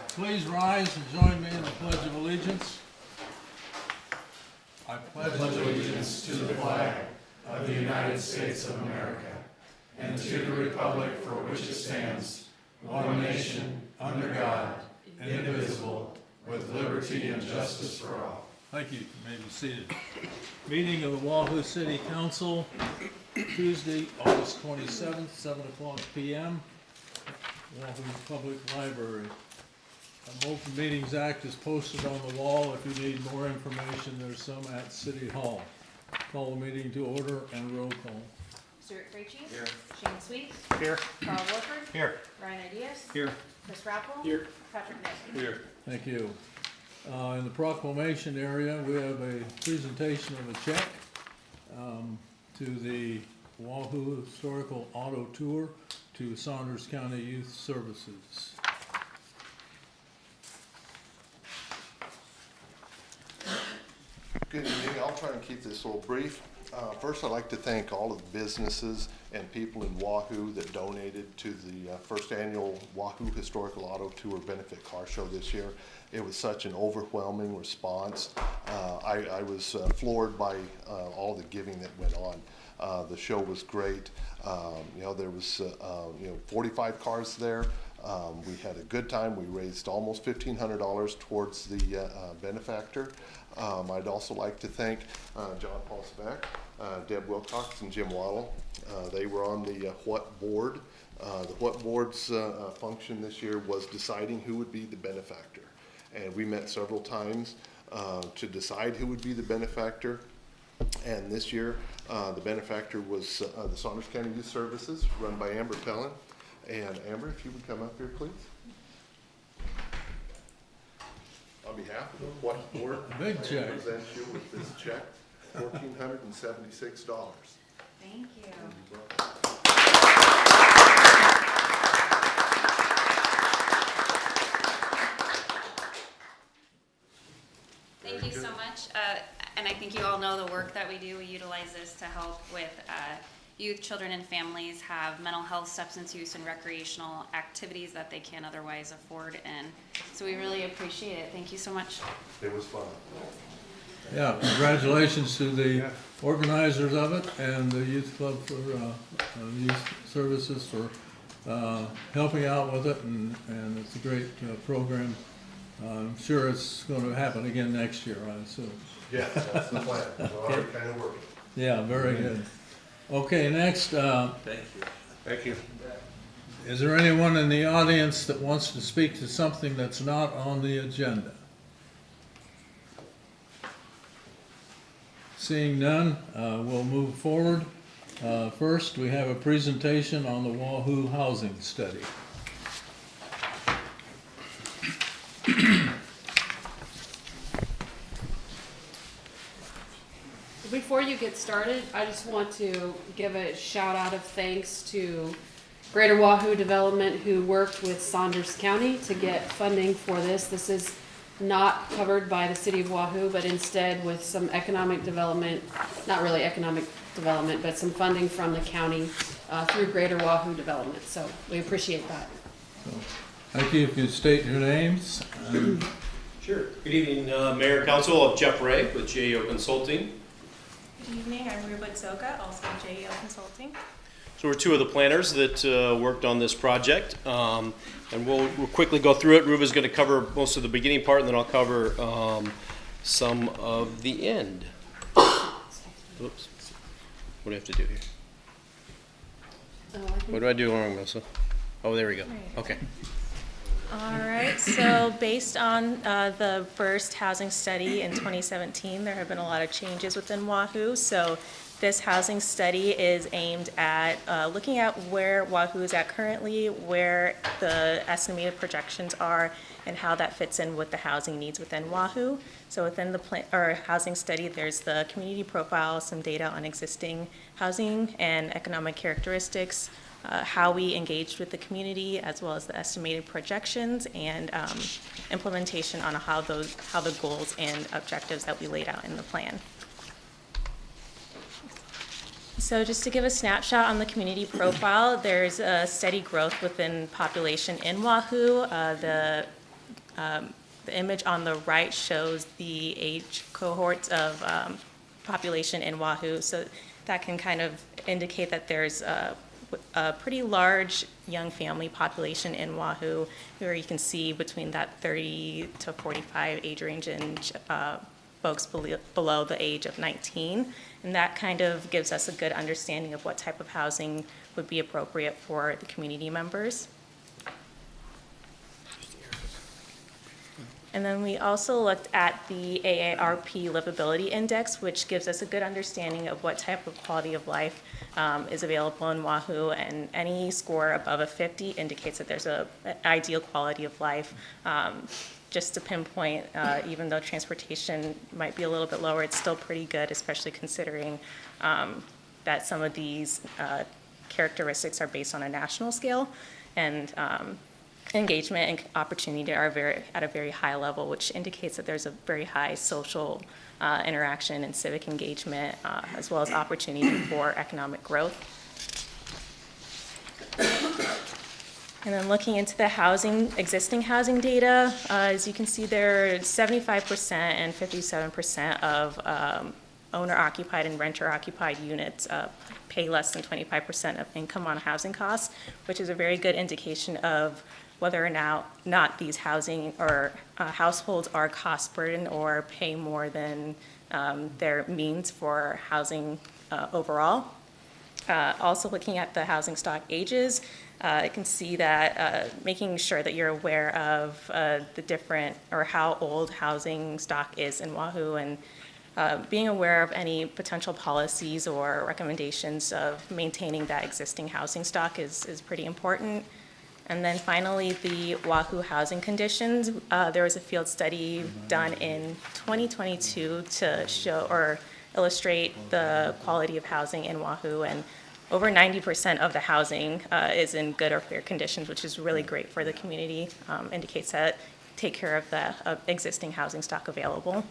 Please rise and join me in the Pledge of Allegiance. I pledge allegiance to the flag of the United States of America and to the republic for which it stands, one nation, under God, indivisible, with liberty and justice for all. Thank you. You may be seated. Meeting of the Wahoo City Council, Tuesday, August 27th, 7 o'clock p.m., Wahoo Public Library. An Open Meetings Act is posted on the wall. If you need more information, there's some at City Hall. Call the meeting to order and roll call. Stuart Krejci. Here. Shane Sweet. Here. Carl Wolford. Here. Ryan Ideas. Here. Chris Rappel. Here. Patrick Nelson. Here. Thank you. In the proclamation area, we have a presentation of a check to the Wahoo Historical Auto Tour to Saunders County Youth Services. Good evening. I'll try and keep this a little brief. First, I'd like to thank all of the businesses and people in Wahoo that donated to the first annual Wahoo Historical Auto Tour Benefit Car Show this year. It was such an overwhelming response. I was floored by all the giving that went on. The show was great. There was 45 cars there. We had a good time. We raised almost $1,500 towards the benefactor. I'd also like to thank John Paul Speck, Deb Wilcox, and Jim Waddle. They were on the What Board. The What Board's function this year was deciding who would be the benefactor. And we met several times to decide who would be the benefactor. And this year, the benefactor was the Saunders County Youth Services, run by Amber Pellin. And Amber, if you would come up here, please. On behalf of the What Board, Big I check. present you with this check, $1,476. Thank you. Thank you so much. And I think you all know the work that we do. We utilize this to help with youth, children, and families have mental health, substance use, and recreational activities that they can't otherwise afford. And so we really appreciate it. Thank you so much. It was fun. Yeah, congratulations to the organizers of it and the Youth Club for Youth Services for helping out with it, and it's a great program. I'm sure it's going to happen again next year, I assume. Yeah, that's the plan. We're already kind of working. Yeah, very good. Okay, next, Thank you. Thank you. is there anyone in the audience that wants to speak to something that's not on the agenda? Seeing none, we'll move forward. First, we have a presentation on the Wahoo housing study. Before you get started, I just want to give a shout out of thanks to Greater Wahoo Development, who worked with Saunders County to get funding for this. This is not covered by the city of Wahoo, but instead with some economic development, not really economic development, but some funding from the county through Greater Wahoo Development. So we appreciate that. Thank you. If you state your names. Sure. Good evening, Mayor and Council. I'm Jeff Ray with JEO Consulting. Good evening, I'm Ruba Zoka, also JEO Consulting. So we're two of the planners that worked on this project, and we'll quickly go through it. Ruba's going to cover most of the beginning part, and then I'll cover some of the end. Oops. What do I have to do here? What do I do wrong, Melissa? Oh, there we go. Okay. All right, so based on the first housing study in 2017, there have been a lot of changes within Wahoo. So this housing study is aimed at looking at where Wahoo is at currently, where the estimated projections are, and how that fits in with the housing needs within Wahoo. So within the housing study, there's the community profile, some data on existing housing and economic characteristics, how we engaged with the community, as well as the estimated projections and implementation on how the goals and objectives that we laid out in the plan. So just to give a snapshot on the community profile, there's a steady growth within population in Wahoo. The image on the right shows the age cohorts of population in Wahoo. So that can kind of indicate that there's a pretty large young family population in Wahoo, where you can see between that 30 to 45 age range and folks below the age of 19. And that kind of gives us a good understanding of what type of housing would be appropriate for the community members. And then we also looked at the AARP Livability Index, which gives us a good understanding of what type of quality of life is available in Wahoo, and any score above a 50 indicates that there's an ideal quality of life. Just to pinpoint, even though transportation might be a little bit lower, it's still pretty good, especially considering that some of these characteristics are based on a national scale, and engagement and opportunity are at a very high level, which indicates that there's a very high social interaction and civic engagement, as well as opportunity for economic growth. And then looking into the existing housing data, as you can see there, 75% and 57% of owner-occupied and renter-occupied units pay less than 25% of income on housing costs, which is a very good indication of whether or not these housing or households are cost burdened or pay more than their means for housing overall. Also looking at the housing stock ages, I can see that making sure that you're aware of the different or how old housing stock is in Wahoo, and being aware of any potential policies or recommendations of maintaining that existing housing stock is pretty important. And then finally, the Wahoo housing conditions. There was a field study done in 2022 to show or illustrate the quality of housing in Wahoo, and over 90% of the housing is in good or fair conditions, which is really great for the community. Indicates that take care of the existing housing stock available.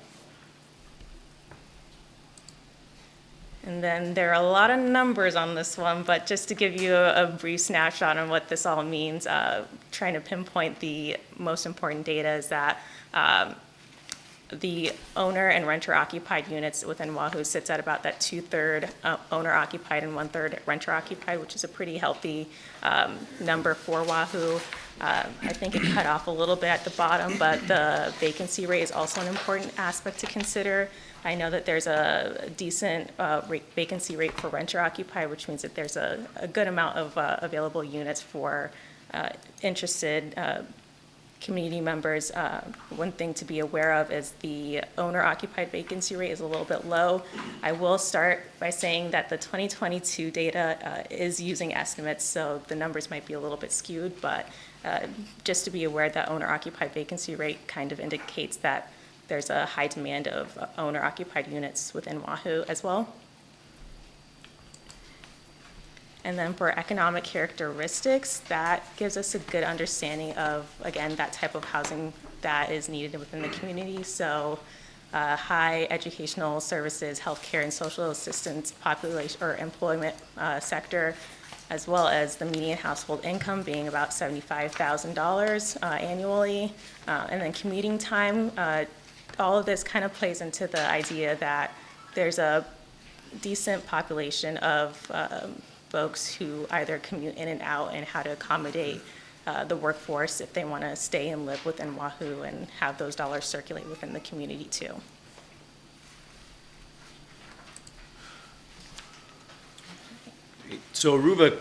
And then there are a lot of numbers on this one, but just to give you a brief snapshot on what this all means, trying to pinpoint the most important data is that the owner and renter occupied units within Wahoo sits at about that 2/3 owner occupied and 1/3 renter occupied, which is a pretty healthy number for Wahoo. I think it cut off a little bit at the bottom, but the vacancy rate is also an important aspect to consider. I know that there's a decent vacancy rate for renter occupied, which means that there's a good amount of available units for interested community members. One thing to be aware of is the owner-occupied vacancy rate is a little bit low. I will start by saying that the 2022 data is using estimates, so the numbers might be a little bit skewed, but just to be aware that owner-occupied vacancy rate kind of indicates that there's a high demand of owner-occupied units within Wahoo as well. And then for economic characteristics, that gives us a good understanding of, again, that type of housing that is needed within the community. So high educational services, healthcare and social assistance population or employment sector, as well as the median household income being about $75,000 annually. And then commuting time, all of this kind of plays into the idea that there's a decent population of folks who either commute in and out, and how to accommodate the workforce if they want to stay and live within Wahoo and have those dollars circulate within the community too. So Aruba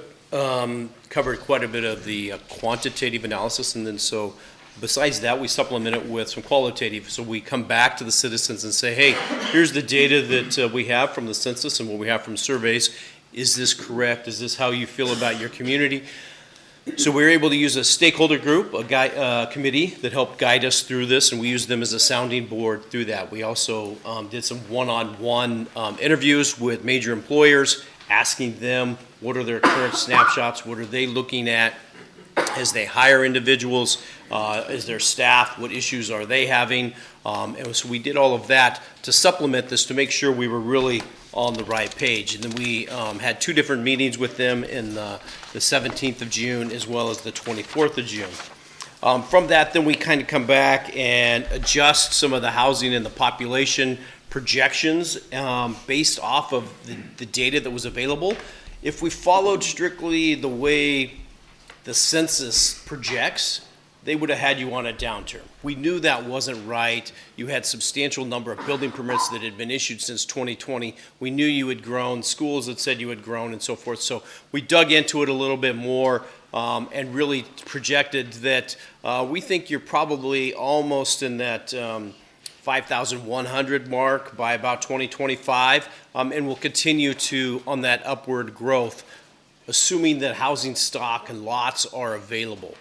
covered quite a bit of the quantitative analysis, and then so besides that, we supplement it with some qualitative. So we come back to the citizens and say, hey, here's the data that we have from the census and what we have from surveys. Is this correct? Is this how you feel about your community? So we were able to use a stakeholder group, a committee that helped guide us through this, and we used them as a sounding board through that. We also did some one-on-one interviews with major employers, asking them what are their current snapshots, what are they looking at as they hire individuals, as their staff, what issues are they having? And so we did all of that to supplement this to make sure we were really on the right page. And then we had 2 different meetings with them in the 17th of June as well as the 24th of June. From that, then we kind of come back and adjust some of the housing and the population projections based off of the data that was available. If we followed strictly the way the census projects, they would have had you on a downturn. We knew that wasn't right. You had substantial number of building permits that had been issued since 2020. We knew you had grown, schools that said you had grown and so forth. So we dug into it a little bit more and really projected that we think you're probably almost in that 5,100 mark by about 2025, and we'll continue to on that upward growth, assuming that housing stock and lots are available.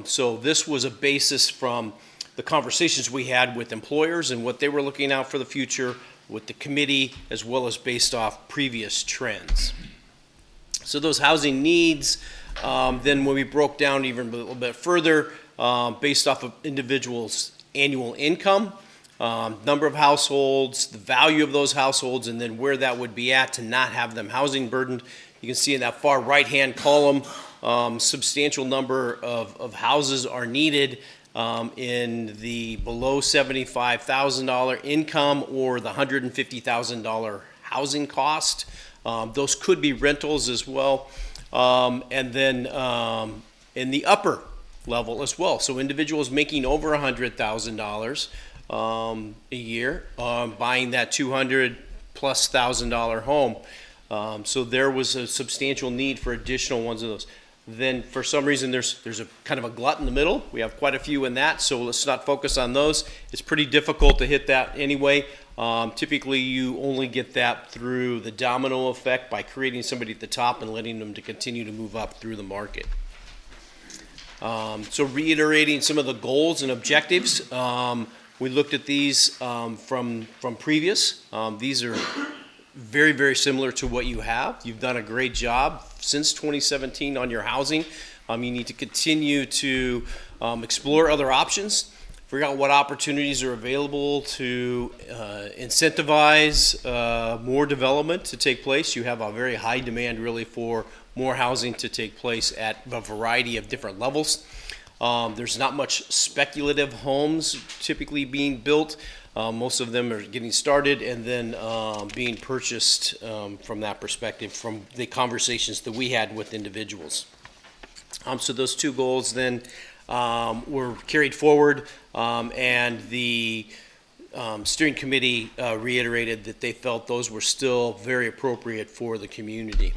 So this was a basis from the conversations we had with employers and what they were looking out for the future, with the committee, as well as based off previous trends. So those housing needs, then when we broke down even a little bit further, based off of individuals' annual income, number of households, the value of those households, and then where that would be at to not have them housing burdened. You can see in that far right-hand column, substantial number of houses are needed in the below $75,000 income or the $150,000 housing cost. Those could be rentals as well. And then in the upper level as well. So individuals making over $100,000 a year, buying that $200,000+ home. So there was a substantial need for additional ones of those. Then for some reason there's a kind of a glut in the middle. We have quite a few in that, so let's not focus on those. It's pretty difficult to hit that anyway. Typically you only get that through the domino effect by creating somebody at the top and letting them to continue to move up through the market. So reiterating some of the goals and objectives, we looked at these from previous. These are very, very similar to what you have. You've done a great job since 2017 on your housing. You need to continue to explore other options, figure out what opportunities are available to incentivize more development to take place. You have a very high demand really for more housing to take place at a variety of different levels. There's not much speculative homes typically being built. Most of them are getting started and then being purchased from that perspective from the conversations that we had with individuals. So those 2 goals then were carried forward, and the steering committee reiterated that they felt those were still very appropriate for the community.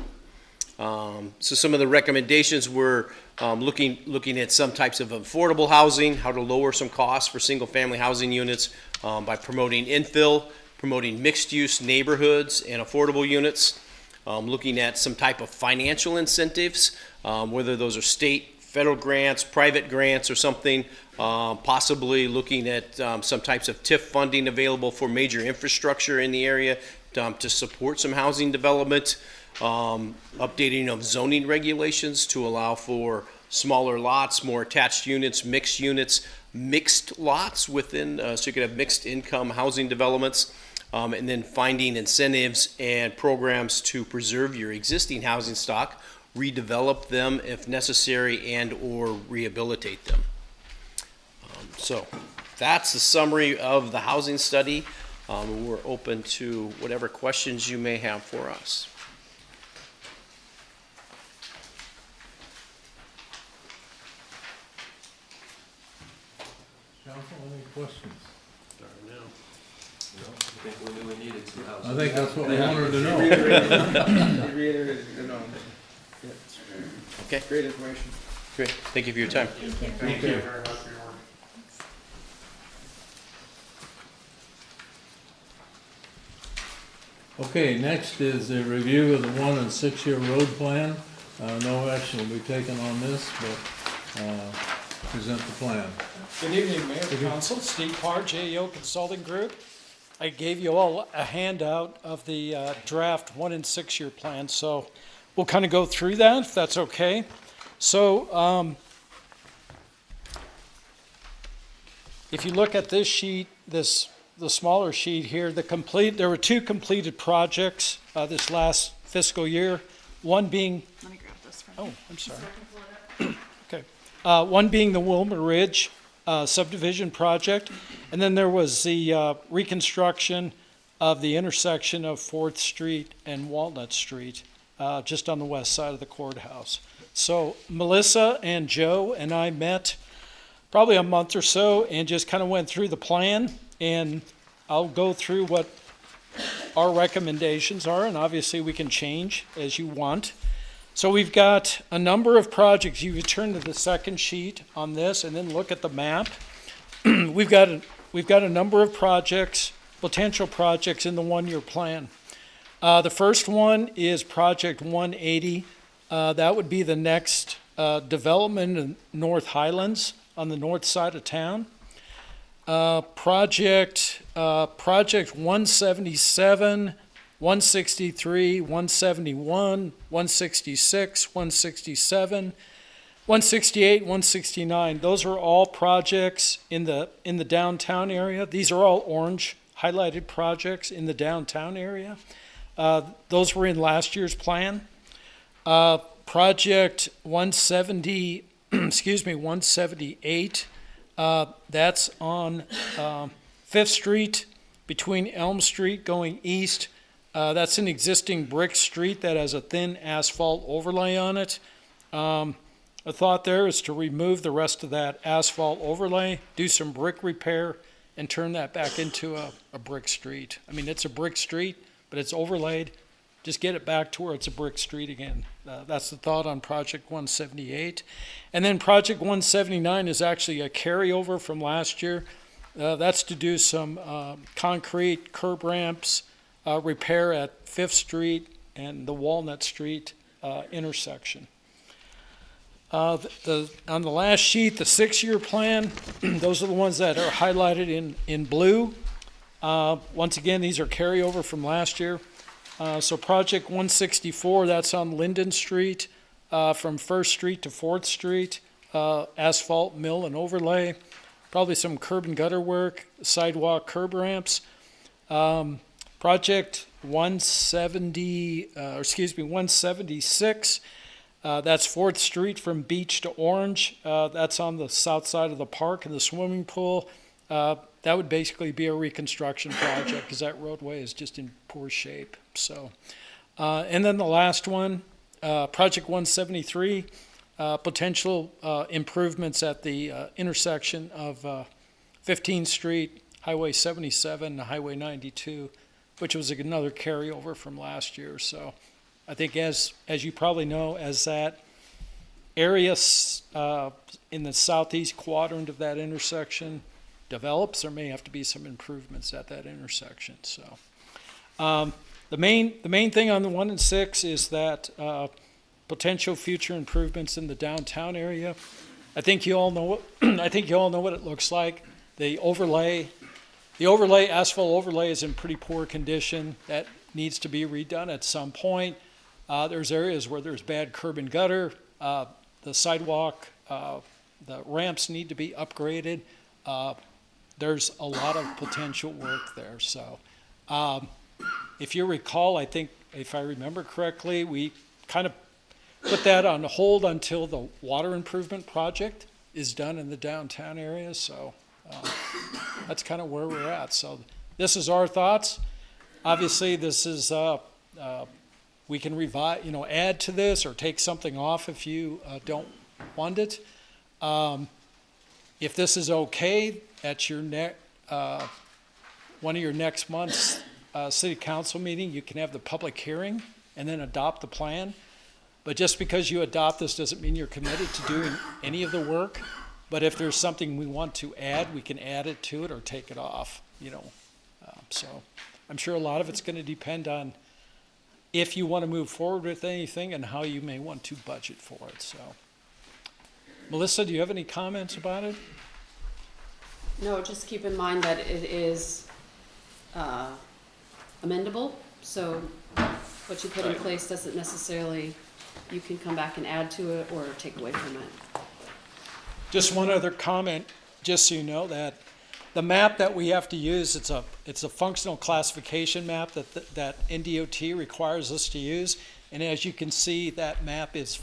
So some of the recommendations were looking at some types of affordable housing, how to lower some costs for single-family housing units by promoting infill, promoting mixed-use neighborhoods and affordable units, looking at some type of financial incentives, whether those are state, federal grants, private grants or something, possibly looking at some types of TIF funding available for major infrastructure in the area to support some housing development. Updating of zoning regulations to allow for smaller lots, more attached units, mixed lots within, so you could have mixed income housing developments, and then finding incentives and programs to preserve your existing housing stock, redevelop them if necessary, and or rehabilitate them. So that's the summary of the housing study. We're open to whatever questions you may have for us. Council, any questions? I think we knew we needed some houses. I think that's what we wanted to know. Reiterated, Okay, great information. great. Thank you for your time. Thank you very much for your work. Okay, next is a review of the 1 and 6 year road plan. No action will be taken on this, but present the plan. Good evening, Mayor, Council. Steve Parr, JEO Consulting Group. I gave you all a handout of the draft 1 and 6 year plan, so we'll kind of go through that, if that's okay. So, if you look at this sheet, the smaller sheet here, there were 2 completed projects this last fiscal year. One being, Let me grab this from oh, I'm sorry. Okay. One being the Wilmer Ridge subdivision project, and then there was the reconstruction of the intersection of 4th Street and Walnut Street, just on the west side of the courthouse. So Melissa and Joe and I met probably a month or so and just kind of went through the plan, and I'll go through what our recommendations are, and obviously we can change as you want. So we've got a number of projects. You would turn to the second sheet on this and then look at the map. We've got a number of projects, potential projects in the 1-year plan. The first one is Project 180. That would be the next development in North Highlands on the north side of town. Project 177, 163, 171, 166, 167, 168, 169. Those are all projects in the downtown area. These are all orange highlighted projects in the downtown area. Those were in last year's plan. Project 170, 178. That's on 5th Street between Elm Street going east. That's an existing brick street that has a thin asphalt overlay on it. The thought there is to remove the rest of that asphalt overlay, do some brick repair, and turn that back into a brick street. I mean, it's a brick street, but it's overlaid. Just get it back to where it's a brick street again. That's the thought on Project 178. And then Project 179 is actually a carryover from last year. That's to do some concrete curb ramps, repair at 5th Street and the Walnut Street intersection. On the last sheet, the 6-year plan, those are the ones that are highlighted in blue. Once again, these are carryover from last year. So Project 164, that's on Linden Street, from 1st Street to 4th Street, asphalt mill and overlay, probably some curb and gutter work, sidewalk curb ramps. Project 176, that's 4th Street from Beach to Orange. That's on the south side of the park and the swimming pool. That would basically be a reconstruction project because that roadway is just in poor shape. So, and then the last one, Project 173, potential improvements at the intersection of 15th Street, Highway 77, and Highway 92, which was another carryover from last year. So I think as you probably know, as that area in the southeast quadrant of that intersection develops, there may have to be some improvements at that intersection. So the main thing on the 1 and 6 is that potential future improvements in the downtown area. I think you all know what it looks like. The asphalt overlay is in pretty poor condition. That needs to be redone at some point. There's areas where there's bad curb and gutter. The sidewalk, the ramps need to be upgraded. There's a lot of potential work there. So if you recall, I think if I remember correctly, we kind of put that on hold until the water improvement project is done in the downtown area. So that's kind of where we're at. So this is our thoughts. Obviously, this is we can revise, add to this or take something off if you don't want it. If this is okay at your one of your next month's city council meeting, you can have the public hearing and then adopt the plan. But just because you adopt this doesn't mean you're committed to doing any of the work. But if there's something we want to add, we can add it to it or take it off, So I'm sure a lot of it's going to depend on if you want to move forward with anything and how you may want to budget for it. So, Melissa, do you have any comments about it? No, just keep in mind that it is amendable, so what you put in place doesn't necessarily you can come back and add to it or take away from it. Just one other comment, just so you know that the map that we have to use, it's a functional classification map that NDOT requires us to use. And as you can see, that map is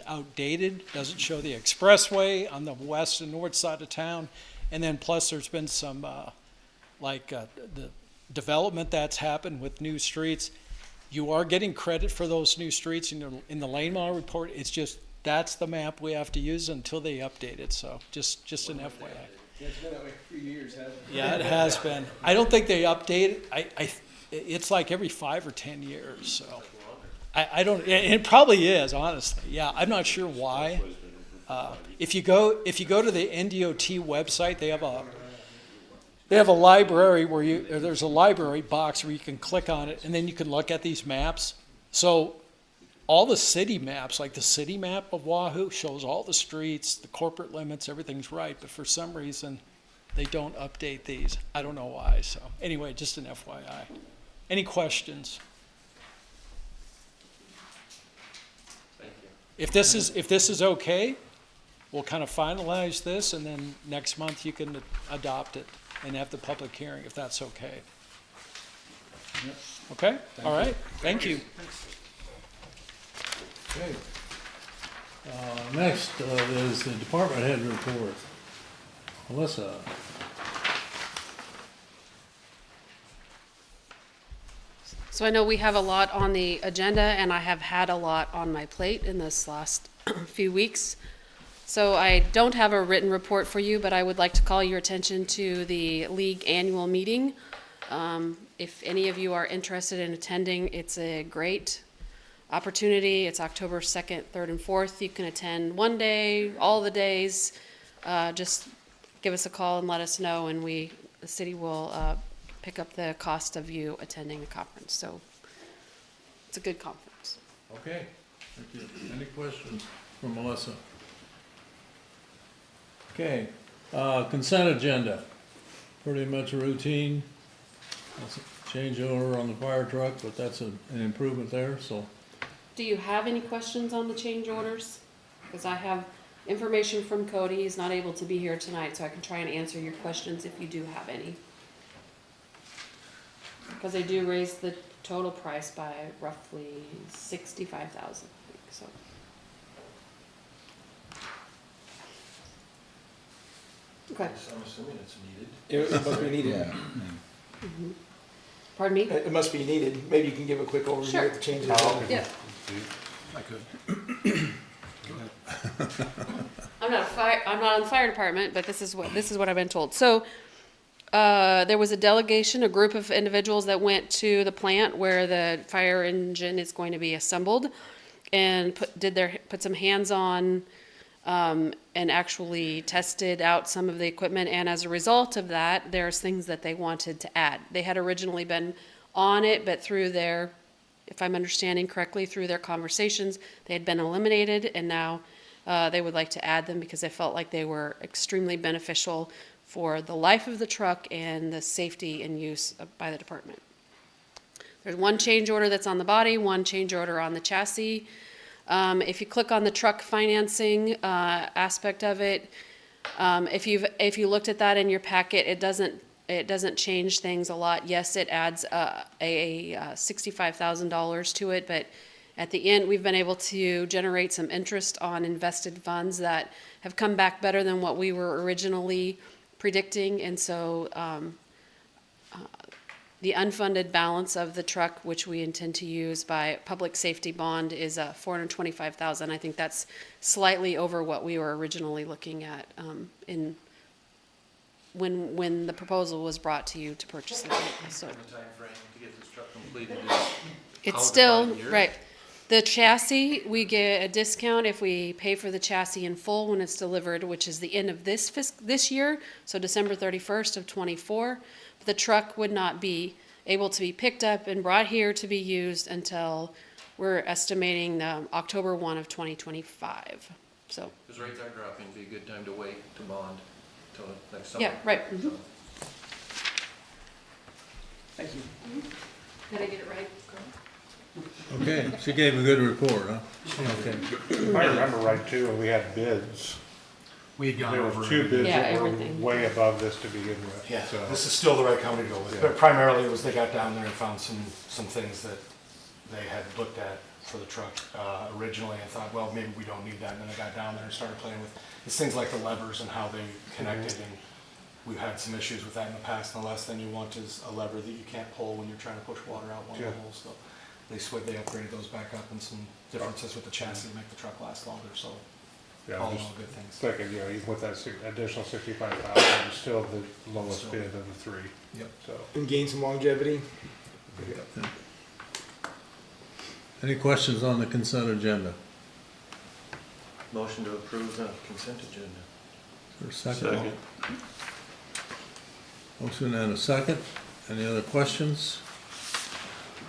outdated, doesn't show the expressway on the west and north side of town. And then plus there's been some, the development that's happened with new streets. You are getting credit for those new streets in the lane model report. It's just, that's the map we have to use until they update it. So just an FYI. It's been that way for a few years, hasn't it? Yeah, it has been. I don't think they update it. It's like every 5 or 10 years, so. I don't, it probably is, honestly. Yeah, I'm not sure why. If you go to the NDOT website, they have a library there's a library box where you can click on it and then you can look at these maps. So all the city maps, like the city map of Wahoo, shows all the streets, the corporate limits, everything's right, but for some reason, they don't update these. I don't know why, so anyway, just an FYI. Any questions? Thank you. If this is okay, we'll kind of finalize this, and then next month you can adopt it and have the public hearing, if that's okay. Yep. Okay? All right, thank you. Okay. Next is the department head report. Melissa. So I know we have a lot on the agenda, and I have had a lot on my plate in this last few weeks. So I don't have a written report for you, but I would like to call your attention to the league annual meeting. If any of you are interested in attending, it's a great opportunity. It's October 2nd, 3rd, and 4th. You can attend one day, all the days. Just give us a call and let us know, and the city will pick up the cost of you attending the conference. So it's a good conference. Okay, thank you. Any questions from Melissa? Okay, consent agenda, pretty much routine. That's a change order on the fire truck, but that's an improvement there, so. Do you have any questions on the change orders? Because I have information from Cody. He's not able to be here tonight, so I can try and answer your questions if you do have any. Because they do raise the total price by roughly $65,000, I think, so. Okay, I'm assuming it's needed. It must be needed. pardon me? It must be needed. Maybe you can give a quick overview Sure. of the changes. Yeah. I could. I'm not on the fire department, but this is what I've been told. So, there was a delegation, a group of individuals that went to the plant where the fire engine is going to be assembled, and put some hands on, and actually tested out some of the equipment. And as a result of that, there's things that they wanted to add. They had originally been on it, but through their, if I'm understanding correctly, through their conversations, they had been eliminated, and now they would like to add them because they felt like they were extremely beneficial for the life of the truck and the safety and use by the department. There's one change order that's on the body, one change order on the chassis. If you click on the truck financing aspect of it, if you looked at that in your packet, it doesn't change things a lot. Yes, it adds a $65,000 to it, but at the end, we've been able to generate some interest on invested funds that have come back better than what we were originally predicting. And so the unfunded balance of the truck, which we intend to use by public safety bond, is $425,000. I think that's slightly over what we were originally looking at when the proposal was brought to you to purchase the vehicle. So The time frame to get this truck completed is it's out still about a year? right. The chassis, we get a discount if we pay for the chassis in full when it's delivered, which is the end of this year, so December 31st of '24. The truck would not be able to be picked up and brought here to be used until we're estimating October 1 of 2025. So Because rates are dropping, it'd be a good time to wait to bond till next summer. yeah, right. So, Thank you. Did I get it right? Okay, she gave a good report, huh? Okay. If I remember right too, when we had bids, We had gone there over. was two bids Yeah, that were everything. way above this to begin with. Yeah, So, this is still the right company to go with, Yeah. but primarily it was they got down there and found some things that they had looked at for the truck originally and thought, well, maybe we don't need that, and then they got down there and started playing with, it's things like the levers and how they connected, and we've had some issues with that in the past, and the last thing you want is a lever that you can't pull when you're trying to push water out one of the Yeah. holes, so they upgraded those back up, and some differences with the chassis to make the truck last longer, so yeah, all I'm in just all good things. thinking, you know, even with that additional 65,000, it's still the lowest bid of the three. Yep. So, And gain some longevity. Any questions on the consent agenda? Motion to approve the consent agenda. Is there a second? Motion and a second. Any other questions?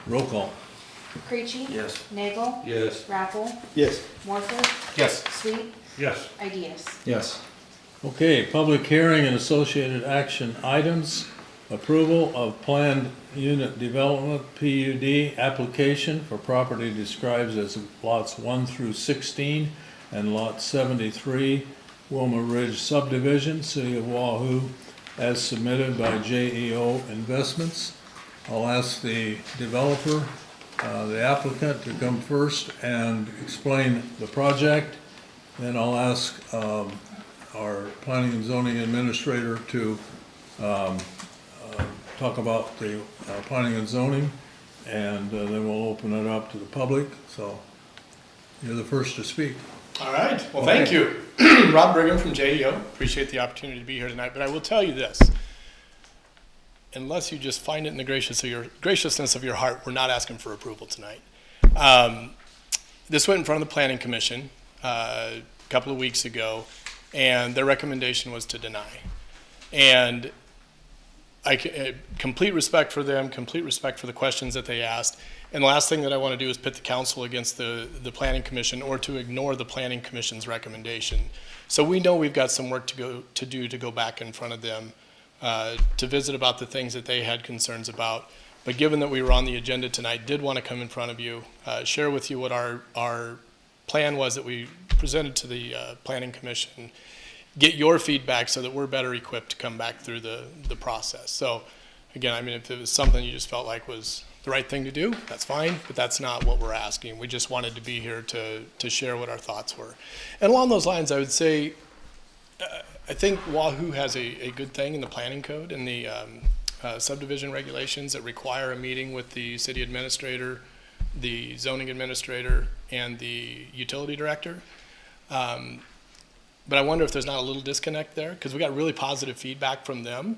Roll call. Creachy. Yes. Nagel. yes. Rappel. Yes. Morford. Yes. Sweet. Yes. Ideas. Yes. Okay, public hearing and associated action items. Approval of planned unit development, PUD, application for property described as lots 1 through 16 and lot 73, Wilma Ridge subdivision, City of Wahoo, as submitted by JEO Investments. I'll ask the developer, the applicant, to come first and explain the project. Then I'll ask our planning and zoning administrator to talk about the planning and zoning, and then we'll open it up to the public. So you're the first to speak. All right. Well, thank you. Rob Brigham from JEO. Appreciate the opportunity to be here tonight. But I will tell you this. Unless you just find it in the graciousness of your heart, we're not asking for approval tonight. This went in front of the Planning Commission a couple of weeks ago, and their recommendation was to deny. And complete respect for them, complete respect for the questions that they asked. And the last thing that I want to do is pit the council against the Planning Commission or to ignore the Planning Commission's recommendation. So we know we've got some work to do to go back in front of them, to visit about the things that they had concerns about. But given that we were on the agenda tonight, did want to come in front of you, share with you what our plan was that we presented to the Planning Commission, get your feedback so that we're better equipped to come back through the process. So again, I mean, if it was something you just felt like was the right thing to do, that's fine, but that's not what we're asking. We just wanted to be here to share what our thoughts were. And along those lines, I would say, I think Wahoo has a good thing in the planning code and the subdivision regulations that require a meeting with the city administrator, the zoning administrator, and the utility director. But I wonder if there's not a little disconnect there, because we got really positive feedback from them.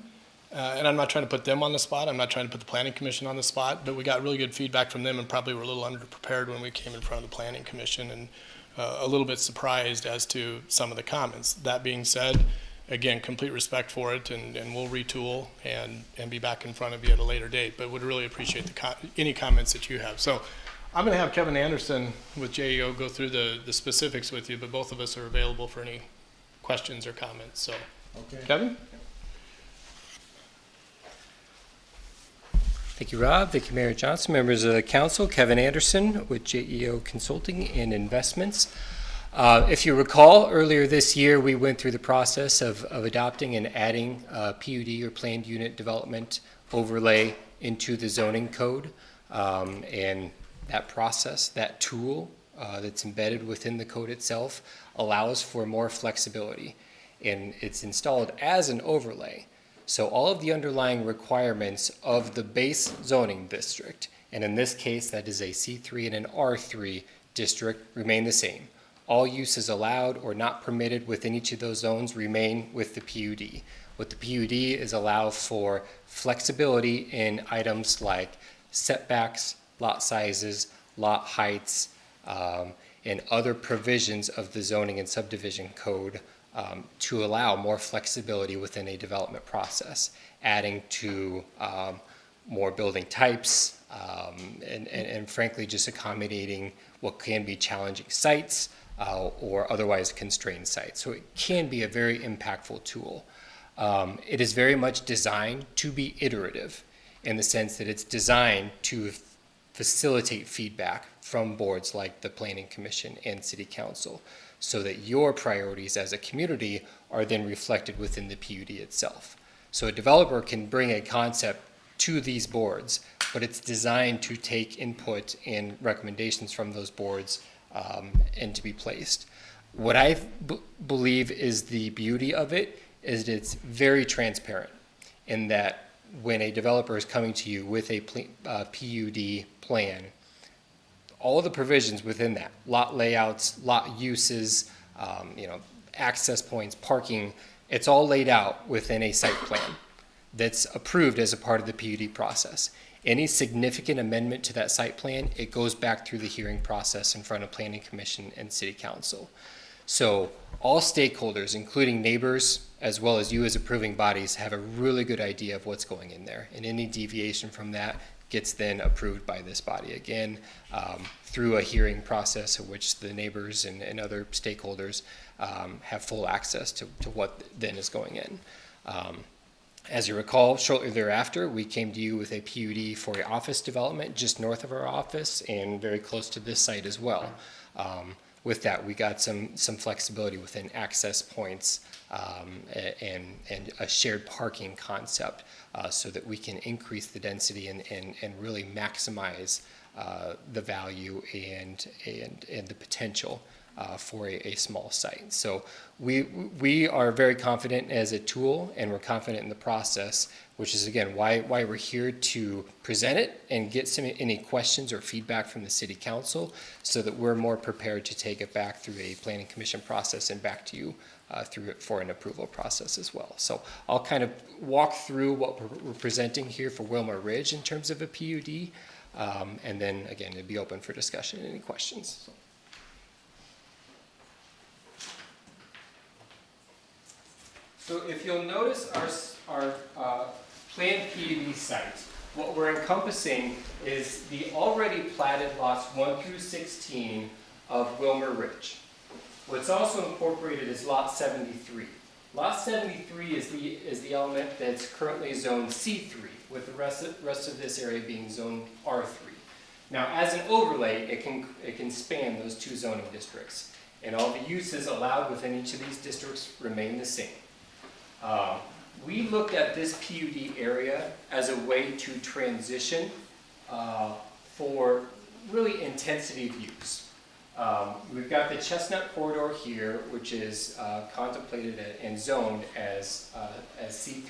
And I'm not trying to put them on the spot. I'm not trying to put the Planning Commission on the spot, but we got really good feedback from them and probably were a little underprepared when we came in front of the Planning Commission and a little bit surprised as to some of the comments. That being said, again, complete respect for it, and we'll retool and be back in front of you at a later date, but would really appreciate any comments that you have. So I'm going to have Kevin Anderson with JEO go through the specifics with you, but both of us are available for any questions or comments. So, Okay. Kevin? Thank you, Rob. Thank you, Mayor Johnson. Members of the council, Kevin Anderson with JEO Consulting and Investments. If you recall, earlier this year, we went through the process of adopting and adding PUD or planned unit development overlay into the zoning code. And that process, that tool that's embedded within the code itself allows for more flexibility. And it's installed as an overlay. So all of the underlying requirements of the base zoning district, and in this case that is a C3 and an R3 district, remain the same. All uses allowed or not permitted within each of those zones remain with the PUD. What the PUD is allow for flexibility in items like setbacks, lot sizes, lot heights, and other provisions of the zoning and subdivision code to allow more flexibility within a development process, adding to more building types, and frankly just accommodating what can be challenging sites or otherwise constrained sites. So it can be a very impactful tool. It is very much designed to be iterative in the sense that it's designed to facilitate feedback from boards like the Planning Commission and City Council, so that your priorities as a community are then reflected within the PUD itself. So a developer can bring a concept to these boards, but it's designed to take input and recommendations from those boards and to be placed. What I believe is the beauty of it is that it's very transparent, in that when a developer is coming to you with a PUD plan, all the provisions within that, lot layouts, lot uses, access points, parking, it's all laid out within a site plan that's approved as a part of the PUD process. Any significant amendment to that site plan, it goes back through the hearing process in front of Planning Commission and City Council. So all stakeholders, including neighbors, as well as you as approving bodies, have a really good idea of what's going in there. And any deviation from that gets then approved by this body again through a hearing process in which the neighbors and other stakeholders have full access to what then is going in. As you recall, shortly thereafter, we came to you with a PUD for an office development just north of our office and very close to this site as well. With that, we got some flexibility within access points and a shared parking concept so that we can increase the density and really maximize the value and the potential for a small site. So we are very confident as a tool, and we're confident in the process, which is again why we're here to present it and get any questions or feedback from the City Council, so that we're more prepared to take it back through a Planning Commission process and back to you through it for an approval process as well. So I'll kind of walk through what we're presenting here for Wilmer Ridge in terms of a PUD, and then again it'd be open for discussion and any questions. So if you'll notice our planned PUD site, what we're encompassing is the already platted lots 1 through 16 of Wilmer Ridge. What's also incorporated is lot 73. Lot 73 is the element that's currently zoned C3, with the rest of this area being zoned R3. Now, as an overlay, it can span those two zoning districts, and all the uses allowed within each of these districts remain the same. We looked at this PUD area as a way to transition for really intensity of use. We've got the Chestnut Corridor here, which is contemplated and zoned as C3,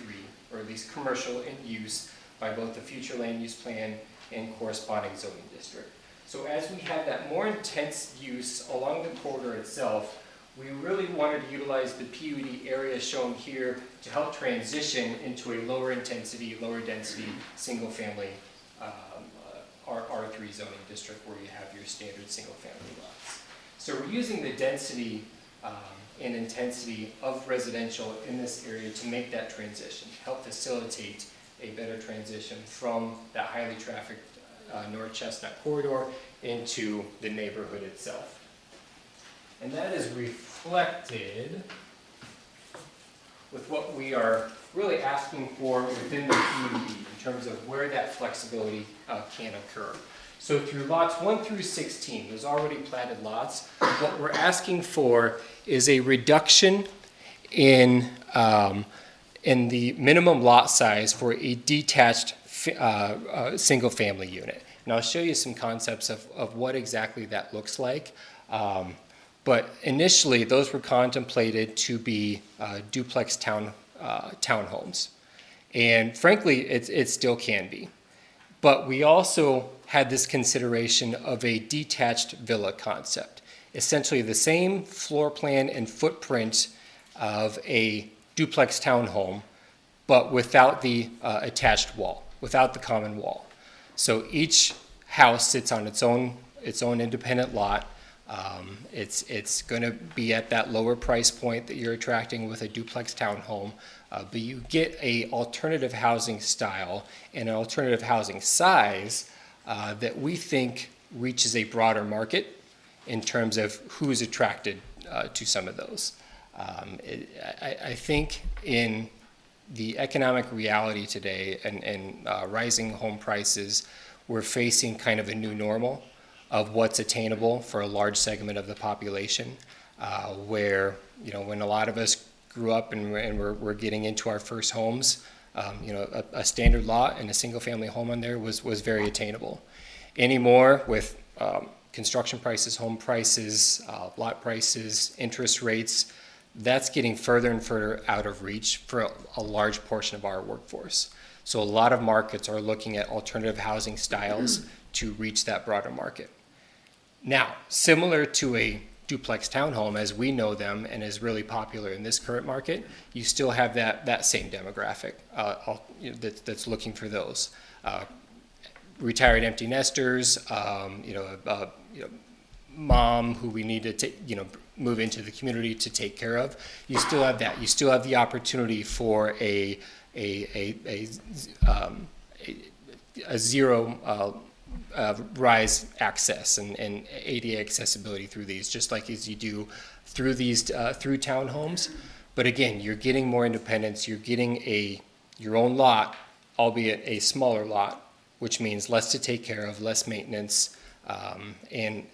or at least commercial in use by both the future land use plan and corresponding zoning district. So as we have that more intense use along the corridor itself, we really wanted to utilize the PUD area shown here to help transition into a lower intensity, lower density, single family R3 zoning district where you have your standard single family lots. So we're using the density and intensity of residential in this area to make that transition, help facilitate a better transition from that highly trafficked North Chestnut corridor into the neighborhood itself. And that is reflected with what we are really asking for within the PUD in terms of where that flexibility can occur. So through lots 1 through 16, those already platted lots, what we're asking for is a reduction in the minimum lot size for a detached single family unit. And I'll show you some concepts of what exactly that looks like. But initially, those were contemplated to be duplex townhomes. And frankly, it still can be. But we also had this consideration of a detached villa concept. Essentially the same floor plan and footprint of a duplex townhome, but without the attached wall, without the common wall. So each house sits on its own independent lot. It's going to be at that lower price point that you're attracting with a duplex townhome, but you get a alternative housing style and an alternative housing size that we think reaches a broader market in terms of who's attracted to some of those. I think in the economic reality today and rising home prices, we're facing kind of a new normal of what's attainable for a large segment of the population, where, you know, when a lot of us grew up and we're getting into our first homes, you know, a standard lot and a single-family home on there was very attainable. Anymore, with construction prices, home prices, lot prices, interest rates, that's getting further and further out of reach for a large portion of our workforce. So a lot of markets are looking at alternative housing styles to reach that broader market. Now, similar to a duplex townhome as we know them and is really popular in this current market, you still have that same demographic that's looking for those. Retired empty nesters, mom who we need to move into the community to take care of. You still have that. You still have the opportunity for a zero rise access and ADA accessibility through these, just like as you do through these through townhomes. But again, you're getting more independence. You're getting your own lot, albeit a smaller lot, which means less to take care of, less maintenance, and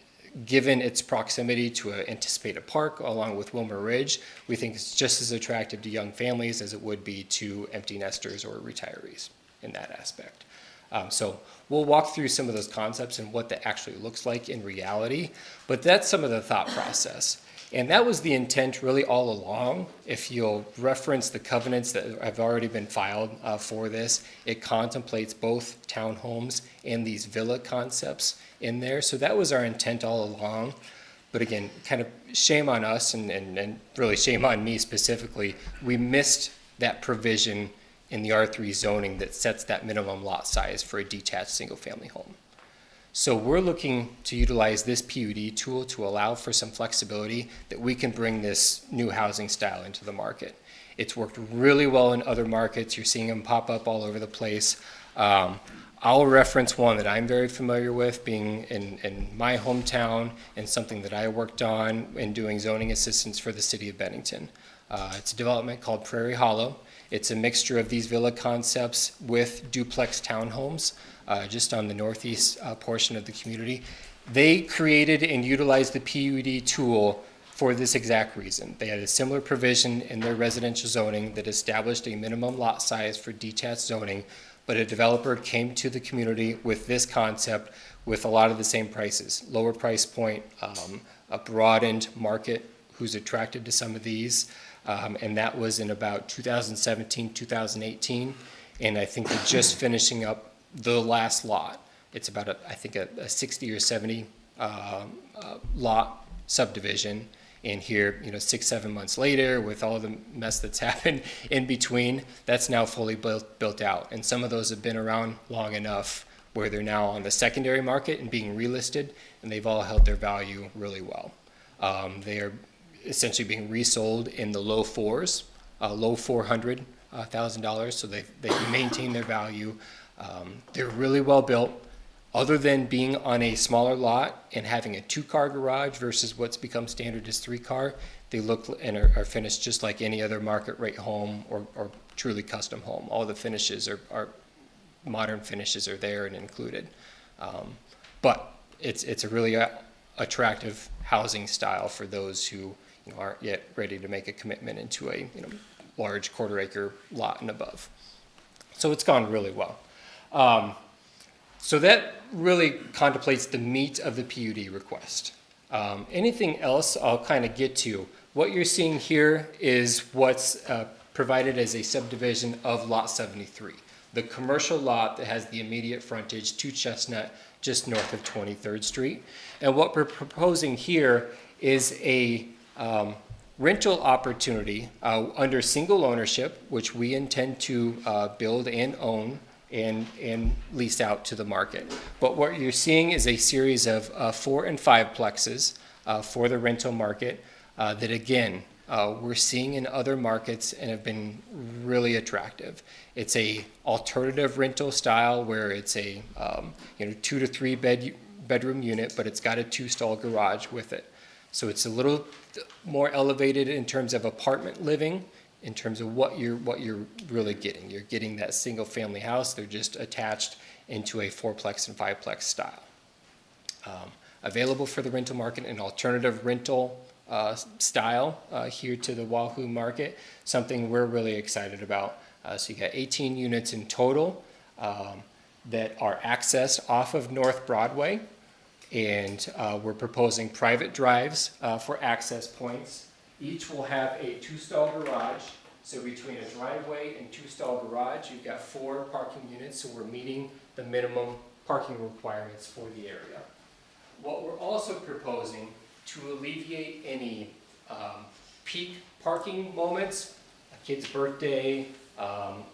given its proximity to anticipated park along with Wilmer Ridge, we think it's just as attractive to young families as it would be to empty nesters or retirees in that aspect. So we'll walk through some of those concepts and what that actually looks like in reality, but that's some of the thought process. And that was the intent really all along. If you'll reference the covenants that have already been filed for this, it contemplates both townhomes and these villa concepts in there. So that was our intent all along. But again, kind of shame on us and really shame on me specifically. We missed that provision in the R3 zoning that sets that minimum lot size for a detached single-family home. So we're looking to utilize this PUD tool to allow for some flexibility that we can bring this new housing style into the market. It's worked really well in other markets. You're seeing them pop up all over the place. I'll reference one that I'm very familiar with, being in my hometown and something that I worked on in doing zoning assistance for the city of Bennington. It's a development called Prairie Hollow. It's a mixture of these villa concepts with duplex townhomes. Just on the northeast portion of the community. They created and utilized the PUD tool for this exact reason. They had a similar provision in their residential zoning that established a minimum lot size for detached zoning, but a developer came to the community with this concept with a lot of the same prices. Lower price point, a broadened market who's attracted to some of these, and that was in about 2017, 2018, and I think they're just finishing up the last lot. It's about I think a 60 or 70 lot subdivision. And here, 6-7 months later, with all the mess that's happened in between, that's now fully built out. And some of those have been around long enough where they're now on the secondary market and being relisted, and they've all held their value really well. They are essentially being resold in the low fours, low $400,000, so they maintain their value. They're really well built. Other than being on a smaller lot and having a 2-car garage versus what's become standard is 3-car, they look and are finished just like any other market rate home or truly custom home. All the finishes are modern finishes are there and included. But it's a really attractive housing style for those who aren't yet ready to make a commitment into a large quarter-acre lot and above. So it's gone really well. So that really contemplates the meat of the PUD request. Anything else I'll kind of get to. What you're seeing here is what's provided as a subdivision of Lot 73, the commercial lot that has the immediate frontage to Chestnut just north of 23rd Street. And what we're proposing here is a rental opportunity under single ownership, which we intend to build and own and lease out to the market. But what you're seeing is a series of 4 and 5 plexes for the rental market that, again, we're seeing in other markets and have been really attractive. It's a alternative rental style where it's a 2 to 3 bedroom unit, but it's got a 2-stall garage with it. So it's a little more elevated in terms of apartment living, in terms of what you're really getting. You're getting that single family house. They're just attached into a 4-plex and 5-plex style. Available for the rental market, an alternative rental style here to the Wahoo market, something we're really excited about. So you got 18 units in total that are accessed off of North Broadway, and we're proposing private drives for access points. Each will have a 2-stall garage. So between a driveway and 2-stall garage, you've got 4 parking units, so we're meeting the minimum parking requirements for the area. What we're also proposing to alleviate any peak parking moments, a kid's birthday,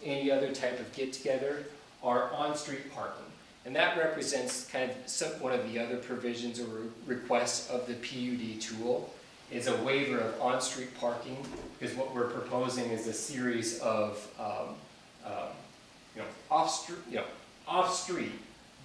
any other type of get-together, are on-street parking. And that represents kind of one of the other provisions or requests of the PUD tool, is a waiver of on-street parking, because what we're proposing is a series of off-street,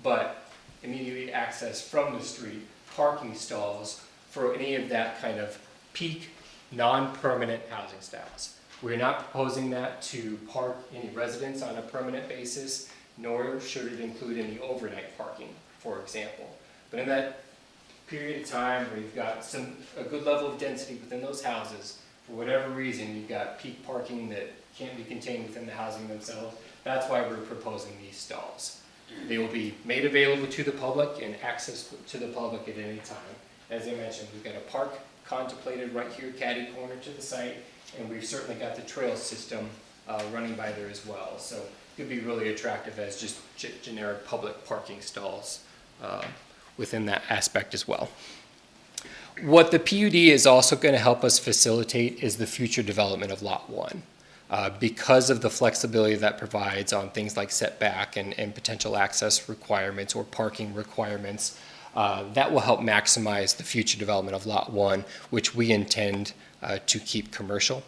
but immediately accessed from the street parking stalls for any of that kind of peak, non-permanent housing styles. We're not proposing that to park any residents on a permanent basis, nor should it include any overnight parking, for example. But in that period of time where you've got a good level of density within those houses, for whatever reason, you've got peak parking that can't be contained within the housing themselves, that's why we're proposing these stalls. They will be made available to the public and access to the public at any time. As I mentioned, we've got a park contemplated right here, catty corner to the site, and we've certainly got the trail system running by there as well. So it could be really attractive as just generic public parking stalls within that aspect as well. What the PUD is also going to help us facilitate is the future development of Lot 1. Because of the flexibility that provides on things like setback and potential access requirements or parking requirements, that will help maximize the future development of Lot 1, which we intend to keep commercial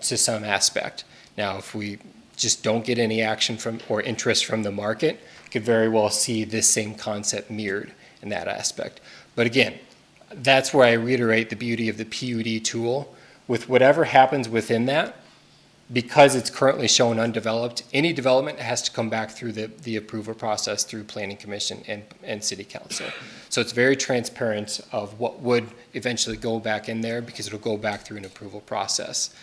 to some aspect. Now, if we just don't get any action from or interest from the market, could very well see this same concept mirrored in that aspect. But again, that's where I reiterate the beauty of the PUD tool. With whatever happens within that, because it's currently shown undeveloped, any development has to come back through the approval process through Planning Commission and City Council. So it's very transparent of what would eventually go back in there, because it'll go back through an approval process.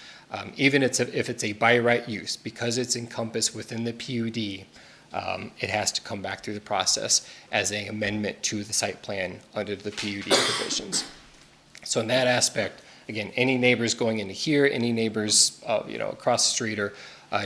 Even if it's a by right use, because it's encompassed within the PUD, it has to come back through the process as an amendment to the site plan under the PUD provisions. So in that aspect, again, any neighbors going into here, any neighbors across the street or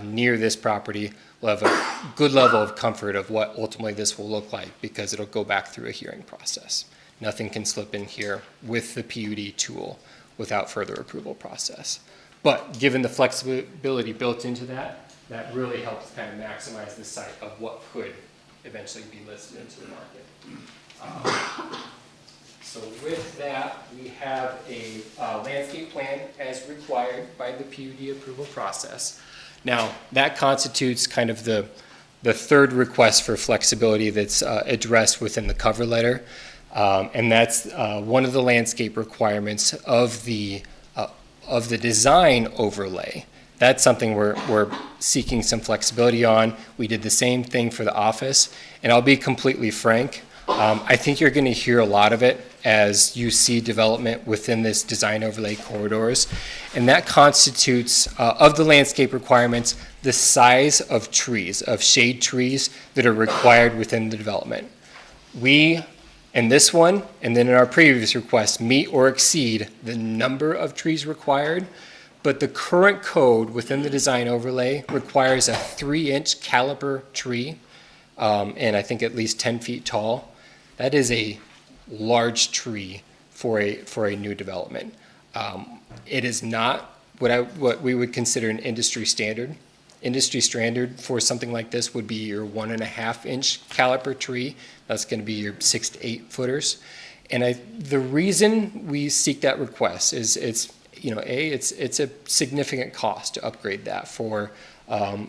near this property will have a good level of comfort of what ultimately this will look like, because it'll go back through a hearing process. Nothing can slip in here with the PUD tool without further approval process. But given the flexibility built into that, that really helps kind of maximize the site of what could eventually be listed into the market. So with that, we have a landscape plan as required by the PUD approval process. Now, that constitutes kind of the third request for flexibility that's addressed within the cover letter. And that's one of the landscape requirements of the design overlay. That's something we're seeking some flexibility on. We did the same thing for the office. And I'll be completely frank, I think you're going to hear a lot of it as you see development within this design overlay corridors. And that constitutes, of the landscape requirements, the size of trees, of shade trees that are required within the development. We, in this one, and then in our previous request, meet or exceed the number of trees required. But the current code within the design overlay requires a 3-inch caliper tree, and I think at least 10 feet tall. That is a large tree for a new development. It is not what we would consider an industry standard. Industry standard for something like this would be your 1.5-inch caliper tree. That's going to be your 6 to 8 footers. And the reason we seek that request is it's a significant cost to upgrade that for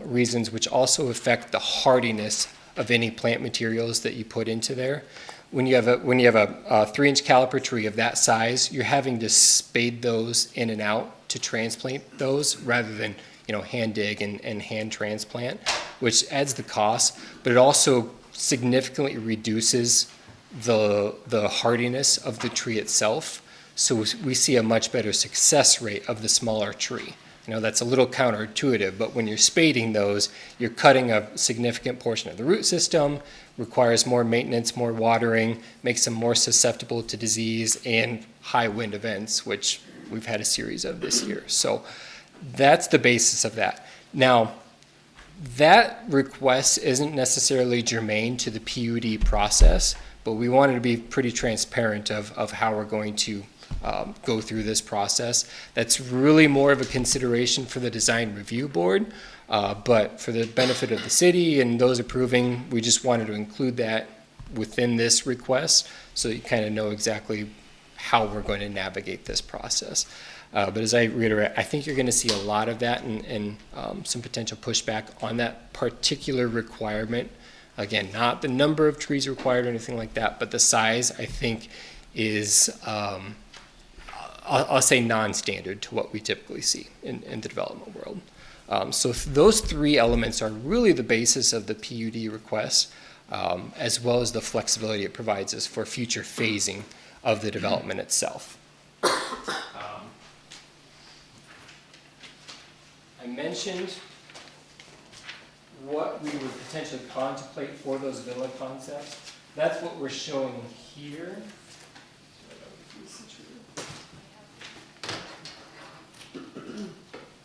reasons which also affect the hardiness of any plant materials that you put into there. When you have a 3-inch caliper tree of that size, you're having to spade those in and out to transplant those rather than hand dig and hand transplant, which adds the cost, but it also significantly reduces the hardiness of the tree itself. So we see a much better success rate of the smaller tree. You know, that's a little counterintuitive, but when you're spading those, you're cutting a significant portion of the root system, requires more maintenance, more watering, makes them more susceptible to disease and high wind events, which we've had a series of this year. So that's the basis of that. Now, that request isn't necessarily germane to the PUD process, but we wanted to be pretty transparent of how we're going to go through this process. That's really more of a consideration for the design review board, but for the benefit of the city and those approving, we just wanted to include that within this request so you kind of know exactly how we're going to navigate this process. But as I reiterate, I think you're going to see a lot of that and some potential pushback on that particular requirement. Again, not the number of trees required or anything like that, but the size, I think, is, I'll say non-standard to what we typically see in the development world. So those three elements are really the basis of the PUD request, as well as the flexibility it provides us for future phasing of the development itself. I mentioned what we would potentially contemplate for those villa concepts. That's what we're showing here.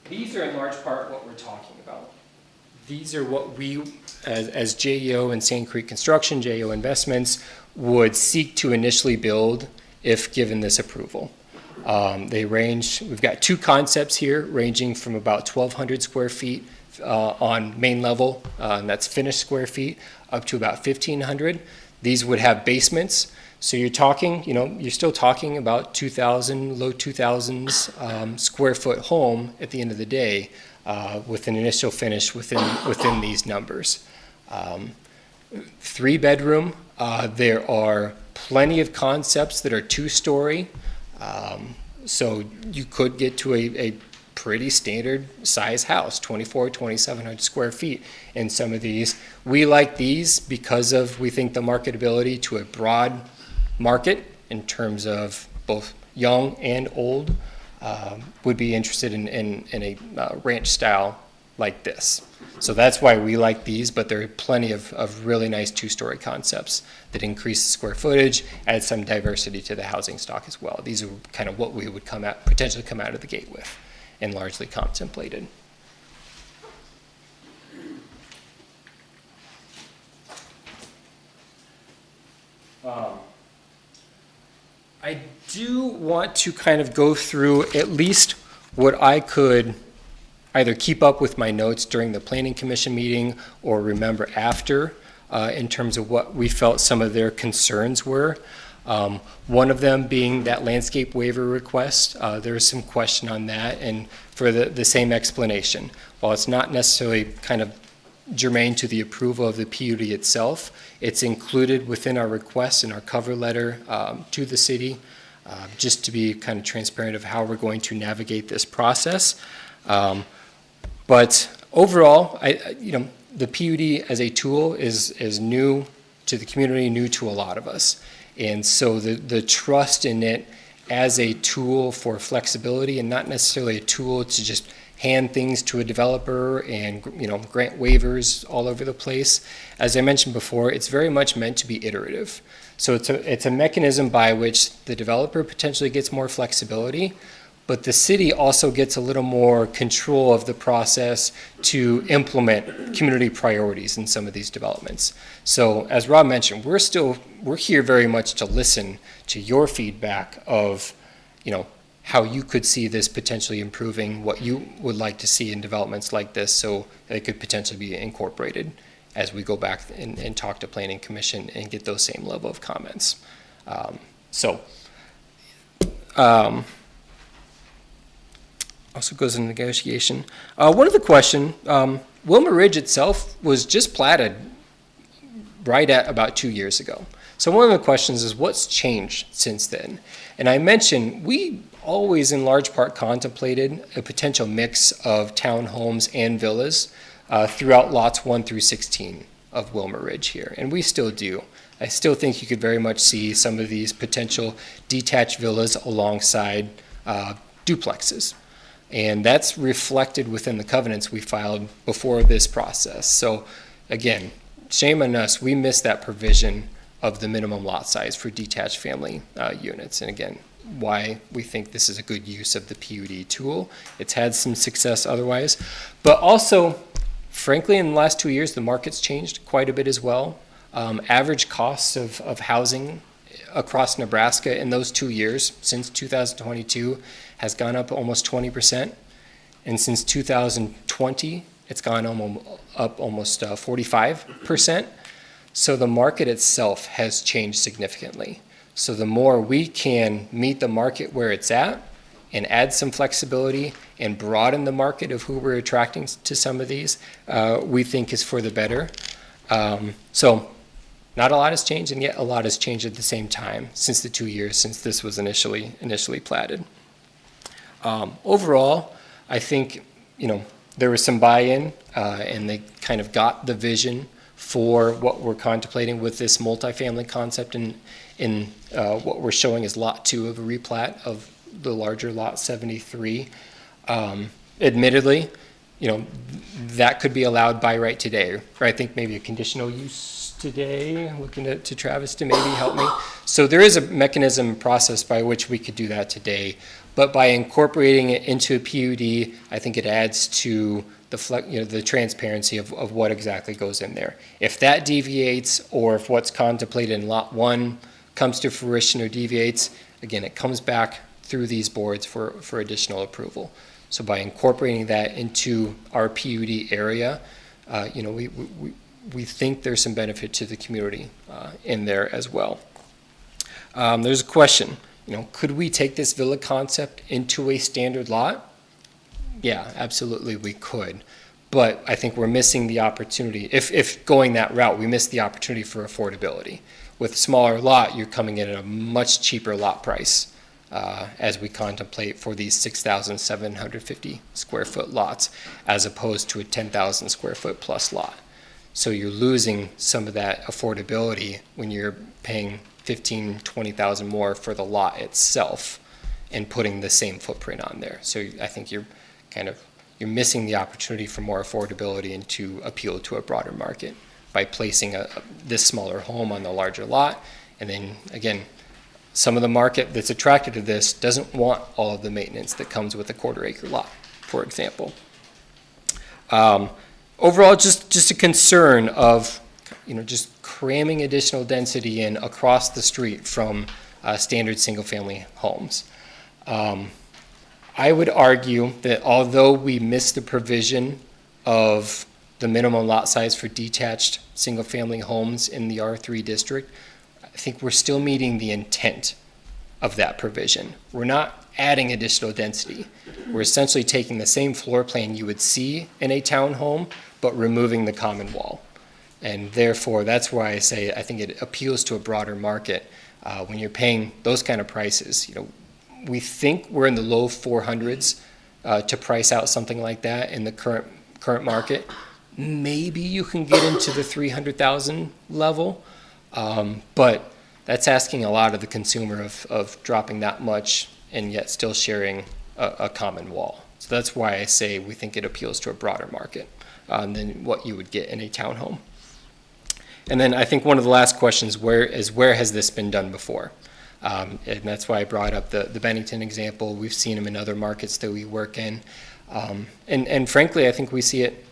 These are in large part what we're talking about. These are what we, as JEO and Sand Creek Construction, JEO Investments, would seek to initially build if given this approval. They range, we've got two concepts here ranging from about 1,200 square feet on main level, and that's finished square feet, up to about 1,500. These would have basements. So you're talking, you're still talking about 2,000, low 2,000s square foot home at the end of the day with an initial finish within these numbers. 3-bedroom, there are plenty of concepts that are 2-story. So you could get to a pretty standard size house, 2,700 square feet in some of these. We like these because of, we think, the marketability to a broad market in terms of both young and old would be interested in a ranch style like this. So that's why we like these, but there are plenty of really nice 2-story concepts that increase the square footage, add some diversity to the housing stock as well. These are kind of what we would potentially come out of the gate with and largely contemplated. I do want to kind of go through at least what I could either keep up with my notes during the Planning Commission meeting or remember after in terms of what we felt some of their concerns were. One of them being that landscape waiver request. There was some question on that, and for the same explanation. While it's not necessarily kind of germane to the approval of the PUD itself, it's included within our request in our cover letter to the city, just to be kind of transparent of how we're going to navigate this process. But overall, the PUD as a tool is new to the community, new to a lot of us. And so the trust in it as a tool for flexibility and not necessarily a tool to just hand things to a developer and grant waivers all over the place. As I mentioned before, it's very much meant to be iterative. So it's a mechanism by which the developer potentially gets more flexibility, but the city also gets a little more control of the process to implement community priorities in some of these developments. So as Rob mentioned, we're here very much to listen to your feedback of, how you could see this potentially improving, what you would like to see in developments like this, so it could potentially be incorporated as we go back and talk to Planning Commission and get those same level of comments. Also goes into negotiation. One of the question, Wilma Ridge itself was just platted right at about 2 years ago. So one of the questions is what's changed since then? And I mentioned we always in large part contemplated a potential mix of townhomes and villas throughout lots 1 through 16 Wilmer Ridge here, and we still do. I still think you could very much see some of these potential detached villas alongside duplexes. And that's reflected within the covenants we filed before this process. So again, shame on us, we missed that provision of the minimum lot size for detached family units. And again, why we think this is a good use of the PUD tool. It's had some success otherwise, but also, frankly, in the last 2 years, the market's changed quite a bit as well. Average costs of housing across Nebraska in those 2 years, since 2022, has gone up almost 20%. And since 2020, it's gone up almost 45%. So the market itself has changed significantly. So the more we can meet the market where it's at and add some flexibility and broaden the market of who we're attracting to some of these, we think is for the better. So not a lot has changed, and yet a lot has changed at the same time since the 2 years since this was initially platted. Overall, I think, there was some buy-in, and they kind of got the vision for what we're contemplating with this multifamily concept in what we're showing as Lot 2 of a replat of the larger Lot 73. Admittedly, that could be allowed by right today, or I think maybe a conditional use today. Looking to Travis to maybe help me. So there is a mechanism process by which we could do that today, but by incorporating it into a PUD, I think it adds to the transparency of what exactly goes in there. If that deviates, or if what's contemplated in Lot 1 comes to fruition or deviates, again, it comes back through these boards for additional approval. So by incorporating that into our PUD area, we think there's some benefit to the community in there as well. There's a question, could we take this villa concept into a standard lot? Yeah, absolutely we could. But I think we're missing the opportunity. If going that route, we miss the opportunity for affordability. With a smaller lot, you're coming in at a much cheaper lot price as we contemplate for these 6,750 square foot lots, as opposed to a 10,000 square foot plus lot. So you're losing some of that affordability when you're paying 15, 20,000 more for the lot itself and putting the same footprint on there. So I think you're missing the opportunity for more affordability and to appeal to a broader market by placing this smaller home on the larger lot. And then again, some of the market that's attracted to this doesn't want all of the maintenance that comes with a quarter-acre lot, for example. Overall, just a concern of just cramming additional density in across the street from standard single-family homes. I would argue that although we missed the provision of the minimum lot size for detached single-family homes in the R3 district, I think we're still meeting the intent of that provision. We're not adding additional density. We're essentially taking the same floor plan you would see in a townhome, but removing the common wall. And therefore, that's why I say I think it appeals to a broader market when you're paying those kind of prices. We think we're in the low 400s to price out something like that in the current market. Maybe you can get into the 300,000 level, but that's asking a lot of the consumer of dropping that much and yet still sharing a common wall. So that's why I say we think it appeals to a broader market than what you would get in a townhome. And then I think one of the last questions where has this been done before? And that's why I brought up the Bennington example. We've seen them in other markets that we work in. And frankly, I think we see it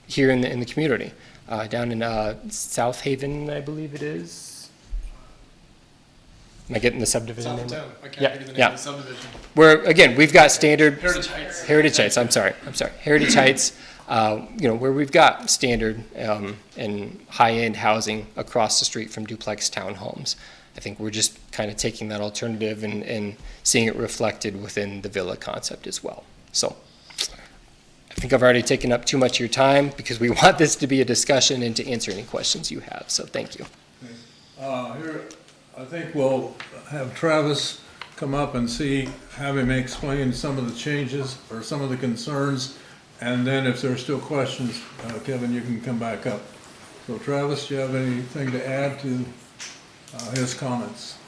here in the community. Down in South Haven, I believe it is. Am I getting the subdivision name? South I can't think of the name of the subdivision. Where, again, we've got standard. Heritage Heights. Heritage Heights, I'm sorry. Heritage Heights, where we've got standard and high-end housing across the street from duplex townhomes. I think we're just kind of taking that alternative and seeing it reflected within the villa concept as well. So I think I've already taken up too much of your time because we want this to be a discussion and to answer any questions you have. So thank you. Here, I think we'll have Travis come up and have him explain some of the changes or some of the concerns. And then if there's still questions, Kevin, you can come back up. So Travis, do you have anything to add to his comments?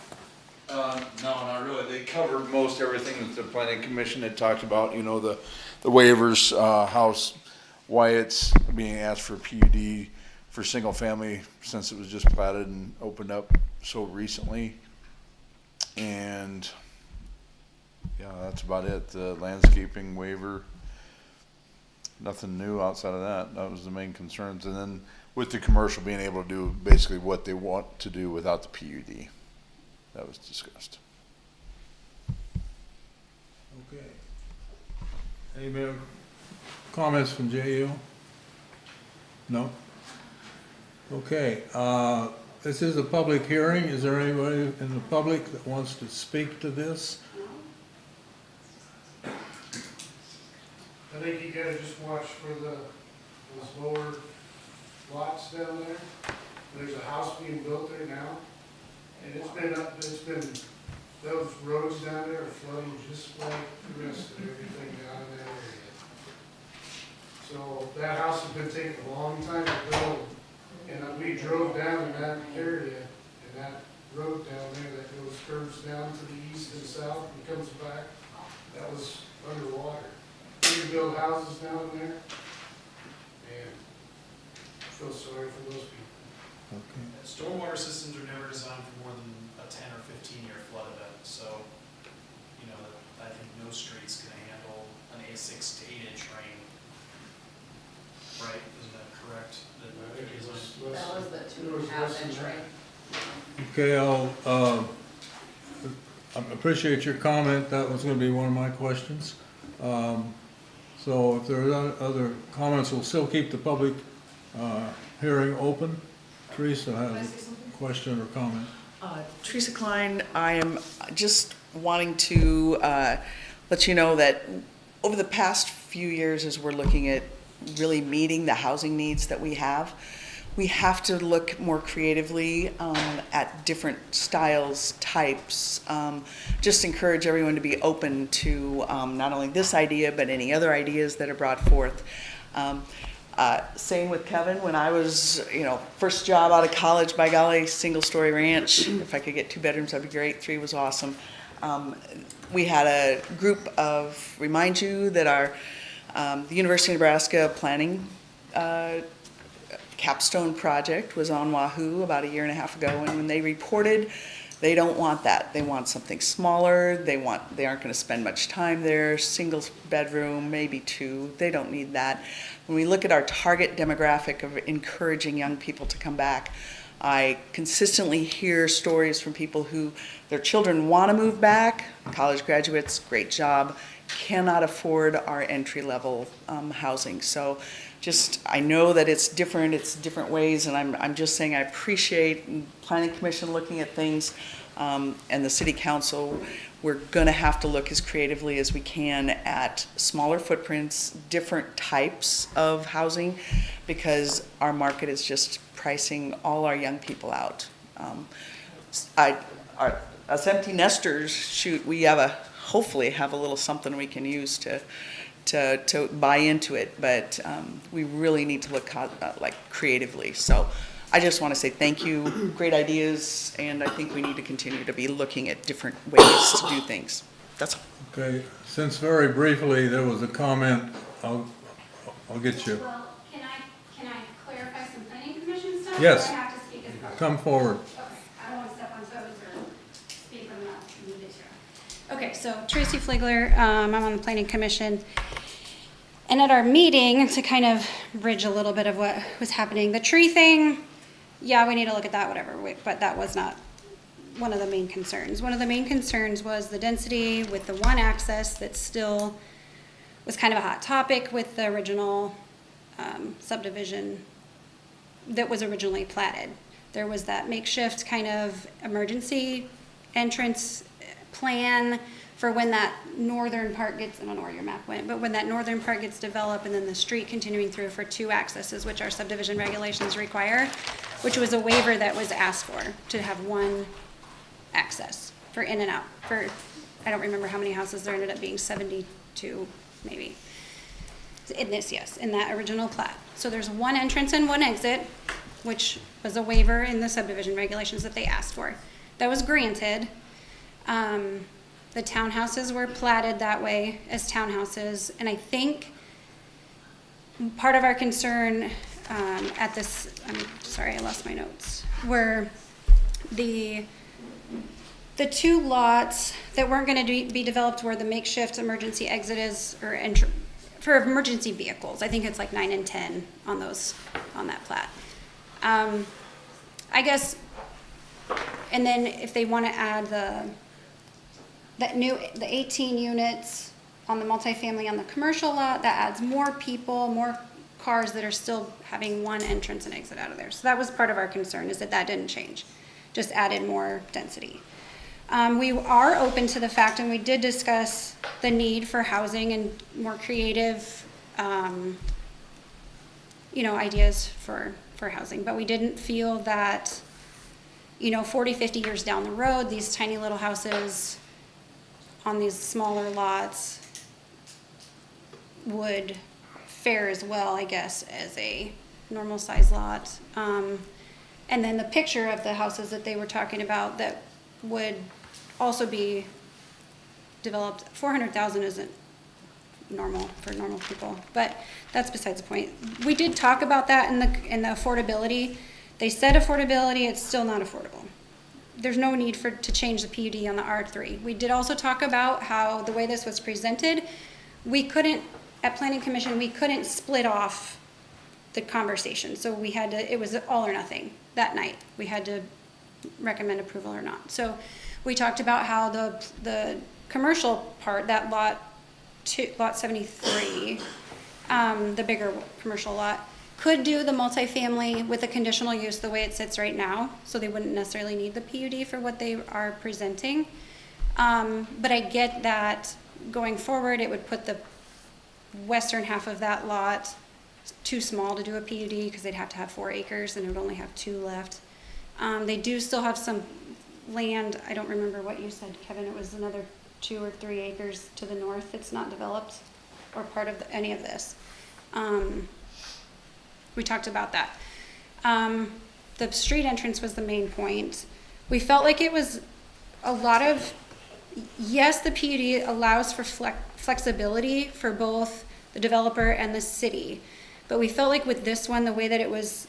No, not really. They covered most everything that the planning commission had talked about, you know, the waivers, why it's being asked for PUD for single family since it was just platted and opened up so recently. And yeah, that's about it. The landscaping waiver, nothing new outside of that. That was the main concerns. And then with the commercial being able to do basically what they want to do without the PUD. That was discussed. Okay. Any more comments from JU? No? Okay, this is a public hearing. Is there anybody in the public that wants to speak to this? I think you gotta just watch for those lower lots down there. There's a house being built there now, and those roads down there are flooding just like the rest of everything down in that area. So that house has been taking a long time to build, and we drove down in that area, and that road down there that curves down to the east and south and comes back, that was underwater. We build houses down there, and I feel sorry for those people. Okay. Stormwater systems are never designed for more than a 10 or 15-year flood event, so, you know, I think no street's gonna handle an 6 to 8 inch rain. Right, isn't that correct? That was the 2.5 inch rain. Okay, I appreciate your comment. That was gonna be one of my questions. So if there are other comments, we'll still keep the public hearing open. Teresa has a question or comment. Teresa Klein, I am just wanting to let you know that over the past few years, as we're looking at really meeting the housing needs that we have to look more creatively at different styles, types. Just encourage everyone to be open to not only this idea, but any other ideas that are brought forth. Same with Kevin, when I was, first job out of college, by golly, single-story ranch. If I could get 2 bedrooms, that'd be great. 3 was awesome. We had a group of, remind you that our the University of Nebraska planning capstone project was on Wahoo about 1.5 years ago, and when they reported, they don't want that. They want something smaller. They aren't going to spend much time there. Single bedroom, maybe 2. They don't need that. When we look at our target demographic of encouraging young people to come back, I consistently hear stories from people who their children want to move back, college graduates, great job, cannot afford our entry-level housing. So I know that it's different ways, and I'm just saying I appreciate the Planning Commission looking at things, and the City Council. We're gonna have to look as creatively as we can at smaller footprints, different types of housing, because our market is just pricing all our young people out. Us empty nesters, we hopefully have a little something we can use to buy into it, but we really need to look creatively. So I just want to say thank you, great ideas, and I think we need to continue to be looking at different ways to do things. That's all. Okay, since very briefly there was a comment, I'll get you. Well, can I clarify some planning commission stuff? Yes. Or I have to speak as well? Come forward. Okay, I don't want to step on toes or speak when I'm not needed to. Okay, so Tracy Fligler, I'm on the planning commission. And at our meeting, to kind of bridge a little bit of what was happening, the tree thing, yeah, we need to look at that, whatever, but that was not one of the main concerns. One of the main concerns was the density with the one access that still was kind of a hot topic with the original subdivision that was originally platted. There was that makeshift kind of emergency entrance plan for when that northern part gets, I don't know where your map went, but when that northern part gets developed and then the street continuing through for 2 accesses, which our subdivision regulations require, which was a waiver that was asked for, to have 1 access for in and out. For, I don't remember how many houses there ended up being, 72 maybe. In this, yes, in that original plat. So there's 1 entrance and 1 exit. which was a waiver in the subdivision regulations that they asked for. That was granted. The townhouses were platted that way as townhouses, and I think part of our concern at this, I'm sorry, I lost my notes, were the two lots that weren't going to be developed where the makeshift emergency exit is, or for emergency vehicles. I think it's like 9 and 10 on those, on that plat. I guess, and then if they want to add the 18 units on the multifamily on the commercial lot, that adds more people, more cars that are still having one entrance and exit out of there. So that was part of our concern, is that didn't change, just added more density. We are open to the fact, and we did discuss the need for housing and more creative, ideas for housing, but we didn't feel that, 40, 50 years down the road, these tiny little houses on these smaller lots would fare as well, I guess, as a normal size lot. And then the picture of the houses that they were talking about that would also be developed, 400,000 isn't normal for normal people, but that's besides the point. We did talk about that in the affordability. They said affordability, it's still not affordable. There's no need to change the PUD on the R3. We did also talk about how the way this was presented, we couldn't, at Planning Commission, we couldn't split off the conversation. So we had to, it was all or nothing that night. We had to recommend approval or not. So we talked about how the commercial part, that lot 73, the bigger commercial lot, could do the multifamily with a conditional use the way it sits right now, so they wouldn't necessarily need the PUD for what they are presenting. But I get that going forward, it would put the western half of that lot too small to do a PUD because they'd have to have 4 acres and it would only have 2 left. They do still have some land, I don't remember what you said, Kevin, it was another 2 or 3 acres to the north that's not developed or part of any of this. We talked about that. The street entrance was the main point. We felt like it was a lot of, yes, the PUD allows for flexibility for both the developer and the city, but we felt like with this one, the way that it was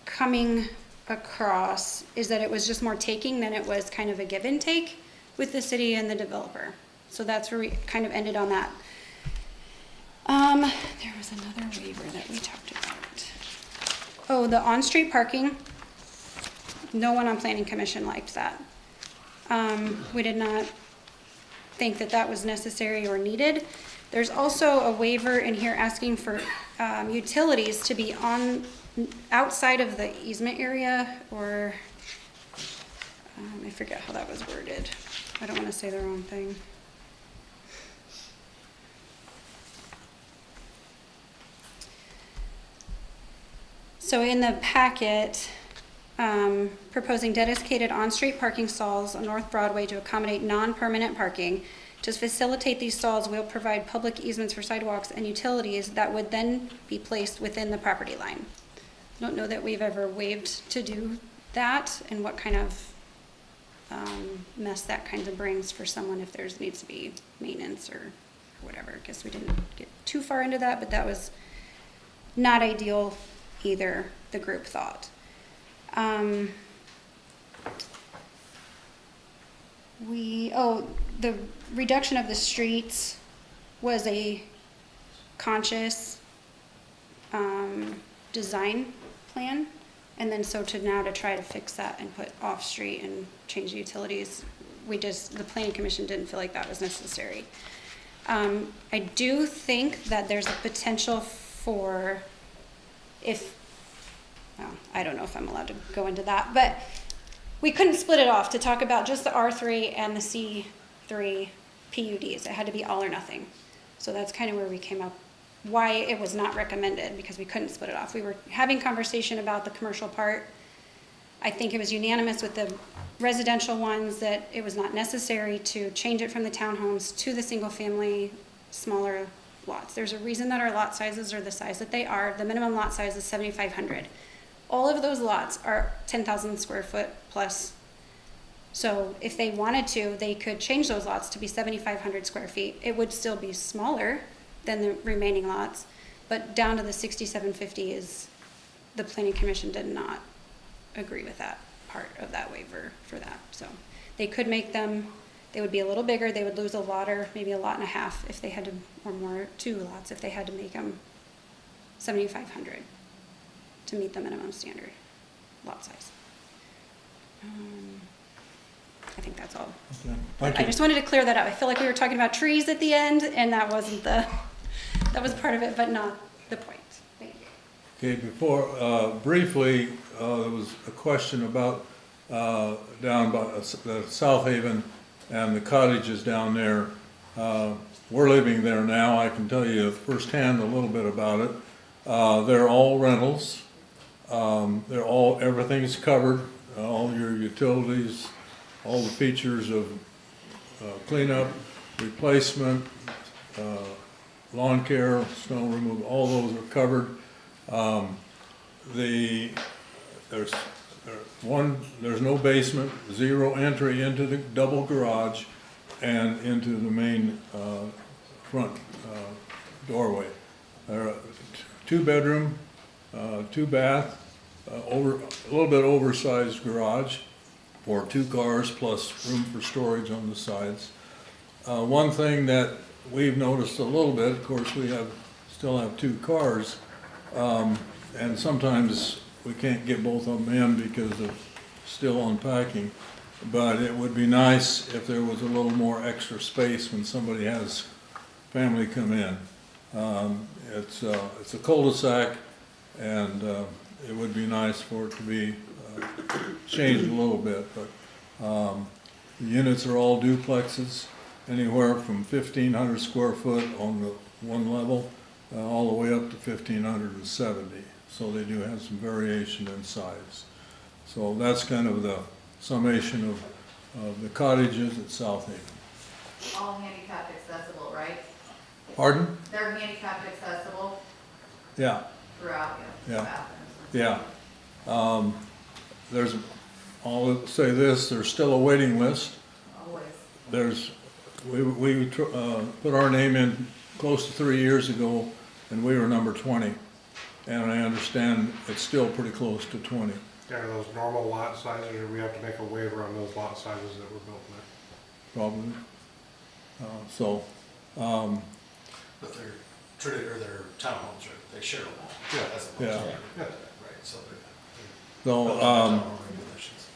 coming across is that it was just more taking than it was kind of a give and take with the city and the developer. So that's where we kind of ended on that. There was another waiver that we talked about. Oh, the on-street parking. No one on Planning Commission liked that. We did not think that that was necessary or needed. There's also a waiver in here asking for utilities to be outside of the easement area, or I forget how that was worded. I don't want to say the wrong thing. So in the packet, proposing dedicated on-street parking stalls on North Broadway to accommodate non-permanent parking. To facilitate these stalls, we'll provide public easements for sidewalks and utilities that would then be placed within the property line. I don't know that we've ever waived to do that, and what kind of mess that kind of brings for someone if there's needs to be maintenance or whatever. I guess we didn't get too far into that, but that was not ideal either, the group thought. The reduction of the streets was a conscious design plan, and then so to try to fix that and put off-street and change the utilities, the Planning Commission didn't feel like that was necessary. I do think that there's a potential for, I don't know if I'm allowed to go into that, but we couldn't split it off to talk about just the R3 and the C3 PUDs. It had to be all or nothing. So that's kind of where we came up, why it was not recommended, because we couldn't split it off. We were having conversation about the commercial part. I think it was unanimous with the residential ones that it was not necessary to change it from the townhomes to the single family smaller lots. There's a reason that our lot sizes are the size that they are. The minimum lot size is 7,500. all of those lots are 10,000 square foot plus. So if they wanted to, they could change those lots to be 7,500 square feet. It would still be smaller than the remaining lots, but down to the 6,750 is, the planning commission did not agree with that part of that waiver for that. So they could make them, they would be a little bigger, they would lose a lot, or maybe a lot and a half if they had to, or more, 2 lots if they had to make them 7,500 to meet the minimum standard lot size. I think that's all. Okay, thank I you. just wanted to clear that up. I feel like we were talking about trees at the end, and that wasn't that was part of it, but not the point. Thank you. Okay, before, briefly, there was a question about, down by South Haven and the cottages down there. We're living there now. I can tell you firsthand a little bit about it. They're all rentals. Everything's covered, all your utilities, all the features of cleanup, replacement, lawn care, snow removal, all those are covered. There's no basement, 0 entry into the double garage and into the main front doorway. 2 bedroom, 2 bath, a little bit oversized garage for 2 cars plus room for storage on the sides. One thing that we've noticed a little bit, of course, we still have 2 cars, and sometimes we can't get both of them in because of still unpacking. But it would be nice if there was a little more extra space when somebody has family come in. It's a cul-de-sac, and it would be nice for it to be changed a little bit. But the units are all duplexes, anywhere from 1,500 square foot on the one level, all the way up to 1,570. So they do have some variation in size. So that's kind of the summation of the cottages at South Haven. All handicap accessible, right? Pardon? They're handicap accessible Yeah, throughout, Yeah. bathrooms. yeah. I'll say this, there's still a waiting list. Always. We put our name in close to 3 years ago, and we were number 20. And I understand it's still pretty close to 20. Are those normal lot sizes, or do we have to make a waiver on those lot sizes that were built there? Probably. But they're townhomes, right? They share a wall. Yeah. As opposed Yeah. to, right, so they're So, regulations.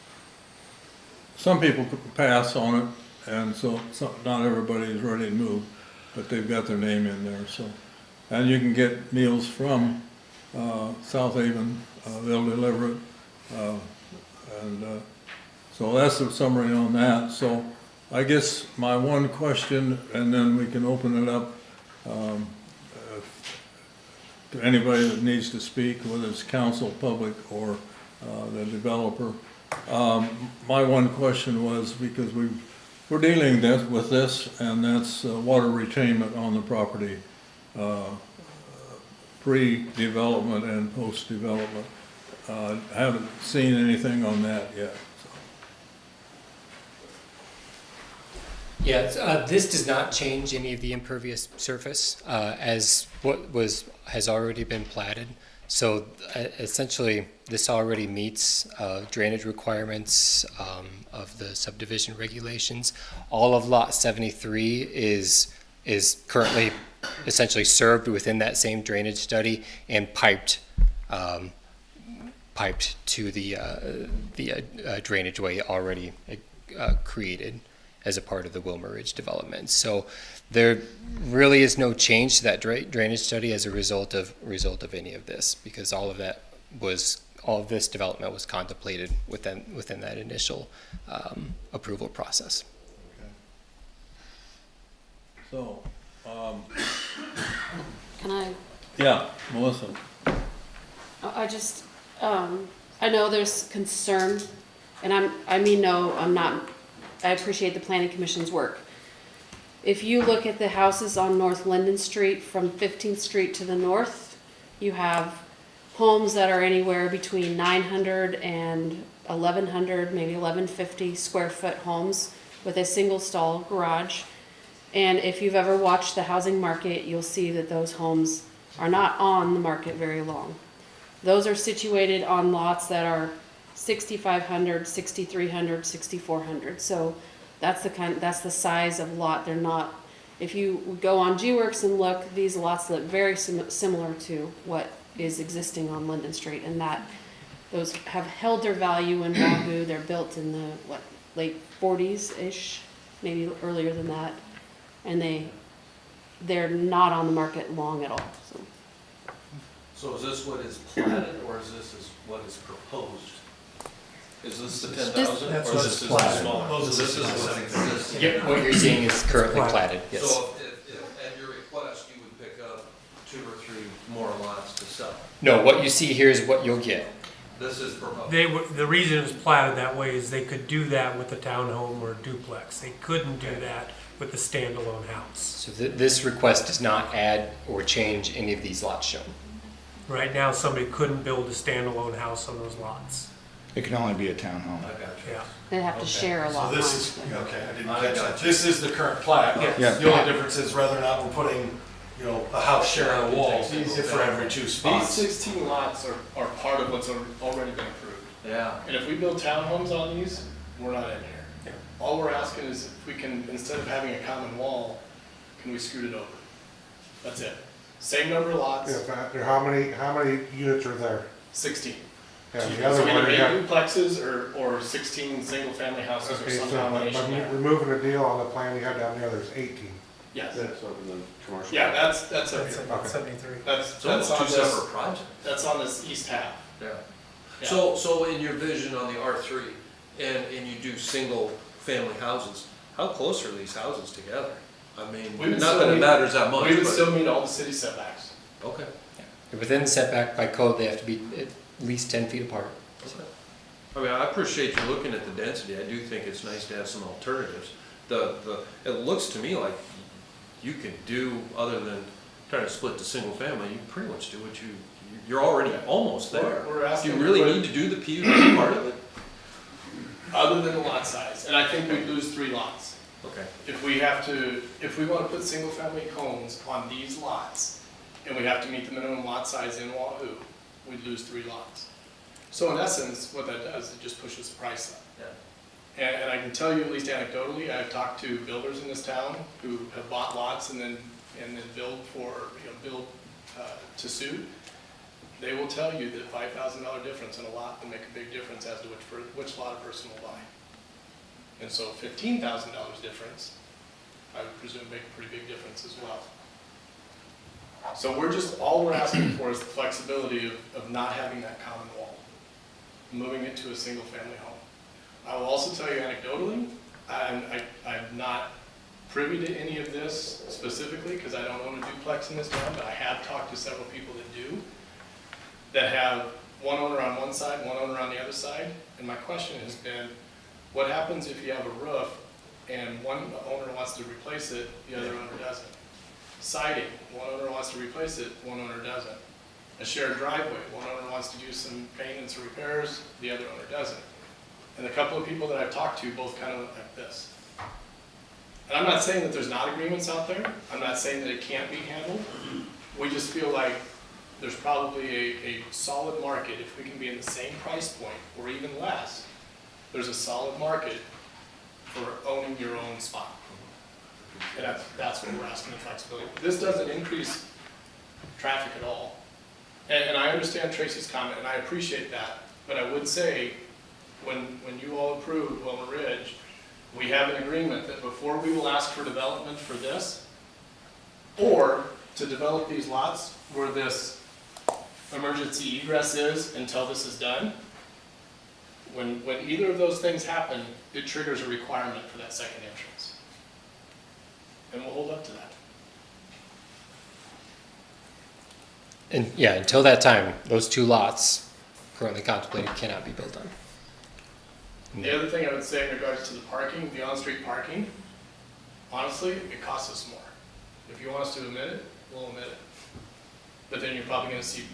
some people pass on it, and so not everybody is ready to move, but they've got their name in there, so. And you can get meals from South Haven, they'll deliver it. So that's the summary on that. So I guess my one question, and then we can open it up to anybody that needs to speak, whether it's council, public, or the developer. My one question was, because we're dealing with this, and that's water retainment on the property, pre-development and post-development. I haven't seen anything on that yet. Yeah, this does not change any of the impervious surface as has already been platted. So essentially, this already meets drainage requirements of the subdivision regulations. All of Lot 73 is currently essentially served within that same drainage study and piped to the drainage way already created as a part of the Wilmer Ridge development. So there really is no change to that drainage study as a result of any of this, because all of this development was contemplated within that initial approval process. So, Can I, yeah, Melissa. I know there's concern, and I appreciate the planning commission's work. If you look at the houses on North Linden Street from 15th Street to the north, you have homes that are anywhere between 900 and 1,100, maybe 1,150 square foot homes with a single stall garage. And if you've ever watched the housing market, you'll see that those homes are not on the market very long. Those are situated on lots that are 6,500, 6,300, 6,400. So that's the size of lot. They're not, if you go on G-Works and look, these lots look very similar to what is existing on Linden Street, and that those have held their value in Wahoo. They're built in the late 40s-ish, maybe earlier than that, and they're not on the market long at all. So is this what is platted, or is this what is proposed? Is this the 10,000, or That's is what's this the platted. smaller? Those are So the this is smaller. what exists. Yep, what you're seeing is currently platted, yes. So if at your request, you would pick up 2 or 3 more lots to sell? No, what you see here is what you'll get. This is proposed? The reason it's platted that way is they could do that with a townhome or a duplex. They couldn't do that with the standalone house. So this request does not add or change any of these lots shown. Right now, somebody couldn't build a standalone house on those lots. It can only be a townhome. I got you. Yeah. They have to share a lot So line. this is, okay, I didn't I catch got that. you. This is the current plat. Yeah. The only difference is whether or not we're putting, you know, a house sharing a wall for every 2 These spots. 16 lots are part of what's already been approved. Yeah. And if we build townhomes on these, we're not in here. All we're asking is if we can, instead of having a common wall, can we scoot it over? That's it. Same number of lots, How many units are there? 16. And So the other one, either you 8 got, duplexes or 16 single-family houses or okay, some so combination by there. removing the deal on the plan you have down there, there's 18. Yes. That's over the commercial. Yeah, that's up That's here. about 73. It's almost on 2 this, separate projects. that's on this east half. Yeah. Yeah. So in your vision on the R3, and you do single-family houses, how close are these houses together? I mean, We would not still that it meet- matters that much, We would but- still meet all the city setbacks. Okay. Within the setback by code, they have to be at least 10 feet apart. Okay. I mean, I appreciate you looking at the density. I do think it's nice to have some alternatives. It looks to me like you can do, other than trying to split to single family, you can pretty much do what you're already almost there. We're Do asking you really for- need to do the PUD part of it? Other than the lot size, and I think we'd lose 3 lots. Okay. If we want to put single-family homes on these lots, and we have to meet the minimum lot size in Wahoo, we'd lose 3 lots. So in essence, what that does, it just pushes the price up. Yeah. And I can tell you, at least anecdotally, I've talked to builders in this town who have bought lots and then build to suit. They will tell you that $5,000 difference in a lot can make a big difference as to which lot a person will buy. And so $15,000 difference, I would presume, make a pretty big difference as well. So all we're asking for is the flexibility of not having that common wall, moving it to a single-family home. I will also tell you anecdotally, I'm not privy to any of this specifically because I don't own a duplex in this town, but I have talked to several people that do, that have one owner on one side, one owner on the other side. And my question has been, what happens if you have a roof and one owner wants to replace it, the other owner doesn't? Siding, one owner wants to replace it, one owner doesn't. A shared driveway, one owner wants to do some maintenance or repairs, the other owner doesn't. And a couple of people that I've talked to both kind of look like this. And I'm not saying that there's not agreements out there. I'm not saying that it can't be handled. We just feel like there's probably a solid market if we can be in the same price point or even less. There's a solid market for owning your own spot. And that's what we're asking, the flexibility. This doesn't increase traffic at all. And I understand Tracy's comment, and I appreciate that. But I would say, when you all approved Wilma Ridge, we have an agreement that before we will ask for development for this, or to develop these lots where this emergency egress is until this is done, when either of those things happen, it triggers a requirement for that second entrance. And we'll hold up to that. And yeah, until that time, those 2 lots currently contemplated cannot be built on. The other thing I would say in regards to the parking, the on-street parking, honestly, it costs us more. If you want us to omit it, we'll omit it. But then you're probably gonna see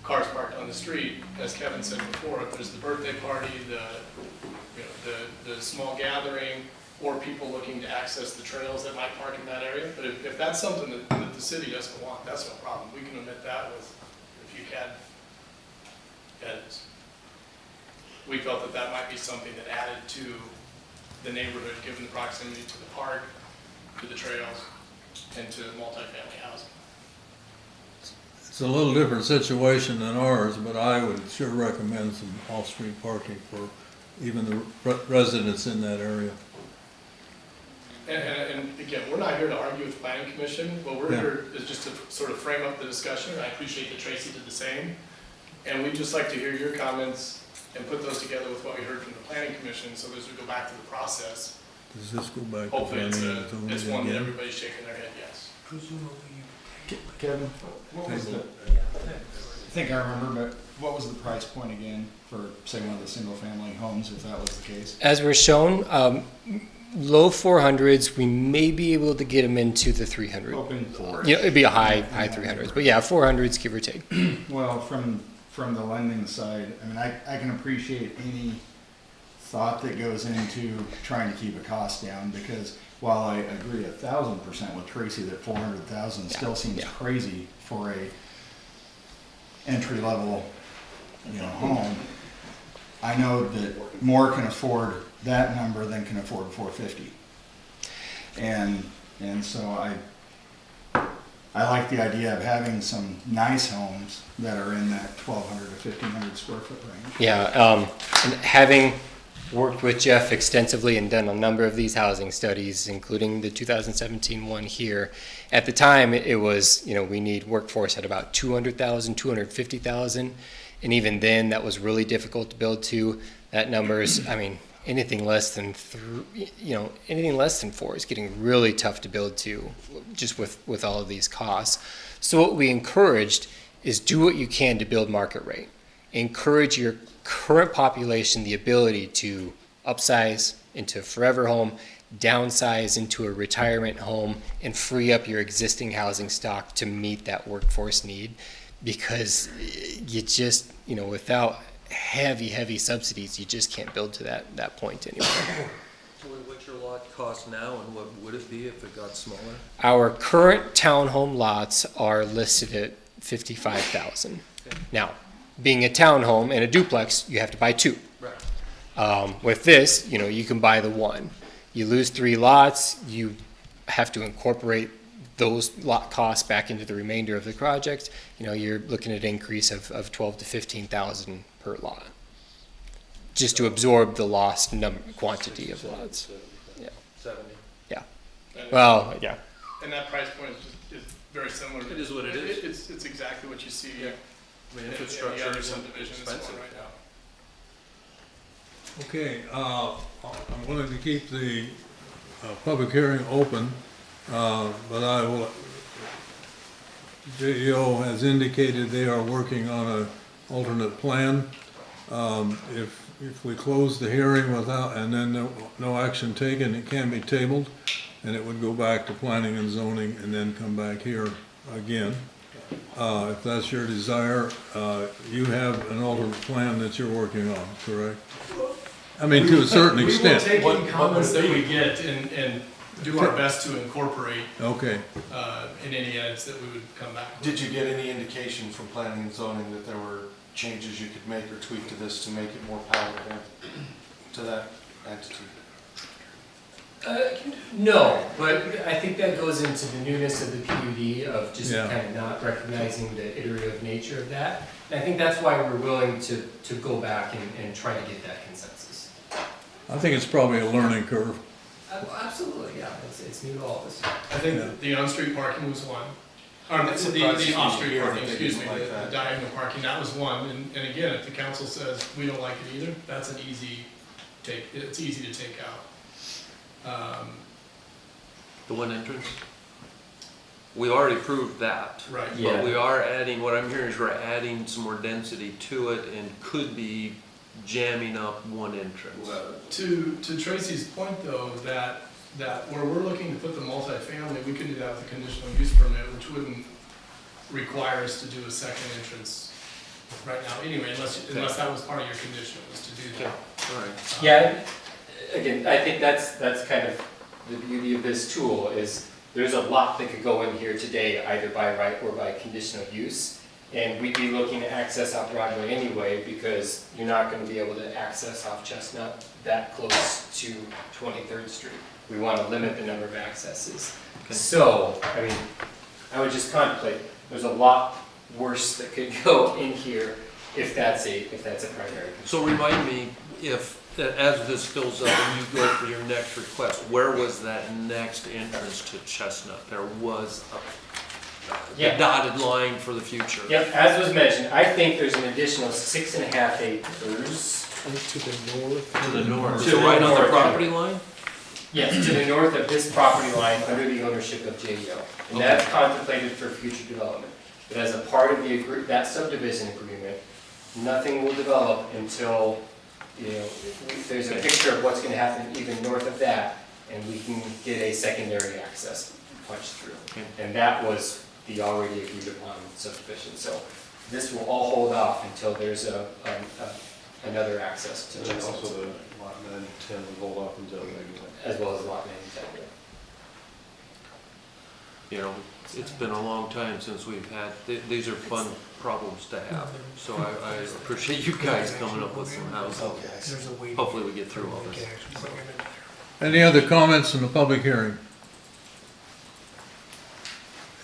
cars parked on the street, as Kevin said before, if there's the birthday party, the small gathering, or people looking to access the trails that might park in that area. But if that's something that the city doesn't want, that's no problem. We can omit that with a few CAD edits. We felt that that might be something that added to the neighborhood, given the proximity to the park, to the trails, and to multifamily housing. It's a little different situation than ours, but I would sure recommend some off-street parking for even the residents in that area. And again, we're not here to argue with the planning commission. What we're here is just to sort of frame up the discussion. I appreciate that Tracy did the same. And we'd just like to hear your comments and put those together with what we heard from the planning commission, so as we go back to the process, Does this go back to hopefully planning it's and zoning it's one that again? everybody's shaking their head yes. Kevin, what was the, I think I remember, but what was the price point again for, say, one of the single-family homes, if that was the case? As we're shown, low 400s, we may be able to get them into the 300. Hoping for. You know, it'd be a high 300s, but yeah, 400s, give or take. Well, from the lending side, I mean, I can appreciate any thought that goes into trying to keep a cost down, because while I agree 1,000% with Tracy that 400,000 still seems crazy for a entry-level, home, I know that more can afford that number than can afford 450. And so I like the idea of having some nice homes that are in that 1,200 to 1,500 square foot range. Yeah, and having worked with Jeff extensively and done a number of these housing studies, including the 2017 one here, at the time it was, we need workforce at about 200,000, 250,000. And even then, that was really difficult to build to. That number's, anything less than anything less than 4 is getting really tough to build to, just with all of these costs. So what we encouraged is do what you can to build market rate. Encourage your current population the ability to upsize into a forever home, downsize into a retirement home, and free up your existing housing stock to meet that workforce need. Because you just, without heavy subsidies, you just can't build to that point anymore. So what's your lot cost now, and what would it be if it got smaller? Our current townhome lots are listed at $55,000. Okay. Now, being a townhome and a duplex, you have to buy 2. Right. With this, you can buy the 1. You lose 3 lots, you have to incorporate those lot costs back into the remainder of the project. You're looking at an increase of 12 to 15,000 per lot, just to absorb the lost quantity of lots. 70. Yeah. And Well, yeah. And that price point is very similar. It is what it is. It's exactly what you see Yeah. in Infrastructure the other is subdivisions expensive. right now. Okay, I'm willing to keep the public hearing open, but I will, JEO has indicated they are working on an alternate plan. If we close the hearing without, and then no action taken, it can be tabled, and it would go back to planning and zoning and then come back here again. If that's your desire, you have an alternate plan that you're working on, correct? To a certain extent. We will take any comments that we get and do our best to incorporate Okay. in any edits that we would come back with. Did you get any indication from planning and zoning that there were changes you could make or tweak to this to make it more palatable to that entity? No, but I think that goes into the newness of the PUD, of just Yeah. kind of not recognizing the iterative nature of that. And I think that's why we're willing to go back and try to get that consensus. I think it's probably a learning curve. Absolutely, yeah, it's new to all of us. I think the on-street parking was one. Or That surprises the me to off-street hear parking, that they excuse me, didn't like the that. diagonal parking, that was one. And again, if the council says we don't like it either, that's an easy it's easy to take out. The one entrance? We already proved that. Right. Yeah. But we are adding, what I'm hearing is we're adding some more density to it and could be jamming up one entrance. To Tracy's point though, that where we're looking to put the multifamily, we could do that with a conditional use permit, which wouldn't require us to do a second entrance right now anyway, unless that was part of your condition, was to do that. All right. Yeah, again, I think that's kind of the beauty of this tool is there's a lot that could go in here today, either by right or by conditional use. And we'd be looking to access off Broadway anyway, because you're not gonna be able to access off Chestnut that close to 23rd Street. We wanna limit the number of accesses. Okay. So, I mean, I would just contemplate, there's a lot worse that could go in here if that's a primary. So remind me, if, as this fills up and you go for your next request, where was that next entrance to Chestnut? There was a Yeah. dotted line for the future. Yep, as was mentioned, I think there's an additional 6.5 acres. To the north. To the north. To So the right on the north. property line? Yes, to the north of this property line under the ownership of JEO. And that's contemplated for future development. But as a part of that subdivision agreement, nothing will develop until, there's a picture of what's gonna happen even north of that, and we can get a secondary access punched through. And that was the already agreed upon subdivision. So this will all hold off until there's another access to And also the lot 9 and 10 will hold off until as well as lot 9 and 10. You know, it's been a long time since we've had, these are fun problems to have. So I appreciate you guys coming up with some houses. There's a way. Hopefully we get through all this. Any other comments in the public hearing?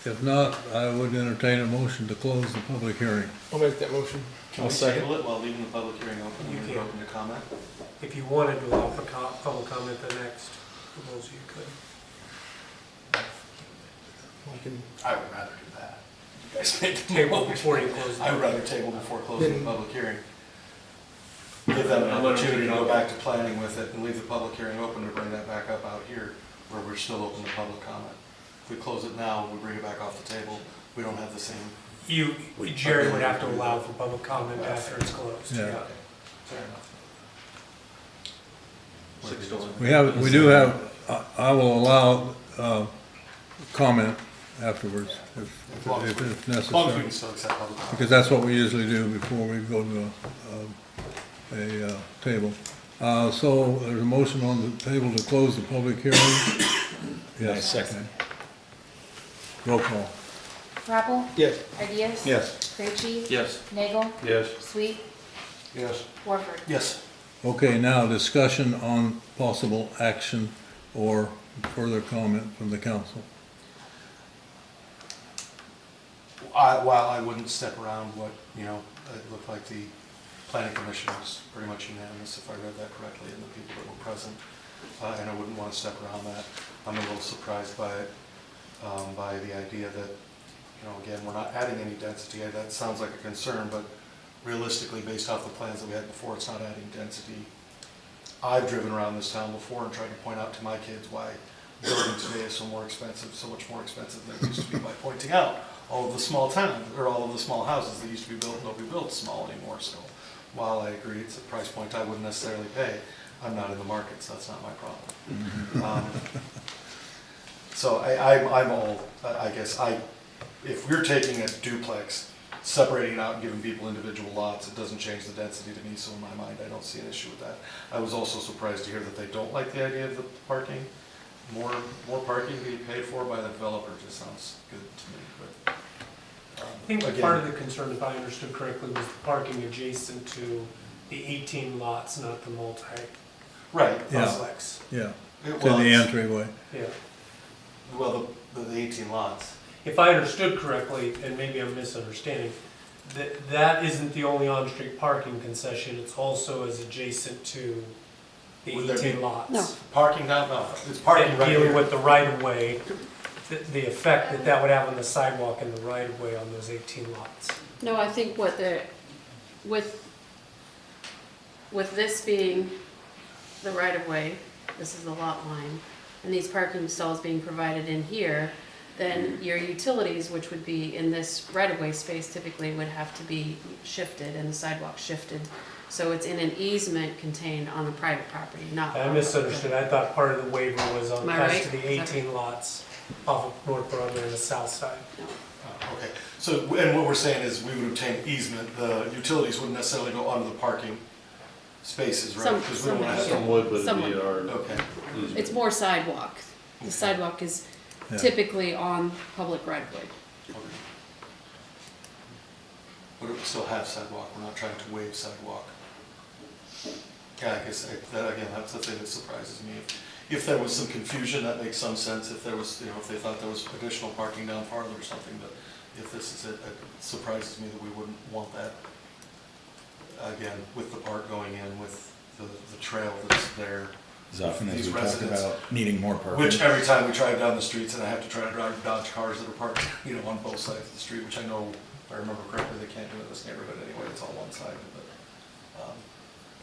If not, I would entertain a motion to close the public hearing. I'll make that motion. Can we table it while leaving the public hearing open You and can. open to comment? If you wanted to allow for public comment the next, for those you could. I would rather do that. You guys make the Table motion. before you close. I would rather table before closing the public hearing. Give them an opportunity to go back to planning with it and leave the public hearing open to bring that back up out here where we're still open to public comment. If we close it now, we bring it back off the table, we don't have the same. Jerry would have to allow for public comment after it's closed. Yeah. Okay, fair enough. 6 to 1. We do have, I will allow, comment afterwards if As long as we necessary. can still accept public comment. Because that's what we usually do before we go to a table. So there's a motion on the table to close the public hearing. Yes. Second. Roll call. Rappel? Yes. Ideas? Yes. Krejci? Yes. Nagel? Yes. Sweet? Yes. Warford? Yes. Okay, now discussion on possible action or further comment from the council. While I wouldn't step around what, it looked like the planning commission was pretty much unanimous, if I read that correctly, and the people that were present. And I wouldn't want to step around that. I'm a little surprised by it, by the idea that, again, we're not adding any density. That sounds like a concern, but realistically, based off the plans that we had before, it's not adding density. I've driven around this town before and tried to point out to my kids why building today is so much more expensive than it used to be, by pointing out all of the small towns, or all of the small houses that used to be built, nobody builds small anymore. So while I agree it's a price point I wouldn't necessarily pay, I'm not in the market, so that's not my problem. So I'm all, I guess, if we're taking a duplex, separating it out and giving people individual lots, it doesn't change the density to me, so in my mind, I don't see an issue with that. I was also surprised to hear that they don't like the idea of the parking. More parking being paid for by the developer just sounds good to me, but. I think again, part of the concern, if I understood correctly, was the parking adjacent to the 18 lots, not the Right. multi-complex. Yeah, It to the was, entryway. Yeah. well, the 18 lots. If I understood correctly, and maybe I'm misunderstanding, that isn't the only on-street parking concession, it's also as adjacent to the Would there 18 be- lots. No. Parking now, no, it's parking And right dealing here. with the right-of-way, the effect that would have on the sidewalk and the right-of-way on those 18 lots. No, I think with this being the right-of-way, this is the lot line, and these parking stalls being provided in here, then your utilities, which would be in this right-of-way space, typically would have to be shifted and the sidewalk shifted. So it's in an easement contained on the private property, not. I misunderstood, I thought part of the waiver was on, Am I as right? to the Is that 18 lots off of North Broadway on the south side. No. Okay, So, and what we're saying is we would obtain easement, the utilities wouldn't necessarily go onto the parking spaces, right? Some- 'Cause we don't wanna have Some would, but it'd be Some- our. Okay. It's more sidewalk. The sidewalk is Yeah. typically on public right of way. Okay. But it would still have sidewalk, we're not trying to waive sidewalk. Yeah, I guess, that, again, that's the thing that surprises me. If there was some confusion, that makes some sense, if there was, if they thought there was additional parking down farther or something, but if this is it, it surprises me that we wouldn't want that. Again, with the park going in, with the trail that's there. As often as These we talk residents- about needing more parking. Which every time we drive down the streets and I have to try to dodge cars that are parked, on both sides of the street, which I know, if I remember correctly, they can't do in this neighborhood anyway, it's all one-sided, but,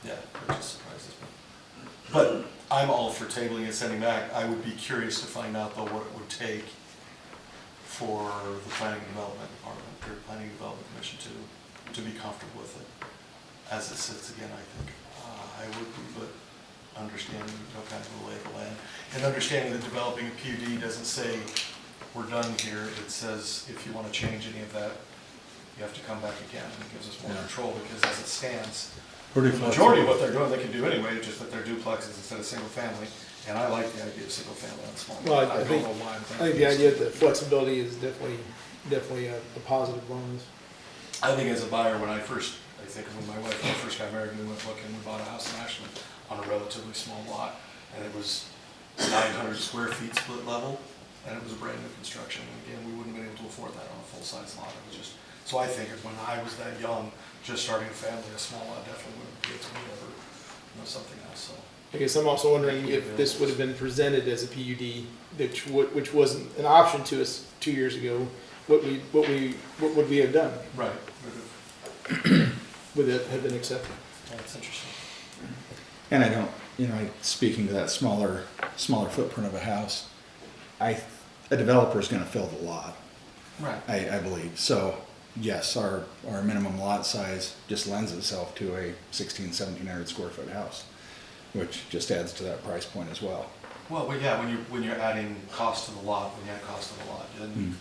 yeah, it just surprises me. But I'm all for tabling and sending back. I would be curious to find out though what it would take for the Planning and Development Department, or Planning and Development Commission to be comfortable with it. As it sits again, I think, I would be, but understanding, kind of the lay of the land. And understanding that developing a PUD doesn't say, we're done here. It says, if you want to change any of that, you have to come back again. And it gives us more control, because as it stands, Pretty the majority of what they're doing, they can do anyway, just that they're duplexes instead of single family. And I like the idea of single family on small. Well, I don't know why. I think the idea of the flexibility is definitely a positive one. I think as a buyer, when when my wife and I first got married, we went looking, we bought a house in Ashland on a relatively small lot, and it was 900 square feet split level, and it was a brand new construction. And again, we wouldn't have been able to afford that on a full-size lot. It was just, so I think when I was that young, just starting a family, a small lot definitely wouldn't be to me over, something else, so. I guess I'm also wondering if this would have been presented as a PUD, which wasn't an option to us 2 years ago, what would we have done? Right. Would it have been accepted? That's interesting. And I don't, speaking to that smaller footprint of a house, a developer's gonna fill the lot, Right. I believe. So, yes, our minimum lot size just lends itself to a 1,700 square foot house, which just adds to that price point as well. Well, yeah, when you're adding cost to the lot, then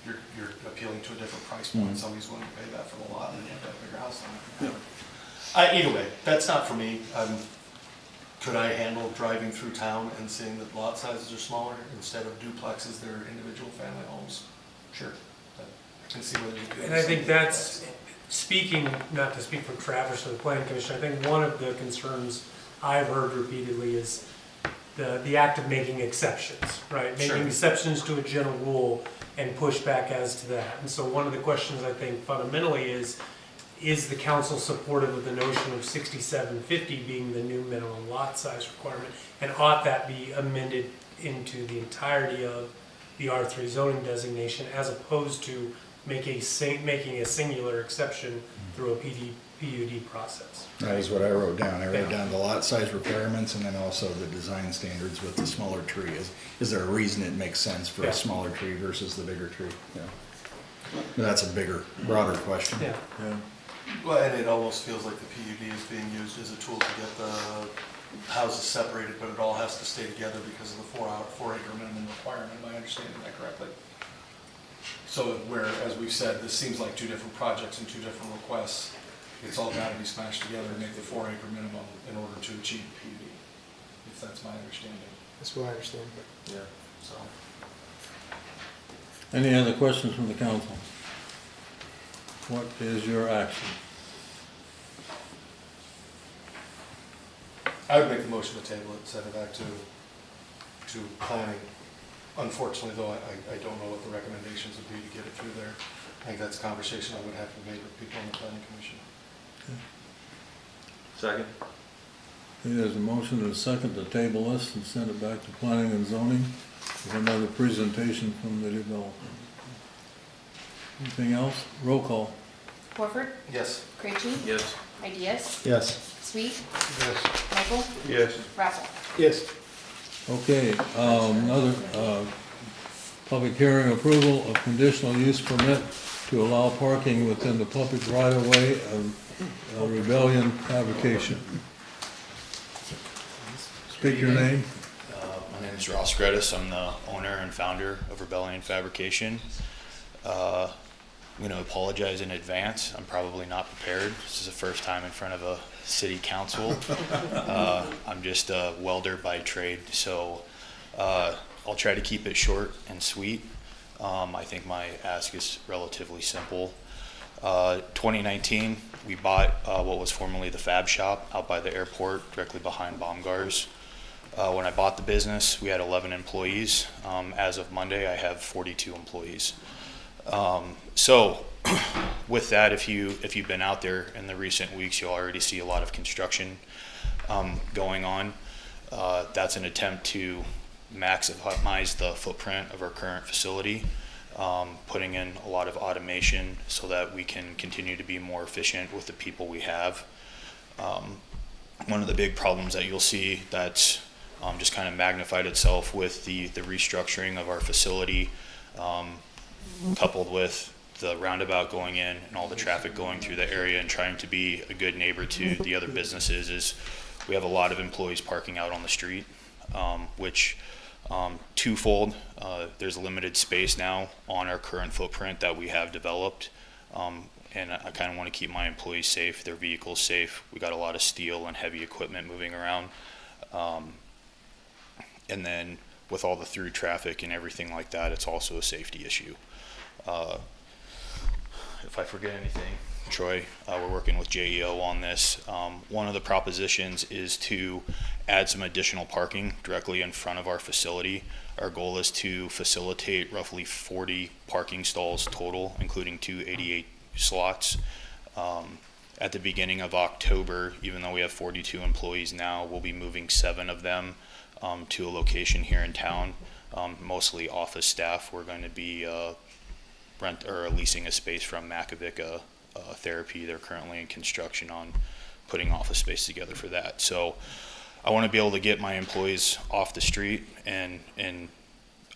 you're appealing to a different price point. Somebody's willing to pay that for the lot, and you have to have a bigger house than that. Either way, that's not for me. Could I handle driving through town and seeing that lot sizes are smaller instead of duplexes, they're individual family homes? Sure. I can see whether you could. And I think that's, speaking, not to speak for Travis or the Planning Commission, I think one of the concerns I've heard repeatedly is the act of making exceptions, right? Sure. Making exceptions to a general rule and push back as to that. And so one of the questions I think fundamentally is the council supportive of the notion of 6750 being the new minimum lot size requirement? And ought that be amended into the entirety of the R3 zoning designation, as opposed to making a singular exception through a PUD process? That is what I wrote down. I wrote down the lot size requirements and then also the design standards with the smaller tree. Is there a reason it makes sense for a smaller tree versus the bigger tree? Yeah. But that's a bigger, broader question. Yeah. Well, and it almost feels like the PUD is being used as a tool to get the houses separated, but it all has to stay together because of the 4 acre minimum requirement. Am I understanding that correctly? So where, as we've said, this seems like two different projects and two different requests. It's all got to be smashed together and make the 4 acre minimum in order to achieve PUD, if that's my understanding. That's what I understand. Yeah. So. Any other questions from the council? What is your action? I would make the motion to table it, send it back to planning. Unfortunately, though, I don't know what the recommendations would be to get it through there. I think that's a conversation I would have to make with people on the planning commission. Second? Okay, there's a motion and a second to table this and send it back to planning and zoning with another presentation from the developer. Anything else? Roll call. Warford? Yes. Krejci? Yes. Ideas? Yes. Sweet? Yes. Michael? Yes. Raffle? Yes. Okay, another public hearing approval of conditional use permit to allow parking within the public right-of-way of Rebellion Fabrication. Speak your name. My name is Ross Gredis. I'm the owner and founder of Rebellion Fabrication. I'm going to apologize in advance. I'm probably not prepared. This is the first time in front of a city council. I'm just a welder by trade, so I'll try to keep it short and sweet. I think my ask is relatively simple. 2019, we bought what was formerly the Fab Shop out by the airport, directly behind Baumgars. When I bought the business, we had 11 employees. As of Monday, I have 42 employees. So with that, if you've been out there in the recent weeks, you'll already see a lot of construction going on. That's an attempt to maximize the footprint of our current facility, putting in a lot of automation so that we can continue to be more efficient with the people we have. One of the big problems that you'll see that's just kind of magnified itself with the restructuring of our facility, coupled with the roundabout going in and all the traffic going through the area and trying to be a good neighbor to the other businesses, is we have a lot of employees parking out on the street, which twofold. There's limited space now on our current footprint that we have developed, and I kind of want to keep my employees safe, their vehicles safe. We got a lot of steel and heavy equipment moving around. And then with all the through traffic and everything like that, it's also a safety issue. If I forget anything, Troy, we're working with JEO on this. One of the propositions is to add some additional parking directly in front of our facility. Our goal is to facilitate roughly 40 parking stalls total, including 288 slots. At the beginning of October, even though we have 42 employees now, we'll be moving 7 of them to a location here in town, mostly office staff. We're going to be leasing a space from Makovic Therapy. They're currently in construction on putting office space together for that. So I want to be able to get my employees off the street and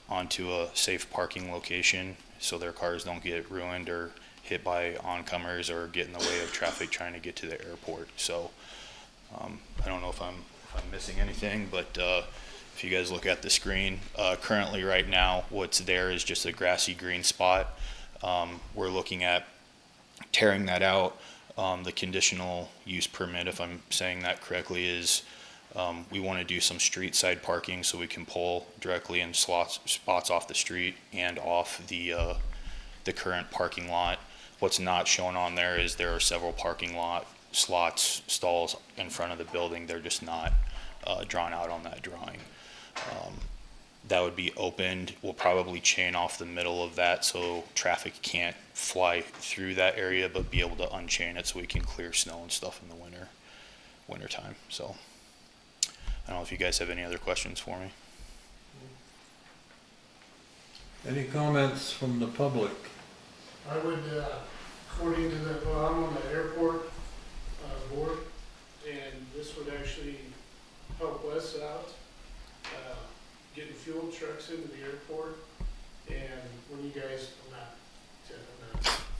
onto a safe parking location so their cars don't get ruined or hit by oncomers or get in the way of traffic trying to get to the airport. So I don't know if I'm missing anything, but if you guys look at the screen, currently right now what's there is just a grassy green spot. We're looking at tearing that out. The conditional use permit, if I'm saying that correctly, is we want to do some street side parking so we can pull directly in spots off the street and off the current parking lot. What's not shown on there is there are several parking lot slots, stalls in front of the building. They're just not drawn out on that drawing. That would be opened. We'll probably chain off the middle of that so traffic can't fly through that area, but be able to unchain it so we can clear snow and stuff in the winter time. So I don't know if you guys have any other questions for me. Any comments from the public? I would, according to well, I'm on the airport board, and this would actually help us out, getting fuel trucks into the airport. And when you guys, I'm not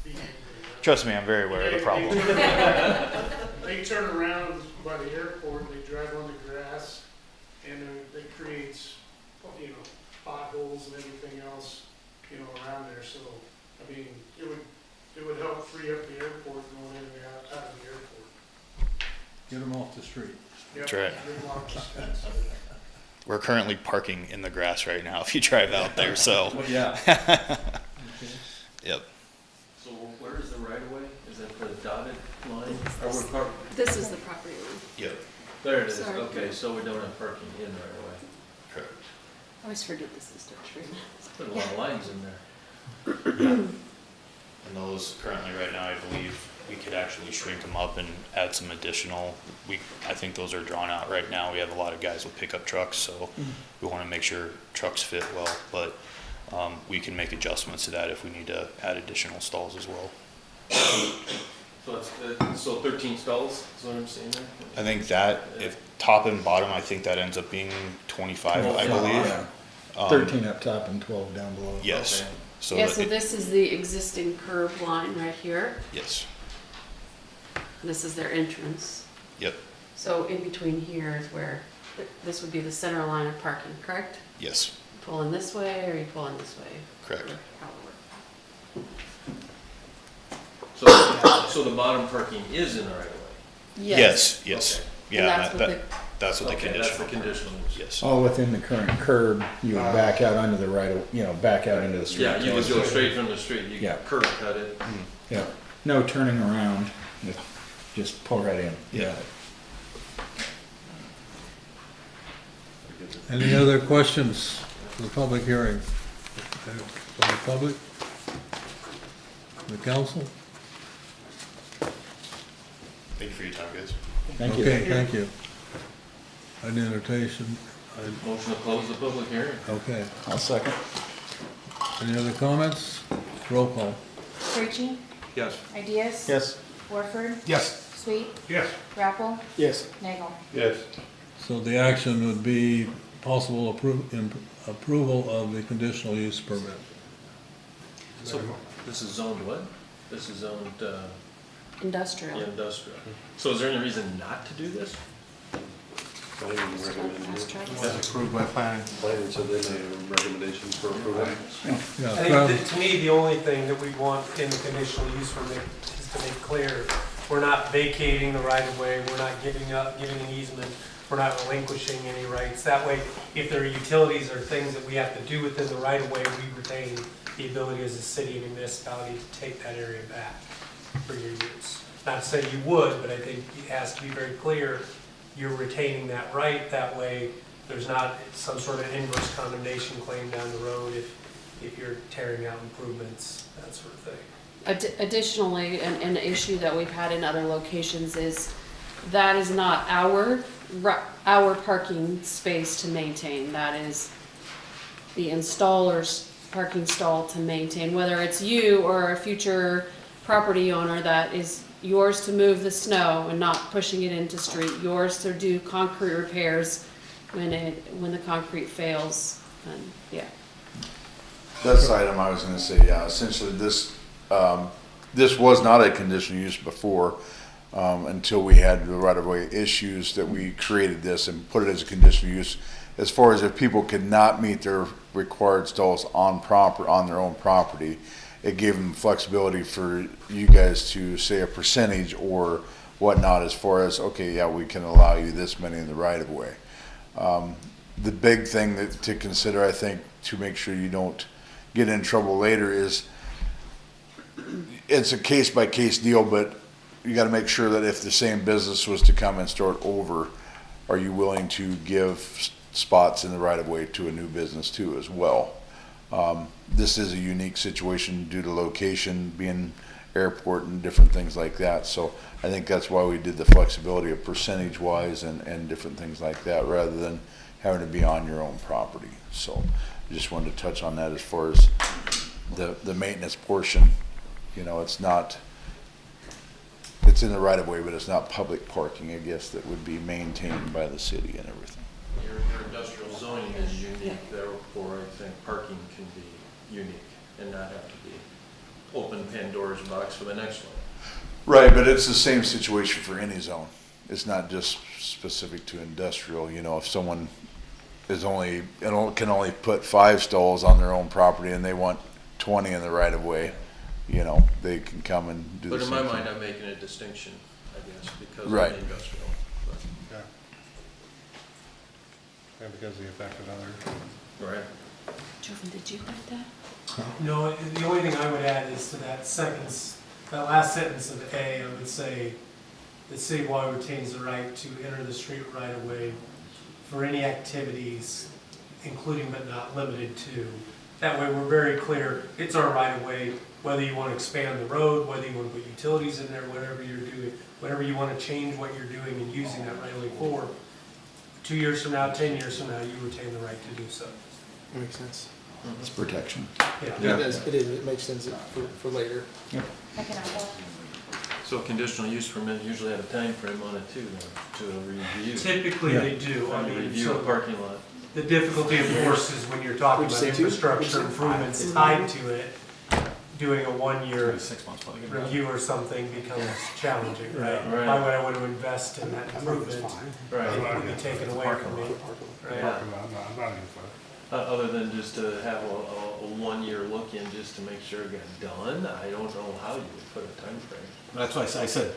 being angry. Trust me, I'm very aware of the problem. They turn around by the airport, they drive on the grass, and it creates, potholes and everything else, around there. So, I mean, it would help free up the airport going in and out of the airport. Get them off the street. That's right. Get them off the streets. We're currently parking in the grass right now if you drive out there, so. Well, yeah. Yep. So where is the right of way? Is that the dotted line? Or we're parking? This is the property line. Yep. There it is. Sorry. Okay, so we don't have parking in right away. Correct. I always forget this is Dutch Street. Put a lot of lines in there. And those currently right now, I believe we could actually shrink them up and add some additional. I think those are drawn out right now. We have a lot of guys with pickup trucks, so we want to make sure trucks fit well, but we can make adjustments to that if we need to add additional stalls as well. So it's, so 13 stalls is what I'm saying there? I think that, if top and bottom, I think that ends up being 25, I believe. Yeah. 13 up top and 12 down below. Yes. Okay. So Yeah, so this is the existing curb line right here. yes. This is their entrance. Yep. So in between here is where, this would be the center line of parking, correct? Yes. You pull in this way or you pull in this way? Correct. Or how it works? So the bottom parking is in the right of way? Yes, yes. Yeah, that's what that's what the Okay, condition. that's the conditional use. Yes. All within the current curb, you would back out onto the right of, back out into the street. Yeah, you would go straight from the street, you Yeah. curb cut it. Yeah, no turning around, just pull right in. Yeah. Any other questions for the public hearing? From the public? The council? Thank you for your time, guys. Thank you. Okay, thank you. I'd entertain, Motion to close the public hearing. okay. I'll second. Any other comments? Roll call. Carucci? Yes. Ideas? Yes. Warford? Yes. Sweet? Yes. Grapple? Yes. Nagel? Yes. So the action would be possible approval of the conditional use permit. So this is zoned what? This is zoned, Industrial. industrial. So is there any reason not to do this? As approved by planning. Planning, so they made recommendations for approval. Yeah, I think that, to me, the only thing that we want in the conditional use permit is to make clear, we're not vacating the right of way, we're not giving an easement, we're not relinquishing any rights. That way, if there are utilities or things that we have to do within the right of way, we retain the ability as a city and municipality to take that area back for your use. Not to say you would, but I think it has to be very clear, you're retaining that right. That way, there's not some sort of inverse condemnation claim down the road if you're tearing out improvements, that sort of thing. Additionally, an issue that we've had in other locations is that is not our parking space to maintain. That is the installer's parking stall to maintain, whether it's you or a future property owner. That is yours to move the snow and not pushing it into street, yours to do concrete repairs when the concrete fails, and yeah. That's the item I was gonna say, yeah, essentially this was not a conditional use before, until we had the right-of-way issues that we created this and put it as a conditional use. As far as if people could not meet their required stalls on their own property, it gave them flexibility for you guys to say a percentage or whatnot as far as, okay, yeah, we can allow you this many in the right-of-way. The big thing to consider, I think, to make sure you don't get in trouble later is it's a case-by-case deal, but you gotta make sure that if the same business was to come and start over, are you willing to give spots in the right-of-way to a new business too as well? This is a unique situation due to location, being airport and different things like that. So I think that's why we did the flexibility of percentage-wise and different things like that, rather than having to be on your own property. So I just wanted to touch on that as far as the maintenance portion. It's in the right-of-way, but it's not public parking, I guess, that would be maintained by the city and everything. Your industrial zoning is unique, therefore I think parking can be unique and not have to be open Pandora's box for the next one. Right, but it's the same situation for any zone. It's not just specific to industrial. If someone can only put 5 stalls on their own property and they want 20 in the right of way, they can come and do the But same in thing. my mind, I'm making a distinction, I guess, because of Right. the industrial. Yeah. And because of the effect of other. Right. Jovan, did you write that? No, the only thing I would add is to that last sentence of A, I would say, the city of Wahoo retains the right to enter the street right of way for any activities, including but not limited to. That way we're very clear, it's our right of way, whether you want to expand the road, whether you want to put utilities in there, whatever you're doing, whatever you want to change what you're doing and using that right of way for. 2 years from now, 10 years from now, you retain the right to do so. That makes sense. It's protection. Yeah. It is, it makes sense for later. So conditional use permit usually have a time frame on it too, to review. Typically they do. To review a parking lot. The difficulty, of course, is when you're talking Would you about say two? infrastructure improvements tied to it, doing a 1 year 6 months probably. review or something becomes challenging, right? Right. Why would I want to invest in that improvement? Right. It would be taken away from me, right? Yeah. other than just to have a one-year look-in just to make sure it got done. I don't know how you would put a time frame. That's why I said,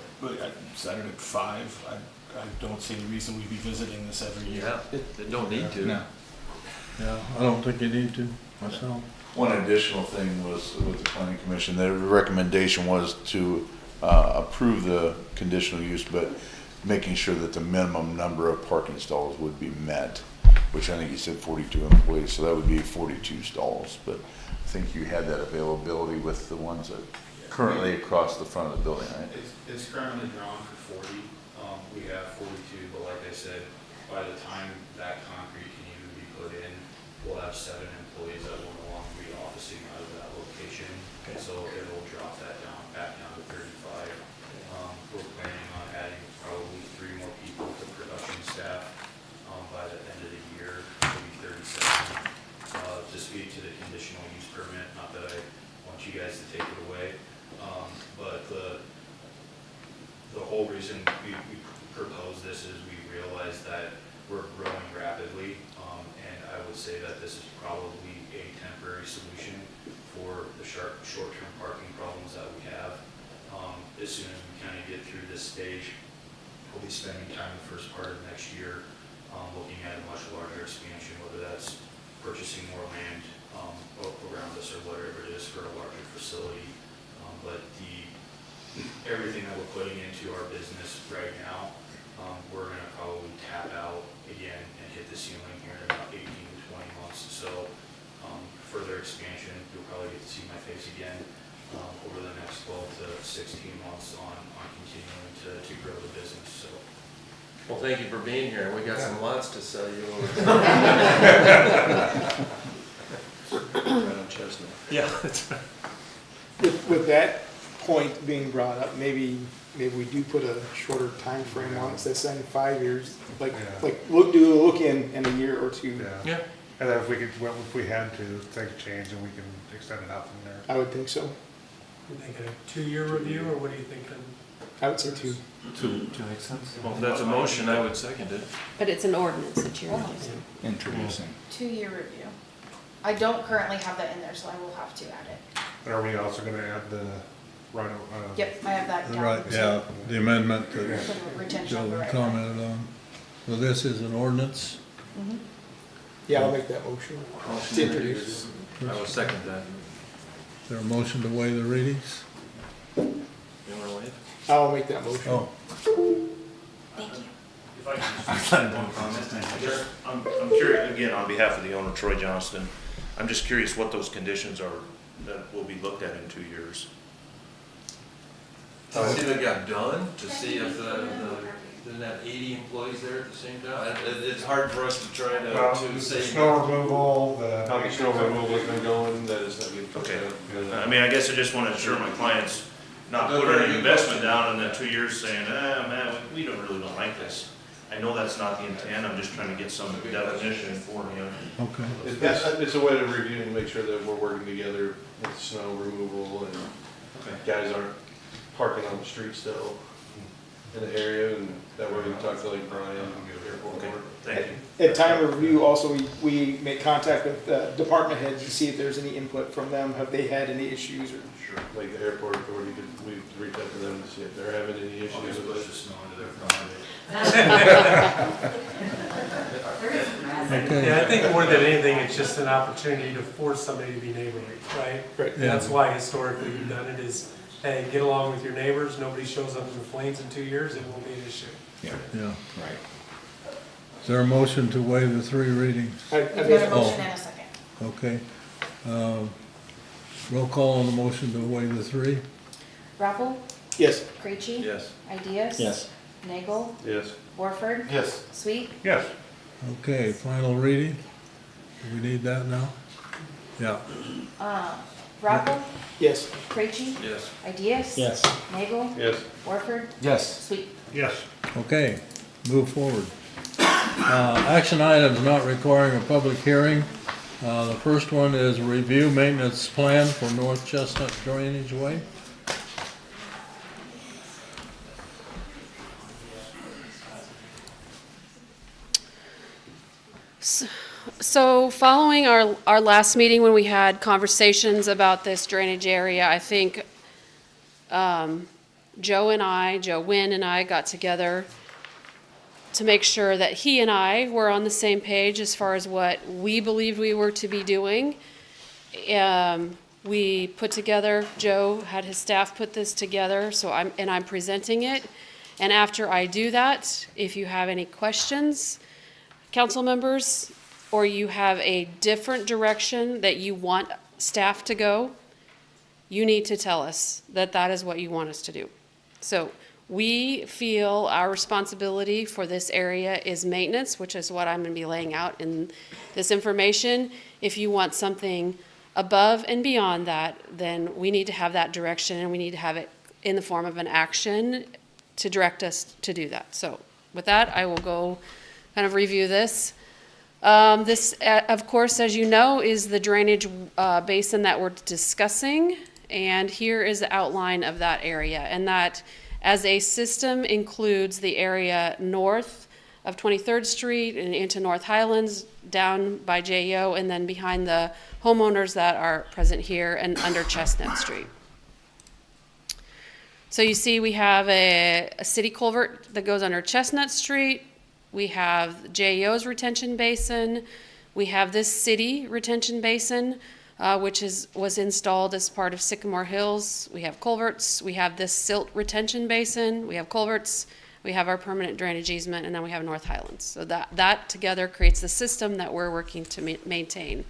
Saturday at 5, I don't see any reason we'd be visiting this every year. Yeah, they don't need to. Yeah, I don't think you need to, myself. One additional thing was with the planning commission, their recommendation was to approve the conditional use, but making sure that the minimum number of parking stalls would be met, which I think you said 42 employees, so that would be 42 stalls. But I think you had that availability with the ones that currently across the front of the building, right? It's currently drawn for 40. We have 42, but like I said, by the time that concrete can even be put in, we'll have 7 employees that will no longer be officing out of that location. Okay. So it'll drop that back down to 35. We're planning on adding probably 3 more people to production staff by the end of the year, maybe 37. To speak to the conditional use permit, not that I want you guys to take it away, but the whole reason we propose this is we realize that we're growing rapidly, and I would say that this is probably a temporary solution for the short-term parking problems that we have. As soon as we kind of get through this stage, we'll be spending time the first part of next year looking at a much larger expansion, whether that's purchasing more land around us or whatever it is for a larger facility. But everything that we're putting into our business right now, we're going to probably tap out again and hit the ceiling here in about 18 to 20 months. So further expansion, you'll probably get to see my face again over the next 12 to 16 months on continuing to grow the business. So. Well, thank you for being here. We got some lots to sell you over Right on Chestnut. Yeah, that's right. With that point being brought up, maybe we do put a shorter time frame on it, instead of saying 5 years, do a look in a year or two. Yeah. And then if we had to, things change and we can extend it out from there. I would think so. You thinking a 2-year review, or what are you thinking? I would say 2. To make sense. Well, if that's a motion, I would second it. But it's an ordinance that you're introducing. Introducing. 2-year review. I don't currently have that in there, so I will have to add it. Are we also gonna add the right of? Yep, I have that down. Right, yeah, the amendment For the that retention of the Joe right. commented on. So this is an ordinance. Mhm. Yeah, I'll make that motion. Motion To to introduce. I will second that. Is there a motion to waive the readings? You want to waive? I'll make that motion. Oh, Thank you. If I can just make one comment, I'm curious, again, on behalf of the owner, Troy Johnston, I'm just curious what those conditions are that will be looked at in 2 years. To see if it got done, to see if didn't have 80 employees there at the same time. It's hard for us to try to say. Snow removal, How the snow removal has been going, Okay, I mean, I guess I just want to assure my clients, not put an investment down and then 2 years saying, man, we don't really don't like this. I know that's not the intent, I'm just trying to get some definition for you. okay. It's a way to review and make sure that we're working together with snow removal and guys aren't parking on the street still in the area, and that way we can talk to like Brian and get airport. Okay, thank you. At time of review, also, we make contact with department heads to see if there's any input from them. Have they had any issues? Or Sure. Like the airport authority, we reach out to them to see if they're having any issues I'll just with push it. the snow into their property. Okay. Yeah, I think more than anything, it's just an opportunity to force somebody to be neighborly, right? Right. And that's why historically we've done it is, hey, get along with your neighbors, nobody shows up in the flames in 2 years, it won't be an issue. Yeah, Yeah. right. Is there a motion to waive the 3 readings? We've got a motion and a second. Okay. Roll call on the motion to waive the 3? Rappel, yes. Creachy. Yes. Ideas. Yes. Nagel, Yes. Warford. Yes. Sweet. Yes. Okay, final reading. Do we need that now? Yeah. Rappel, Yes. Creachy. Yes. Ideas. Yes. Nagel. Yes. Warford. Yes. Sweet. Yes. Okay, move forward. Action items not requiring a public hearing. The first one is review maintenance plan for North Chestnut Drainage Way. So following our last meeting when we had conversations about this drainage area, I think Joe Wynn and I got together to make sure that he and I were on the same page as far as what we believed we were to be doing. We put together, Joe had his staff put this together, so I'm presenting it. And after I do that, if you have any questions, council members, or you have a different direction that you want staff to go, you need to tell us that that is what you want us to do. So we feel our responsibility for this area is maintenance, which is what I'm going to be laying out in this information. If you want something above and beyond that, then we need to have that direction, and we need to have it in the form of an action to direct us to do that. So with that, I will go kind of review this. This, of course, as you know, is the drainage basin that we're discussing, and here is the outline of that area. And that, as a system, includes the area north of 23rd Street and into North Highlands, down by JEO, and then behind the homeowners that are present here and under Chestnut Street. So you see we have a city culvert that goes under Chestnut Street. We have JEO's retention basin. We have this city retention basin, which was installed as part of Sycamore Hills. We have culverts. We have this silt retention basin. We have culverts. We have our permanent drainage easement, and then we have North Highlands. So that together creates the system that we're working to maintain.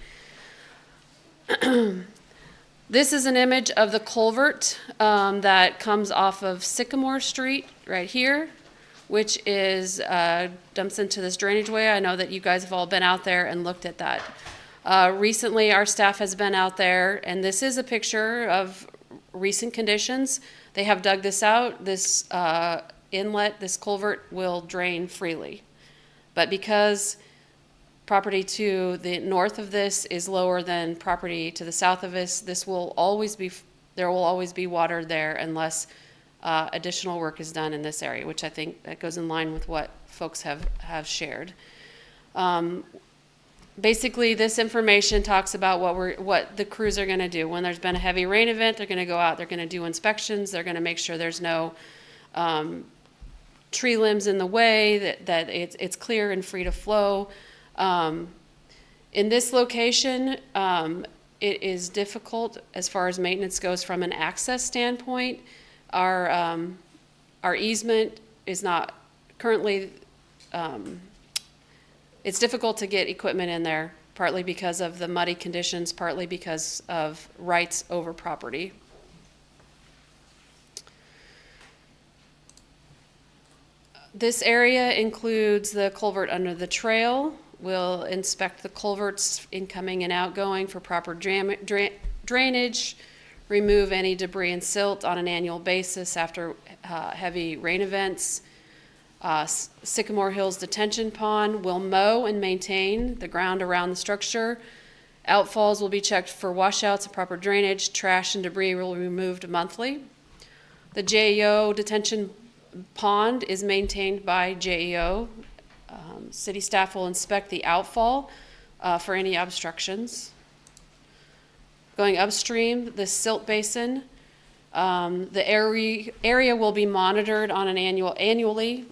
This is an image of the culvert that comes off of Sycamore Street right here, which is dumps into this drainage way. I know that you guys have all been out there and looked at that. Recently, our staff has been out there, and this is a picture of recent conditions. They have dug this out. This inlet, this culvert, will drain freely. But because property to the north of this is lower than property to the south of this, there will always be water there unless additional work is done in this area, which I think that goes in line with what folks have shared. Basically, this information talks about what the crews are going to do. When there's been a heavy rain event, they're going to go out, they're going to do inspections, they're going to make sure there's no tree limbs in the way, that it's clear and free to flow. In this location, it is difficult as far as maintenance goes from an access standpoint. Our easement is not currently, it's difficult to get equipment in there, partly because of the muddy conditions, partly because of rights over property. This area includes the culvert under the trail. We'll inspect the culverts incoming and outgoing for proper drainage, remove any debris and silt on an annual basis after heavy rain events. Sycamore Hills Detention Pond will mow and maintain the ground around the structure. Outfalls will be checked for washouts and proper drainage. Trash and debris will be removed monthly. The JEO Detention Pond is maintained by JEO. City staff will inspect the outfall for any obstructions. Going upstream, the silt basin, the area will be monitored on an annually,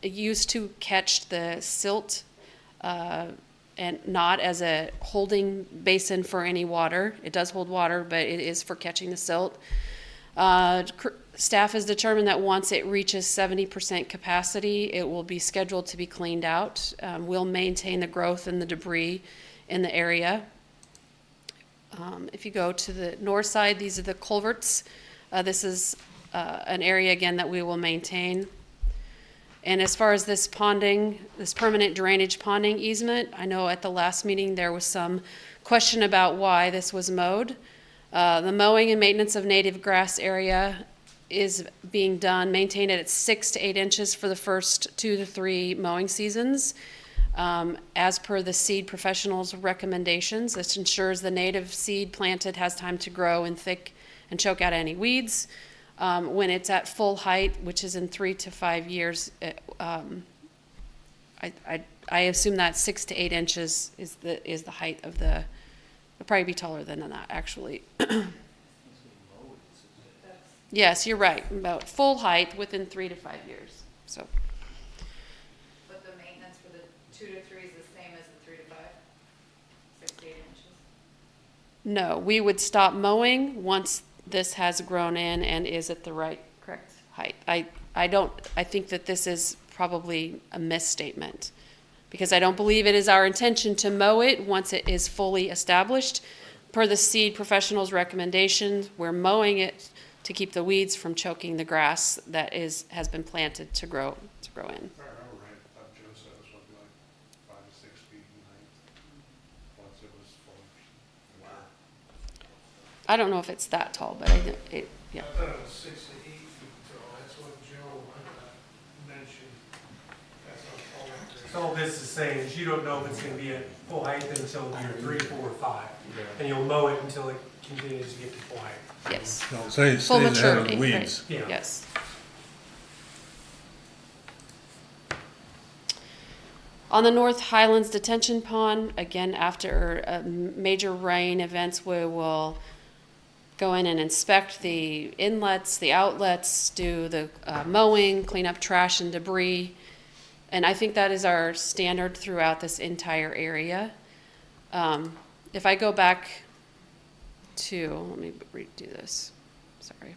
used to catch the silt and not as a holding basin for any water. It does hold water, but it is for catching the silt. Staff has determined that once it reaches 70% capacity, it will be scheduled to be cleaned out. We'll maintain the growth and the debris in the area. If you go to the north side, these are the culverts. This is an area, again, that we will maintain. And as far as this ponding, this permanent drainage ponding easement, I know at the last meeting there was some question about why this was mowed. The mowing and maintenance of native grass area is being done, maintained at 6 to 8 inches for the first 2 to 3 mowing seasons. As per the seed professionals' recommendations, this ensures the native seed planted has time to grow and thick and choke out any weeds. When it's at full height, which is in 3 to 5 years, I I assume that 6 to 8 inches is the height of the, it'll probably be taller than that, actually. Yes, you're right, about full height within 3 to 5 years, so. But the maintenance for the 2 to 3 is the same as the 3 to 5? 6 to 8 inches? No, we would stop mowing once this has grown in and is at the correct height. I think that this is probably a misstatement, because I don't believe it is our intention to mow it once it is fully established. Per the seed professional's recommendations, we're mowing it to keep the weeds from choking the grass that has been planted to grow in. If I remember right, I thought Joe said it was something like 5 to 6 feet in height, once it was full. Wow. I don't know if it's that tall, but yeah. I thought it was 6 to 8 feet tall, that's what Joe mentioned. That's how tall it is. So all this is saying is you don't know if it's gonna be at full height until you're 3, 4, or 5. And you'll mow it until it continues to get to full height. Yes. No, Full stays ahead of maturity, the right. weeds. Yeah. Yes. On the North Highlands Detention Pond, again, after major rain events, we will go in and inspect the inlets, the outlets, do the mowing, clean up trash and debris. And I think that is our standard throughout this entire area. If I go back to, let me redo this, sorry.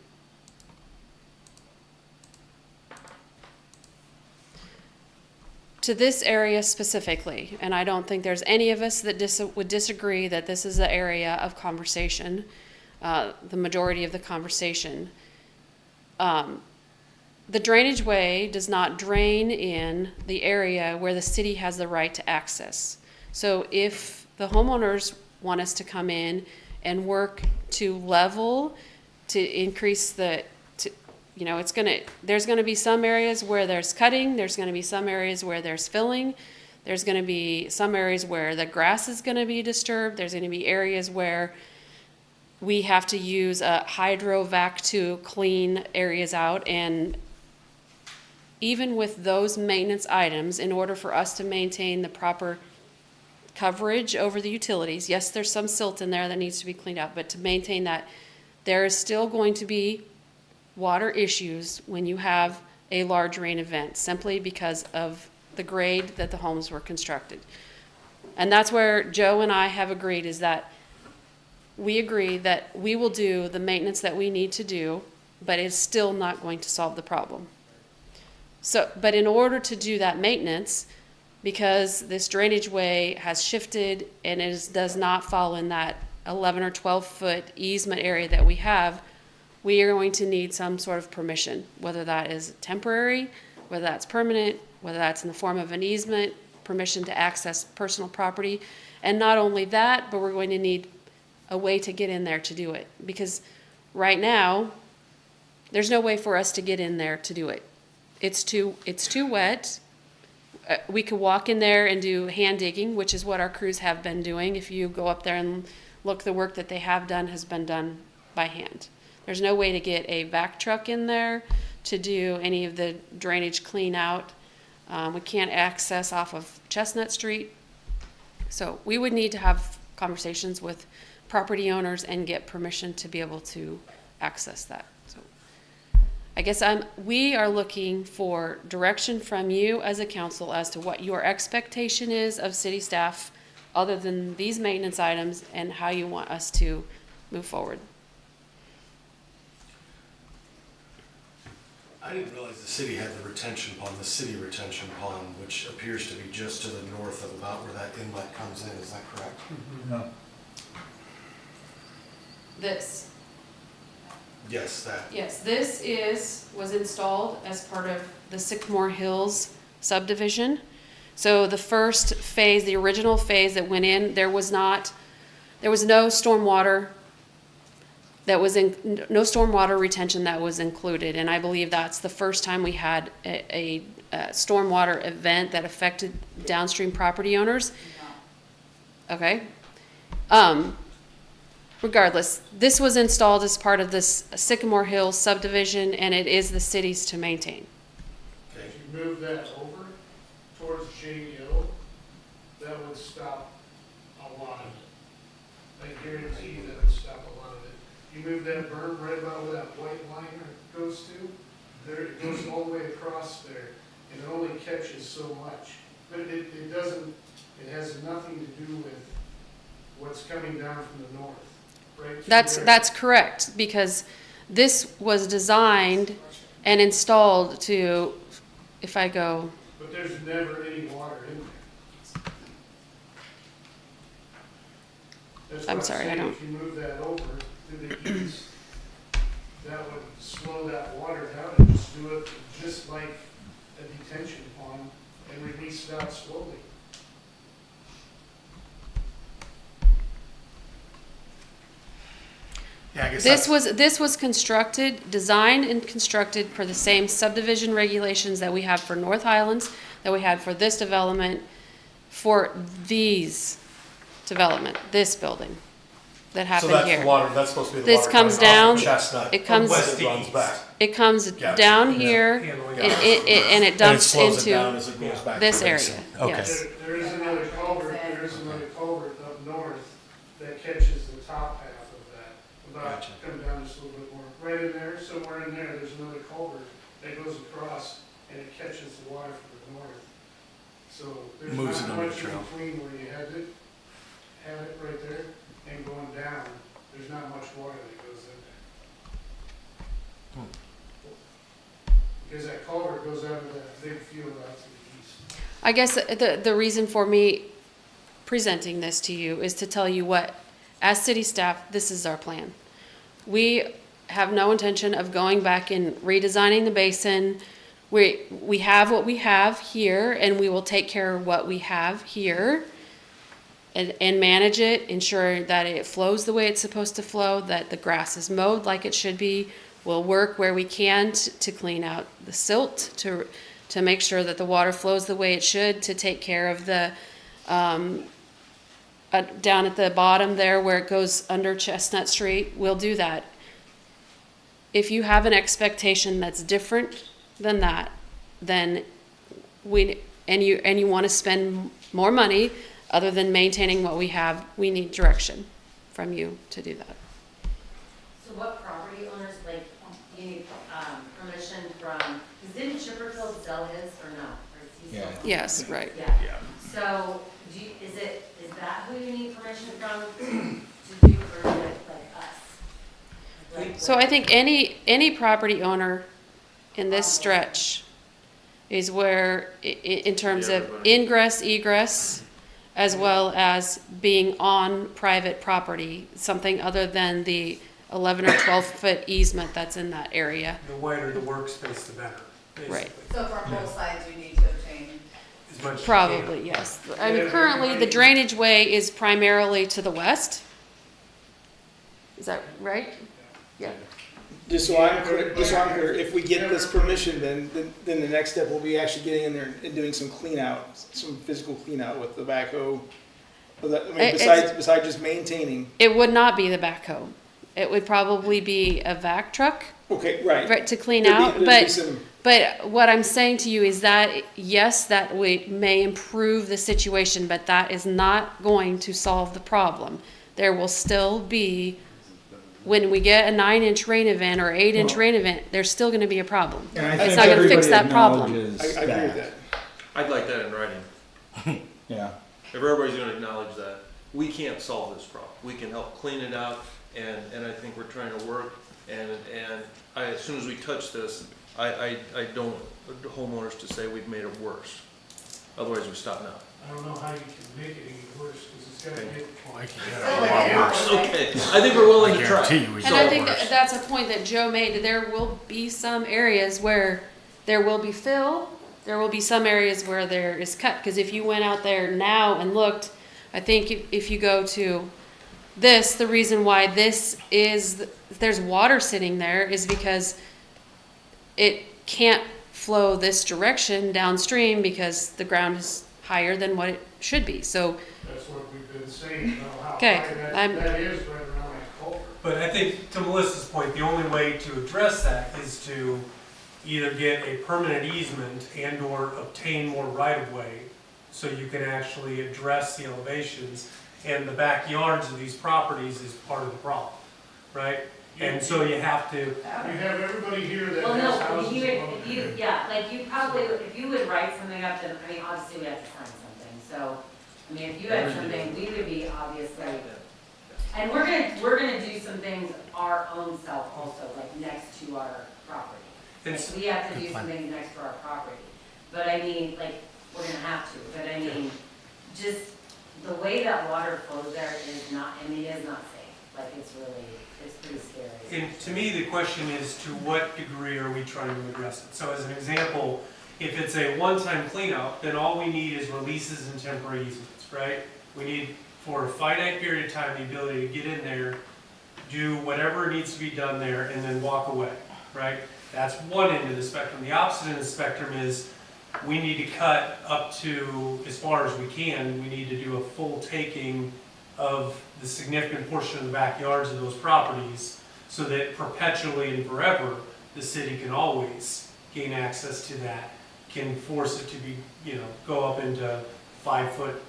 To this area specifically, and I don't think there's any of us that would disagree that this is the area of conversation, the majority of the conversation. The drainage way does not drain in the area where the city has the right to access. So if the homeowners want us to come in and work to level, to increase there's gonna be some areas where there's cutting, there's gonna be some areas where there's filling, there's gonna be some areas where the grass is gonna be disturbed, there's gonna be areas where we have to use a hydro vac to clean areas out. And even with those maintenance items, in order for us to maintain the proper coverage over the utilities, yes, there's some silt in there that needs to be cleaned out, but to maintain that, there is still going to be water issues when you have a large rain event, simply because of the grade that the homes were constructed. And that's where Joe and I have agreed, is that we agree that we will do the maintenance that we need to do, but it's still not going to solve the problem. So, but in order to do that maintenance, because this drainage way has shifted and does not fall in that 11 or 12 foot easement area that we have, we are going to need some sort of permission, whether that is temporary, whether that's permanent, whether that's in the form of an easement, permission to access personal property. And not only that, but we're going to need a way to get in there to do it. Because right now, there's no way for us to get in there to do it. It's too wet. We could walk in there and do hand digging, which is what our crews have been doing. If you go up there and look, the work that they have done has been done by hand. There's no way to get a vac truck in there to do any of the drainage clean out. We can't access off of Chestnut Street. So we would need to have conversations with property owners and get permission to be able to access that. So I guess we are looking for direction from you as a council as to what your expectation is of city staff, other than these maintenance items, and how you want us to move forward. I didn't realize the city had the retention pond, the city retention pond, which appears to be just to the north of about where that inlet comes in. Is that correct? No. This. Yes, that. Yes, this was installed as part of the Sycamore Hills subdivision. So the first phase, the original phase that went in, there was no stormwater no stormwater retention that was included. And I believe that's the first time we had a stormwater event that affected downstream property owners. Okay. Regardless, this was installed as part of this Sycamore Hills subdivision, and it is the city's to maintain. If you move that over towards JEO, that would stop a lot of it. I guarantee you that would stop a lot of it. You move that berm right about where that white line goes to, there, it goes all the way across there, and it only catches so much. But it doesn't, it has nothing to do with what's coming down from the north, right? That's correct, because this was designed and installed to, if I go, But there's never any water in there. That's I'm what sorry, I saying. don't- If you move that over to the east, that would slow that water down and just do it just like a detention pond and release it out slowly. Yeah, I guess this was constructed, designed and constructed per the same subdivision regulations that we have for North Highlands, that we had for this development, for these development, this building that happened here. So that's the water, that's supposed to be the This water comes coming off down, of Chestnut. it comes, West to runs back. it comes Gotcha. down Yeah. here, and it dumps slows it down into as it goes back this to the area, basin. Okay. yes. There is another culvert up north that catches the top half of that. About, Gotcha. come down just a little bit more. Right in there, somewhere in there, there's another culvert that goes across and it catches the water from the north. So there's Moves it not under much the in trail. between where you had it right there and going down. There's not much water that goes in there. Because that culvert goes out of that big field out to the east. I guess the reason for me presenting this to you is to tell you what, as city staff, this is our plan. We have no intention of going back and redesigning the basin. We have what we have here, and we will take care of what we have here and manage it, ensure that it flows the way it's supposed to flow, that the grass is mowed like it should be. We'll work where we can to clean out the silt, to make sure that the water flows the way it should, to take care of the, down at the bottom there where it goes under Chestnut Street. We'll do that. If you have an expectation that's different than that, then you want to spend more money other than maintaining what we have, we need direction from you to do that. So what property owners, like, do you need permission from, because didn't Chipperfield sell his or no? Or is he Yeah. still- Yes, right. Yeah. So is that who you need permission from to do, or is it like us? Like, So I think any property owner in this stretch is where, in terms of ingress, egress, as well as being on private property, something other than the 11 or 12-foot easement that's in that area. The wider the workspace, the better. basically. Right. So from both sides, you need to obtain. As much as you can. Probably, yes. I mean, currently, the drainage way is primarily to the west. Is that right? Yeah. Just so I'm clear, if we get this permission, then the next step will be actually getting in there and doing some clean out, some physical clean out with the backhoe. I mean, besides just maintaining. It would not be the backhoe. It would probably be a vac truck. Okay, right. To clean There'd be- out, there'd be some- but what I'm saying to you is that, yes, that may improve the situation, but that is not going to solve the problem. There will still be, when we get a 9-inch rain event or 8-inch rain event, there's still gonna be a problem. And I It's think not gonna fix everybody that problem. acknowledges I agree with that. I'd like that in writing. Yeah. If everybody's gonna acknowledge that, we can't solve this problem. We can help clean it out, and I think we're trying to work, and as soon as we touch this, I don't want the homeowners to say we've made it worse. Otherwise, we stop now. I don't know how you can make it any worse, because it's gotta get. Okay, I think we're willing to try. And I think that's a point that Joe made. There will be some areas where there will be fill. There will be some areas where there is cut. Because if you went out there now and looked, I think if you go to this, the reason why there's water sitting there is because it can't flow this direction downstream because the ground is higher than what it should be. So, That's what we've been saying, how Okay, high that is right around that culvert. But I think, to Melissa's point, the only way to address that is to either get a permanent easement and/or obtain more right-of-way so you can actually address the elevations. And the backyards of these properties is part of the problem, right? And so you have to. You have everybody here that Well, has no, houses if above you, it. yeah, like you probably, if you would write something up, then, I mean, obviously we have to sign something, so, I mean, if you had something, we would be obviously, and we're gonna do some things our own self also, like next to our property. And Like, we have to do some things next to our property, but I mean, like, we're gonna have to, but I mean, just the way that water flows there is not, I mean, it is not safe, like, it's really, it's pretty scary. And to me, the question is, to what degree are we trying to address it? So as an example, if it's a one-time cleanout, then all we need is releases and temporary easements, right? We need, for a finite period of time, the ability to get in there, do whatever needs to be done there, and then walk away, right? That's one end of the spectrum. The opposite end of the spectrum is, we need to cut up to, as far as we can, we need to do a full taking of the significant portion of the backyards of those properties, so that perpetually and forever, the city can always gain access to that, can force it to be, go up into 5-foot,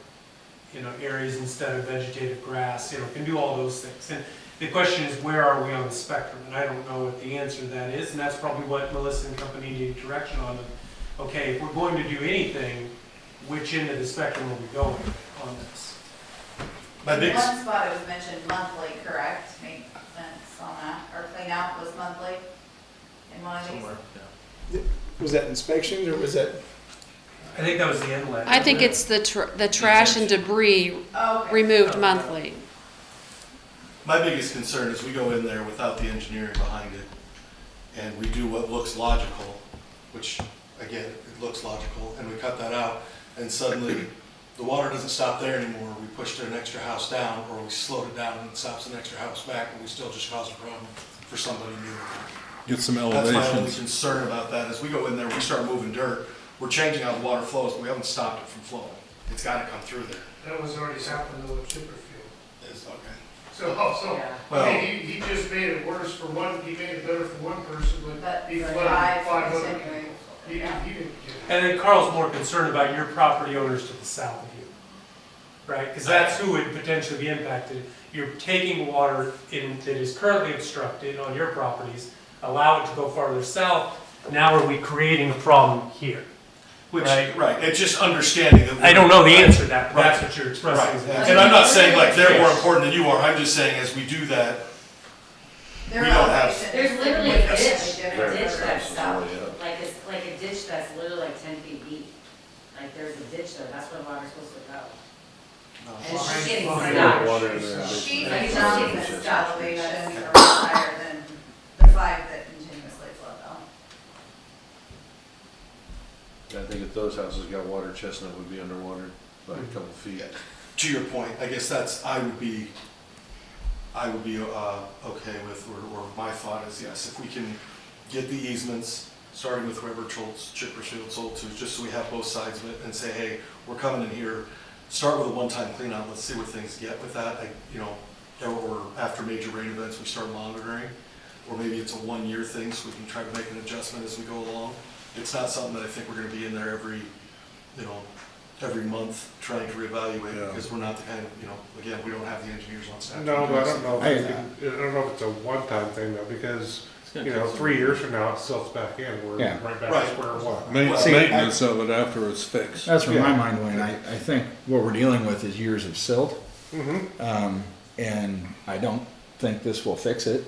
areas instead of vegetative grass, can do all those things. And the question is, where are we on the spectrum? And I don't know what the answer to that is, and that's probably what Melissa and company need direction on. Okay, if we're going to do anything, which end of the spectrum are we going on this? In one spot it was mentioned monthly, correct? Maintenance on that, or clean out was monthly in one of these? Somewhere, yeah. Was that inspections or was that? I think that was the inlet. I think it's the trash and debris Oh, okay. removed monthly. My biggest concern is we go in there without the engineering behind it, and we do what looks logical, which, again, it looks logical, and we cut that out, and suddenly the water doesn't stop there anymore. We pushed an extra house down, or we slowed it down and it stops an extra house back, and we still just cause a problem for somebody new. Get some That's my only elevations. concern about that. As we go in there, we start moving dirt, we're changing how the water flows, but we haven't stopped it from flowing. It's gotta come through there. That was already happened though with Chipperfield. It's okay. I mean, he just made it worse for one, he made it better for one person, but But he the flooded five 500 continuing. people. He didn't get it. And then Carl's more concerned about your property owners to the south of you, right? Because that's who would potentially be impacted. You're taking water that is currently obstructed on your properties, allow it to go farther south. Now are we creating a problem here? Which, Right. right, it's just understanding that. I don't know the answer to that, but Right. that's what you're expressing. Right, and I'm not saying like they're more important than you are, I'm just saying as we do that, Their we don't have- elevation is There's literally a ditch, significantly a ditch different. that's south, like it's like a ditch that's literally like 10 feet deep. Like there's a ditch there, that's where water's supposed to go. And it's just getting stuck. She Like, it's just found getting this stuck. elevation are higher than the 5 that continuously flow though. I think if those houses got water, Chestnut would be underwater by a couple feet. to your point, I guess that's, I would be okay with, or my thought is, yes, if we can get the easements, starting with whoever Chipperfield sold to, just so we have both sides of it, and say, hey, we're coming in here, start with a one-time clean out, let's see where things get with that, or after major rain events, we start monitoring, or maybe it's a one-year thing, so we can try to make an adjustment as we go along. It's not something that I think we're gonna be in there every month trying to reevaluate, because we're not the kind of, again, we don't have the engineers on staff. No, but I don't know if it's a one-time thing though, because, 3 years from now, it silts back in, we're right back to square one. Maintenance of it after it's fixed. That's where my mind went. I think what we're dealing with is years of silt. And I don't think this will fix it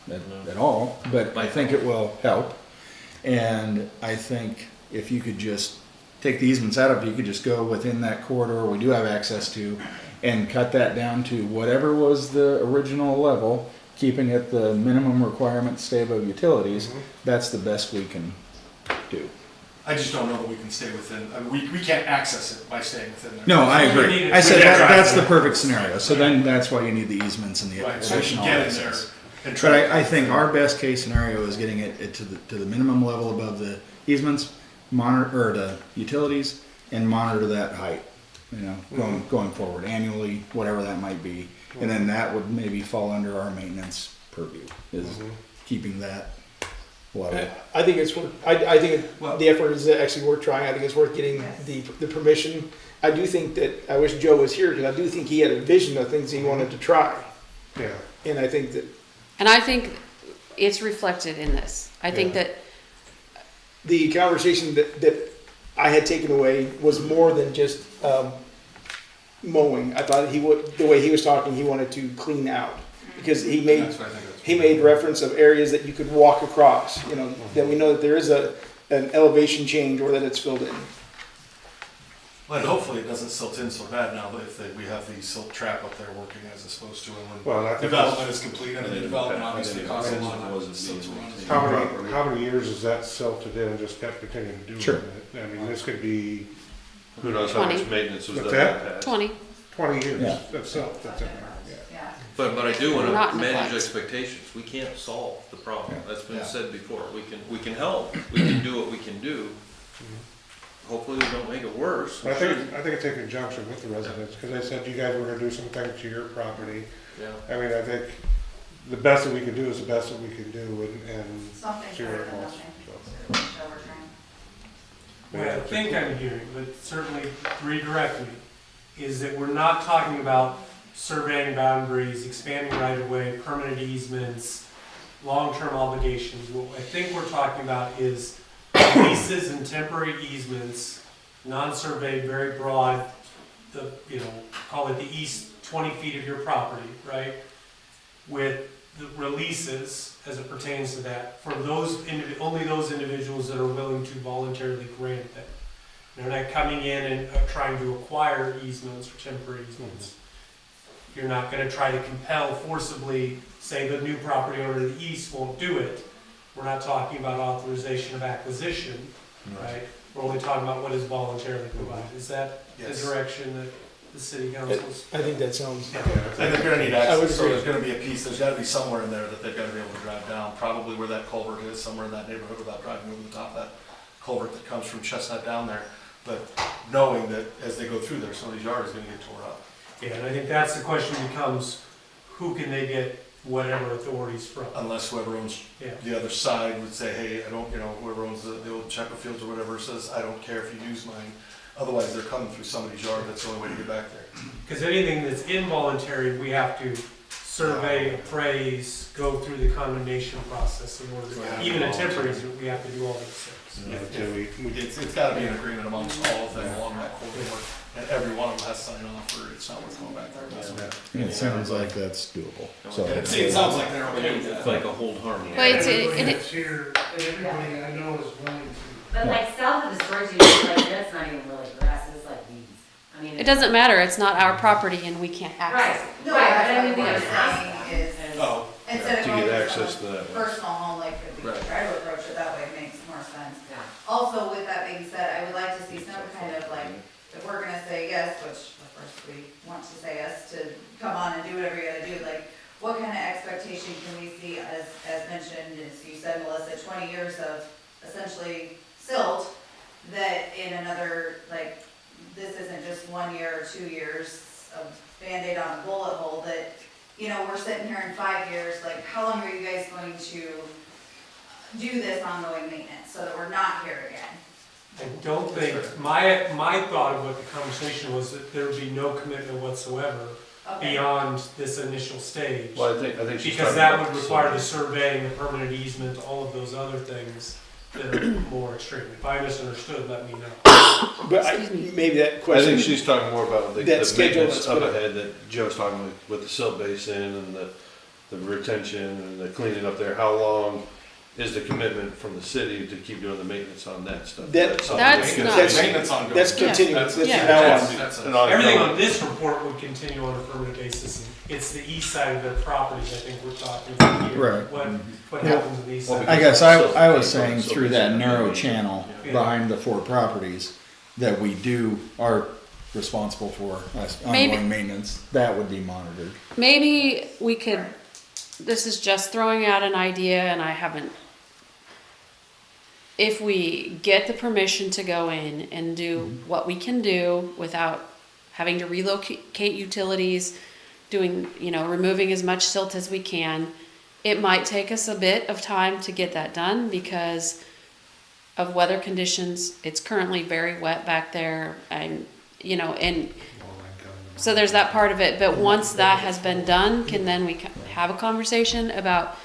at all, but I think it will help. And I think if you could just take the easements out of it, you could just go within that corridor we do have access to and cut that down to whatever was the original level, keeping it the minimum requirement stay above utilities. That's the best we can do. I just don't know that we can stay within, we can't access it by staying within there. No, I agree. I said that's the perfect scenario. So then that's why you need the easements and the Right, so you additional get in there access. and But try. I think our best case scenario is getting it to the minimum level above the easements, monitor, or the utilities, and monitor that height, going forward annually, whatever that might be. And then that would maybe fall under our maintenance purview, is keeping that whatever. I think it's worth, I think the effort is actually worth trying. I think it's worth getting the permission. I do think that, I wish Joe was here, because I do think he had a vision of things he wanted to try. Yeah. And I think that. And I think it's reflected in this. I think that The conversation that I had taken away was more than just mowing. I thought the way he was talking, he wanted to clean out. Because he made reference of areas that you could walk across, you know, that we know that there is an elevation change or that it's filled in. Well, and hopefully it doesn't silt in so bad now that if we have the silt trap up there working as it's supposed to, and Well, I when think development is complete, and the development obviously costs a lot of silt to run. How many years has that silted in and just kept continuing to do Sure. it? I mean, this could be. Who knows how 20. much maintenance was What's done in that? the past? 20. 20 years Yeah. of silt that's in there, yeah. Yeah. But I do wanna Not manage neglect. expectations. We can't solve the problem. That's been Yeah. said before. We can help. We can do what we can do. Hopefully we don't make it worse. I think it's in conjunction with the residents, because I said you guys were gonna do some things to your property. Yeah. I mean, I think the best that we can do is the best that we can do and Something's see where better it than goes. nothing. So. So we're trying. What I think I'm hearing, but certainly redirect me, is that we're not talking about surveying boundaries, expanding right-of-way, permanent easements, long-term obligations. What I think we're talking about is leases and temporary easements, non-surveyed, very broad, call it the east 20 feet of your property, right? With the releases, as it pertains to that, for only those individuals that are willing to voluntarily grant them. They're not coming in and trying to acquire easements or temporary easements. You're not gonna try to compel forcibly, say the new property owner to the east won't do it. We're not talking about authorization of acquisition, right? We're only talking about what is voluntarily provided. Is that the Yes. direction that the city council's? I think that sounds. I think they're gonna need I would access, so agree. there's gonna be a piece, there's gotta be somewhere in there that they've gotta be able to drive down, probably where that culvert is, somewhere in that neighborhood without driving over the top of that culvert that comes from Chestnut down there. But knowing that as they go through there, somebody's yard is gonna get tore up. Yeah, and I think that's the question becomes, who can they get whatever authorities from? Unless whoever owns Yeah. the other side would say, hey, I don't, whoever owns the old Checkfields or whatever says, I don't care if you use mine. Otherwise, they're coming through somebody's yard, that's the only way to get back there. Because anything that's involuntary, we have to survey, appraise, go through the condemnation process in order to, even a temporary, we have to do all those things. It's gotta be an agreement amongst all of them along that corridor, and every one of them has to sign off, or it's not worth going back there and messing with. And it sounds like that's doable, so. It sounds like they're okay with that. It's like a hold harmony. But it's, here, everybody I know is willing to. But like south of the storage unit, like that's not even really grass, it's like weeds. I mean. it doesn't matter. It's not our property and we can't access it. No, Right, that's but I mean, what we we're gotta ask saying is, Oh. instead of To going get to access to someone's that. personal home, like, if we Right. try to approach it that way, it makes more sense. Yeah. Also, with that being said, I would like to see some kind of like, if we're gonna say yes, which of course we want to say yes to come on and do whatever you gotta do, like, what kind of expectation can we see as mentioned, as you said, Melissa, 20 years of essentially silt, that in another, like, this isn't just 1 year or 2 years of Band-Aid on a bullet hole, that, you know, we're sitting here in 5 years, like, how long are you guys going to do this ongoing maintenance, so that we're not here again? I don't think, my thought of what the conversation was that there would be no commitment whatsoever Okay. beyond this initial stage. Well, I think she's Because talking that about would require the surveying, the permanent easement, all of those other things that are more extreme. If I misunderstood, let me know. But maybe that I question. think she's talking more about the That schedule maintenance that's up put up. ahead that Joe's talking with the silt basin and the retention and the cleaning up there. How long is the commitment from the city to keep doing the maintenance on that stuff? That's not- Maintenance ongoing. That's continuous, that's Yeah. now on. That's an ongoing- Everything on this report would continue on a permanent basis. It's the east side of their properties, I think we're talking about here. Right. What Yeah. happens in the east Well, side? I guess I was saying through that narrow channel Yeah. behind the 4 properties, that we are responsible for Maybe- ongoing maintenance, that would be monitored. Maybe we could, this is just throwing out an idea and I haven't, if we get the permission to go in and do what we can do without having to relocate utilities, doing, removing as much silt as we can, it might take us a bit of time to get that done because of weather conditions. It's currently very wet back there, and so there's that part of it. But once that has been done, then we have a conversation about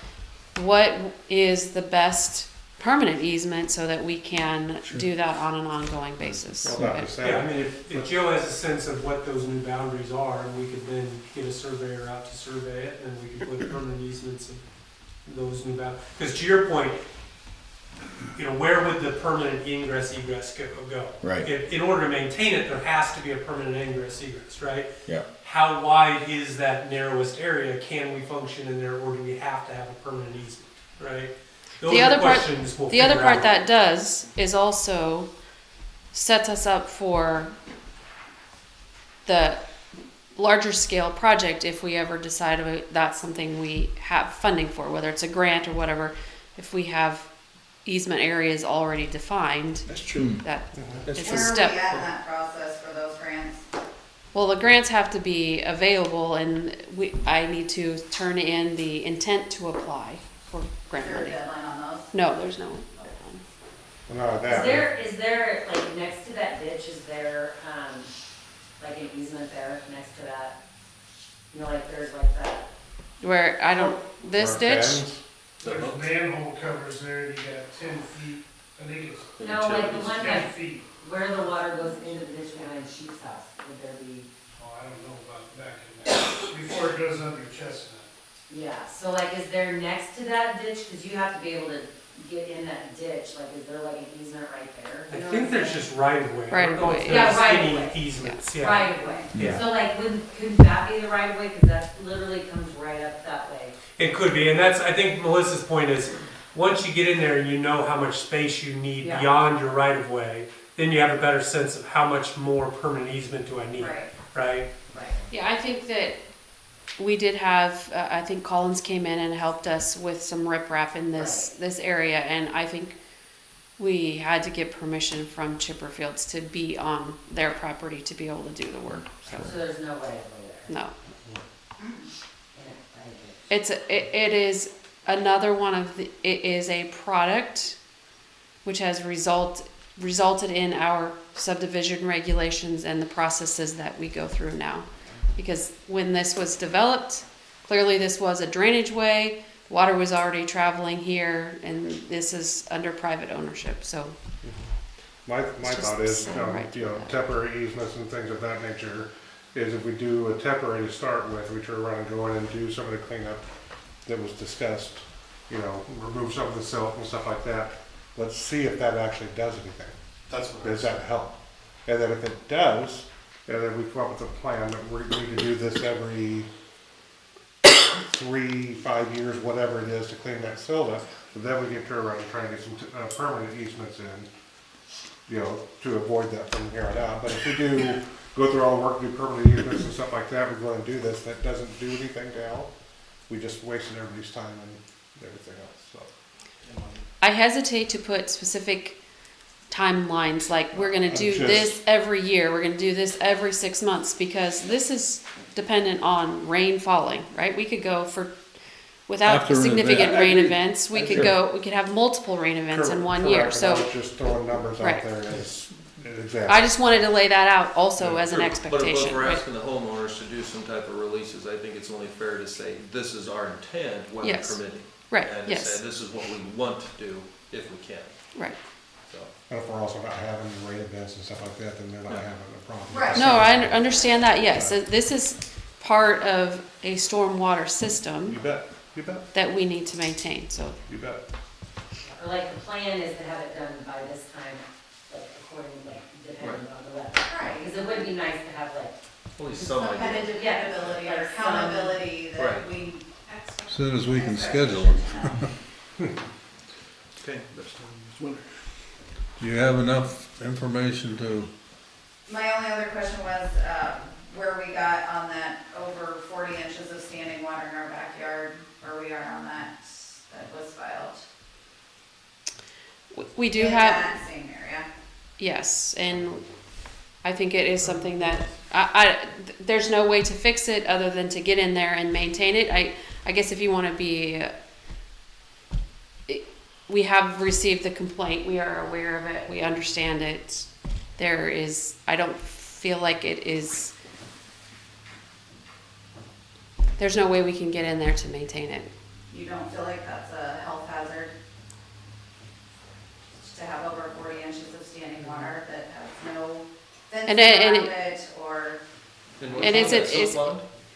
what is the best permanent easement so that we can do that on an ongoing basis. Yeah, I mean, if Joe has a sense of what those new boundaries are, and we could then get a surveyor out to survey it, and we could put permanent easements of those new boundaries. Because to your point, where would the permanent egress go? Right. In order to maintain it, there has to be a permanent ingress egress, right? Yeah. How wide is that narrowest area? Can we function in there, or do we have to have a permanent easement, right? The other part that does is also sets us up for the larger scale project if we ever decide that's something we have funding for, whether it's a grant or whatever. If we have easement areas already defined, That's true. It's Where a are step. we at in that process for those grants? Well, the grants have to be available, and I need to turn in the intent to apply for grant Is there a money. deadline on those? No, there's no. Is there, like, next to that ditch, is there, like an easement there next to that? Like there's like that. Where this ditch? There's manhole covers there, you got 10 feet, I think it's. No, like the one 10 that, feet. where the water goes into the ditch behind Sheep's house, would there be? Oh, I don't know about back in there, before it goes under Chestnut. Yeah, so like, is there next to that ditch, cause you have to be able to get in that ditch, like, is there like an easement right there? I think there's just right of way. Right of way. Yeah, right of Skinny way. easements, yeah. Right of way. Yeah. So like, couldn't that be the right of way, cause that literally comes right up that way? It could be, and that's, I think Melissa's point is, once you get in there and you know how much space you need Yeah. beyond your right of way, then you have a better sense of how much more permanent easement do I need, Right. right? Right. Yeah, I think that we did have, I think Collins came in and helped us with some riprap in this area, and I think we had to get permission from Chipperfields to be on their property to be able to do the work, so, So there's no right of way there? no. Yeah, It is another one of it is a product which has resulted in our subdivision regulations and the processes that we go through now. Because when this was developed, clearly this was a drainage way, water was already traveling here, and this is under private ownership, so. My It's thought just is, so right to do that. temporary easements and things of that nature, is if we do a temporary to start with, we turn around and go in and do some of the cleanup that was discussed, remove some of the silt and stuff like that. Let's see if that actually does anything. That's what Does that help? And then if it does, and then we come up with a plan that we need to do this every 3-5 years, whatever it is, to clean that silt up, then we can turn around and try and get some permanent easements in, to avoid that from here on out. But if we do go through all the work, do permanent easements and stuff like that, we go and do this, that doesn't do anything to help. We just wasted everybody's time and everything else, so. I hesitate to put specific timelines, like we're gonna do Just- this every year, we're gonna do this every 6 months, because this is dependent on rain falling, right? We could go without After an significant event. rain Agreed. events, we could have multiple rain events in one Correct. year, And so. I was just throwing numbers out Right. there as an example. I just wanted to lay that out also as an But if expectation, we're right? asking the homeowners to do some type of releases, I think it's only fair to say, this is our intent, weather Yes. permitting. Right, And to yes. say, this is what we want to do if we can, Right. so. And if we're also not having rain events and stuff like that, then they're not having a problem. Right. No, I understand that, yes. This is part of a stormwater system You bet, you bet, that we need to maintain, so. you bet. Or like, the plan is to have it done by this time, like, according, like, depending on the weather. Right. Because it would be nice to have like. At least Some some kind of idea. dependability or accountability that Right. we. As soon as we can schedule them. Okay. Do you have enough information to, My only other question was, where we got on that over 40 inches of standing water in our backyard, where we are on that was filed. We do In have. that same area. Yes, and I think it is something that, there's no way to fix it other than to get in there and maintain it. I guess if you want to be we have received the complaint, we are aware of it, we understand it. There is, I don't feel like it is, there's no way we can get in there to maintain it. You don't feel like that's a health hazard? To have over 40 inches of standing water that has no fence And around it, or? And is it, is,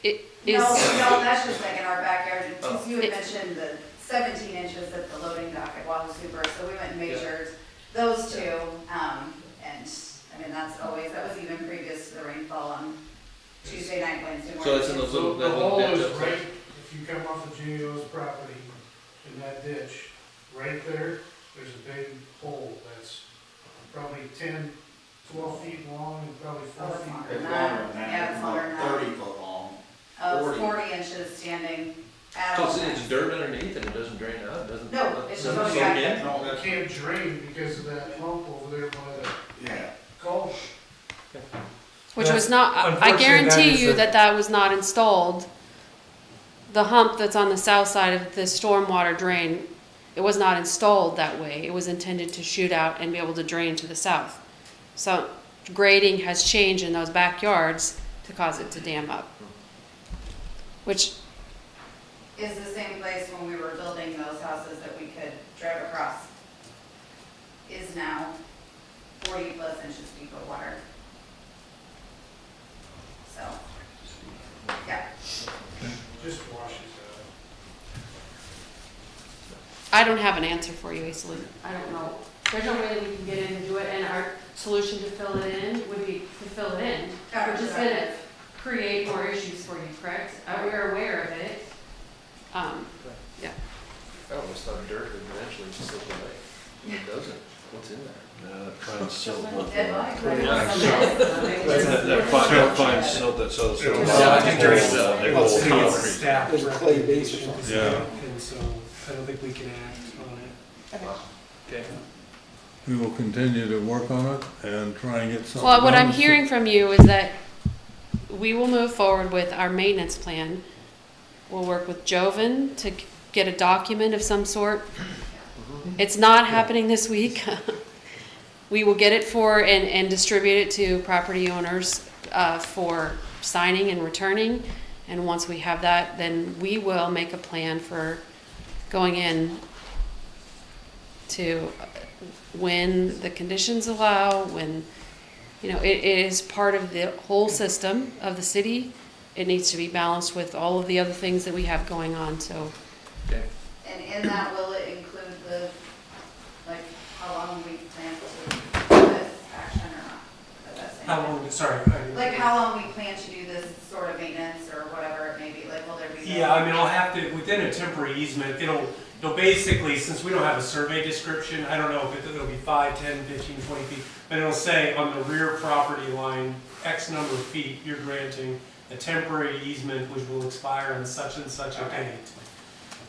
it is. No, that's just like in our backyard, because you had mentioned the 17 inches at the loading dock at Wahoo Super, so we went and measured those two, and, I mean, that was even previous to the rainfall on Tuesday night, Wednesday morning. So it's in those little, The that little hole ditch is up there? right, if you come off of GEO's property in that ditch, right there, there's a big hole that's probably 10, 12 feet long and probably 4 feet. It's longer than that. Yeah, it's longer than that. 30-foot long. 40 inches standing at So all it's times. dirt underneath and it doesn't drain out, it doesn't? No, it's just doesn't going soak back in? in. No, that can't drain because of that hump over there by the Yeah. culvert. Which was not, I Unfortunately, guarantee that is you a- that was not installed. The hump that's on the south side of the stormwater drain, it was not installed that way. It was intended to shoot out and be able to drain to the south. So grading has changed in those backyards to cause it to dam up. Which, Is the same place when we were building those houses that we could drive across, is now 40 plus inches deep of water. So, yeah. Just washes out. I don't have an answer for you, Aislinn. I don't know. There's no way that we can get in and do it, and our solution to fill it in would be to fill it in. Which is gonna create more issues for you, correct? We're aware of it. Yeah. I always thought dirt would eventually slip away. It doesn't. What's in there? Fine silt. Dead body. That fine silt that sells. Yeah, I think there is, They Let's hold see, it's a concrete. staff There's a clay base or recommendation, something. And so I don't think we can act on it. Okay. We will continue to work on it and try and get something. Well, what I'm done. hearing from you is that we will move forward with our maintenance plan. We'll work with Joven to get a document of some sort. It's not happening this week. We will get it and distribute it to property owners for signing and returning. And once we have that, then we will make a plan for going in to when the conditions allow, when, it is part of the whole system of the city. It needs to be balanced with all of the other things that we have going on, so. Okay. And in that, will it include how long we plan to do this action or not? That's How long, sorry. I didn't- Like how long we plan to do this sort of maintenance or whatever it may be, will there be? Yeah, I mean, I'll have to, within a temporary easement, it'll basically, since we don't have a survey description, I don't know if it'll be 5, 10, 15, 20 feet, but it'll say on the rear property line, X number of feet, you're granting a temporary easement which will expire on such and such a date,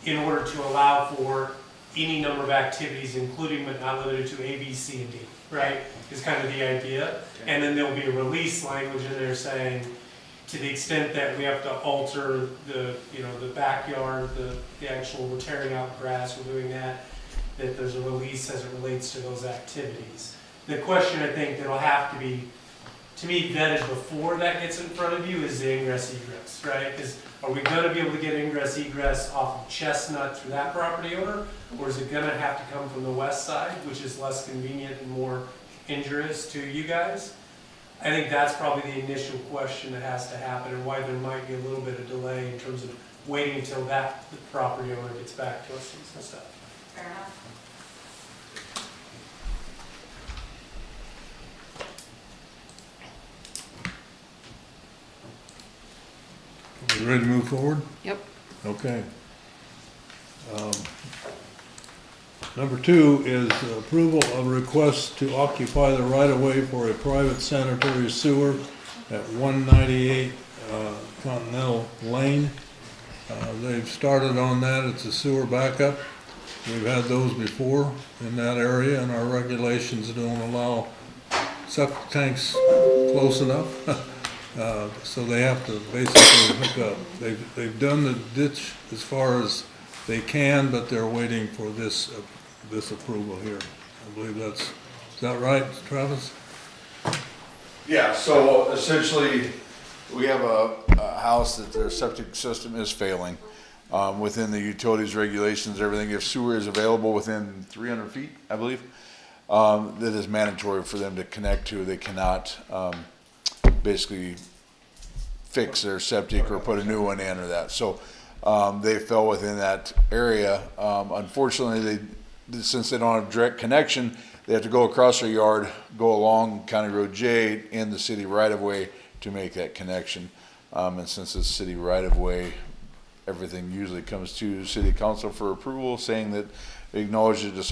in order to allow for any number of activities, including but not limited to A, B, C, and D, right? Is kind of the idea. And then there'll be a release language in there saying, to the extent that we have to alter the backyard, the actual, we're tearing out grass, we're doing that there's a release as it relates to those activities. The question I think that'll have to be, to me, vetted before that gets in front of you is the ingress egress, right? Is, are we gonna be able to get ingress egress off of Chestnut through that property owner? Or is it gonna have to come from the west side, which is less convenient and more injurious to you guys? I think that's probably the initial question that has to happen, and why there might be a little bit of delay in terms of waiting until the property owner gets back to us and stuff. Fair enough. You ready to move forward? Yep. Okay. Number 2 is approval of request to occupy the right-of-way for a private sanitary sewer at 198 Continental Lane. They've started on that. It's a sewer backup. We've had those before in that area, and our regulations don't allow septic tanks close enough. So they have to basically hook up. They've done the ditch as far as they can, but they're waiting for this this approval here. I believe is that right, Travis? Yeah, so essentially, we have a house that their septic system is failing. Within the utilities regulations, everything, if sewer is available within 300 feet, I believe, that is mandatory for them to connect to. They cannot basically fix their septic or put a new one in or that. So they fell within that area. Unfortunately, since they don't have direct connection, they have to go across their yard, go along County Road J in the city right-of-way to make that connection. And since it's city right-of-way, everything usually comes to city council for approval, saying that they acknowledge that it's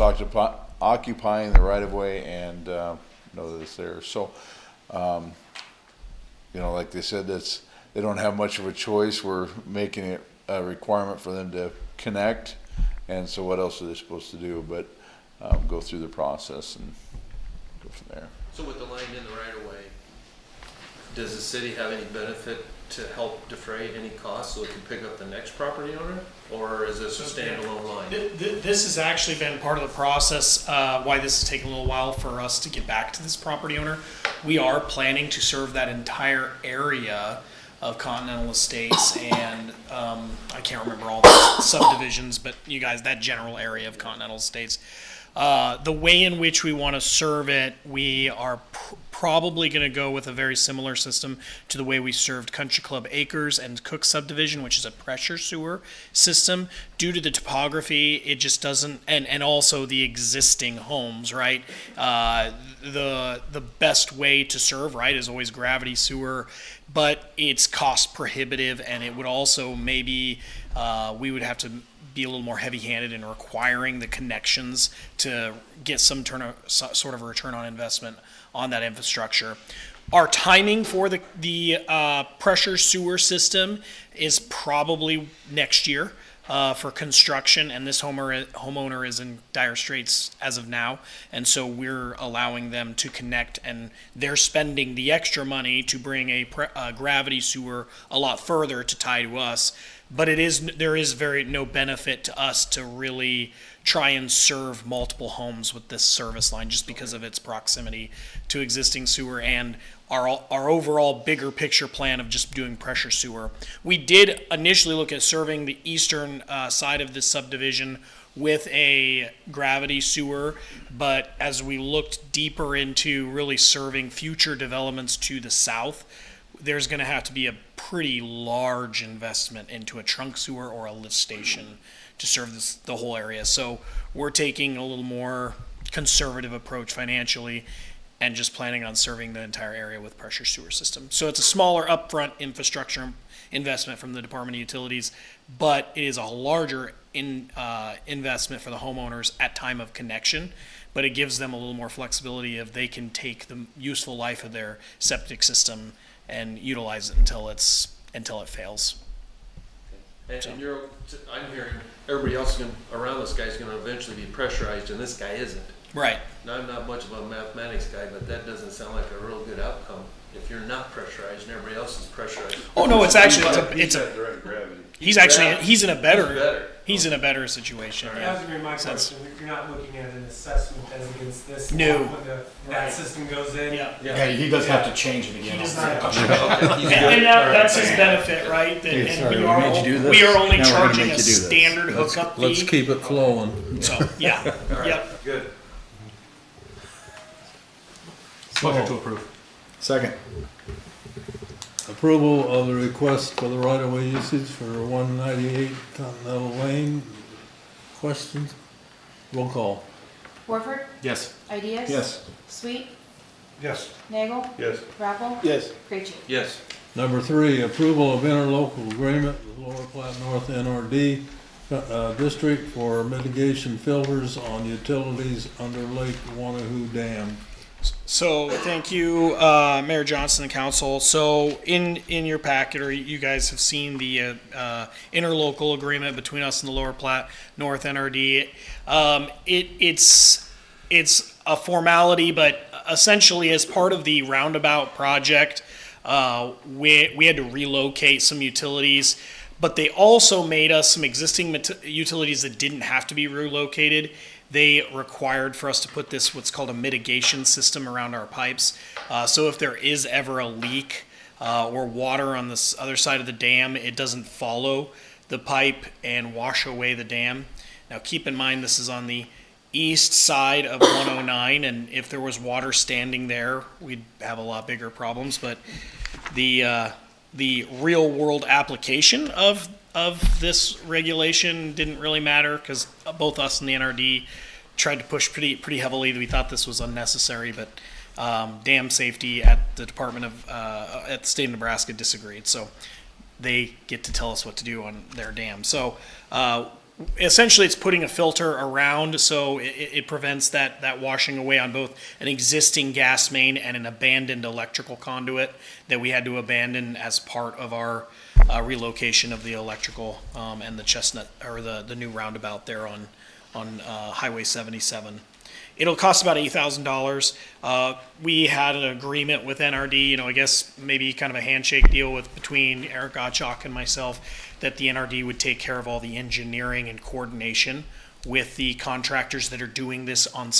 occupying the right-of-way and know that it's there. So, you know, like they said, they don't have much of a choice. We're making it a requirement for them to connect. And so what else are they supposed to do but go through the process and go from there. So with the line in the right of way, does the city have any benefit to help defray any costs so it can pick up the next property owner? Or is this a standalone line? This has actually been part of the process, why this has taken a little while for us to get back to this property owner. We are planning to serve that entire area of Continental Estates and I can't remember all the subdivisions, but you guys, that general area of Continental Estates. The way in which we want to serve it, we are probably going to go with a very similar system to the way we served Country Club Acres and Cook Subdivision, which is a pressure sewer system. Due to the topography, it just doesn't, and also the existing homes, right? The best way to serve, right, is always gravity sewer, but it's cost prohibitive, and it would also maybe, we would have to be a little more heavy-handed in requiring the connections to get some sort of a return on investment on that infrastructure. Our timing for the pressure sewer system is probably next year for construction, and this homeowner is in dire straits as of now, and so we're allowing them to connect, and they're spending the extra money to bring a gravity sewer a lot further to tie to us. But there is no benefit to us to really try and serve multiple homes with this service line just because of its proximity to existing sewer and our overall bigger picture plan of just doing pressure sewer. We did initially look at serving the eastern side of this subdivision with a gravity sewer, but as we looked deeper into really serving future developments to the south, there's going to have to be a pretty large investment into a trunk sewer or a lift station to serve the whole area. So we're taking a little more conservative approach financially and just planning on serving the entire area with pressure sewer system. So it's a smaller upfront infrastructure investment from the Department of Utilities, but it is a larger investment for the homeowners at time of connection. But it gives them a little more flexibility if they can take the useful life of their septic system and utilize it until it fails. And I'm hearing everybody else around this guy's going to eventually be pressurized, and this guy isn't. Right. Now, I'm not much of a mathematics guy, but that doesn't sound like a real good outcome if you're not pressurized and everybody else is pressurized. Oh no, it's actually direct gravity. he's in a better situation. That was gonna be my question. You're not looking at an assessment as against this. No. When that system goes in. Yeah, he does have to change it again. He does not. And that's his benefit, right? That, and we are only charging a standard hookup fee. Let's keep it flowing. So, yeah. All right, Yep. good. Motion to approve. Second. Approval of the request for the right-of-way usage for 198 Continental Lane. Questions? Roll call. Warford, Yes. Ideas? Yes. Sweet, Yes. Nagel, Yes. Rappel, Yes. Creachy. Yes. Number 3, approval of interlocal agreement with Lower Platte North NRD District for mitigation filters on utilities under Lake Wahoo Dam. So thank you, Mayor Johnson and Council. So in your packet, or you guys have seen the interlocal agreement between us and the Lower Platte North NRD. It's a formality, but essentially as part of the roundabout project, we had to relocate some utilities, but they also made us some existing utilities that didn't have to be relocated. they required for us to put this, what's called a mitigation system around our pipes. So if there is ever a leak or water on this other side of the dam, it doesn't follow the pipe and wash away the dam. Now keep in mind, this is on the east side of 109, and if there was water standing there, we'd have a lot bigger problems. But the real world application of this regulation didn't really matter, because both us and the NRD tried to push pretty heavily. We thought this was unnecessary, but dam safety at the at the state of Nebraska disagreed. So they get to tell us what to do on their dam. So essentially, it's putting a filter around, so it prevents that washing away on both an existing gas main and an abandoned electrical conduit that we had to abandon as part of our relocation of the electrical and the Chestnut, or the new roundabout there on Highway 77. It'll cost about $8,000. We had an agreement with NRD, I guess maybe kind of a handshake deal between Eric Gottschalk and myself, that the NRD would take care of all the engineering and coordination with the contractors that are doing this on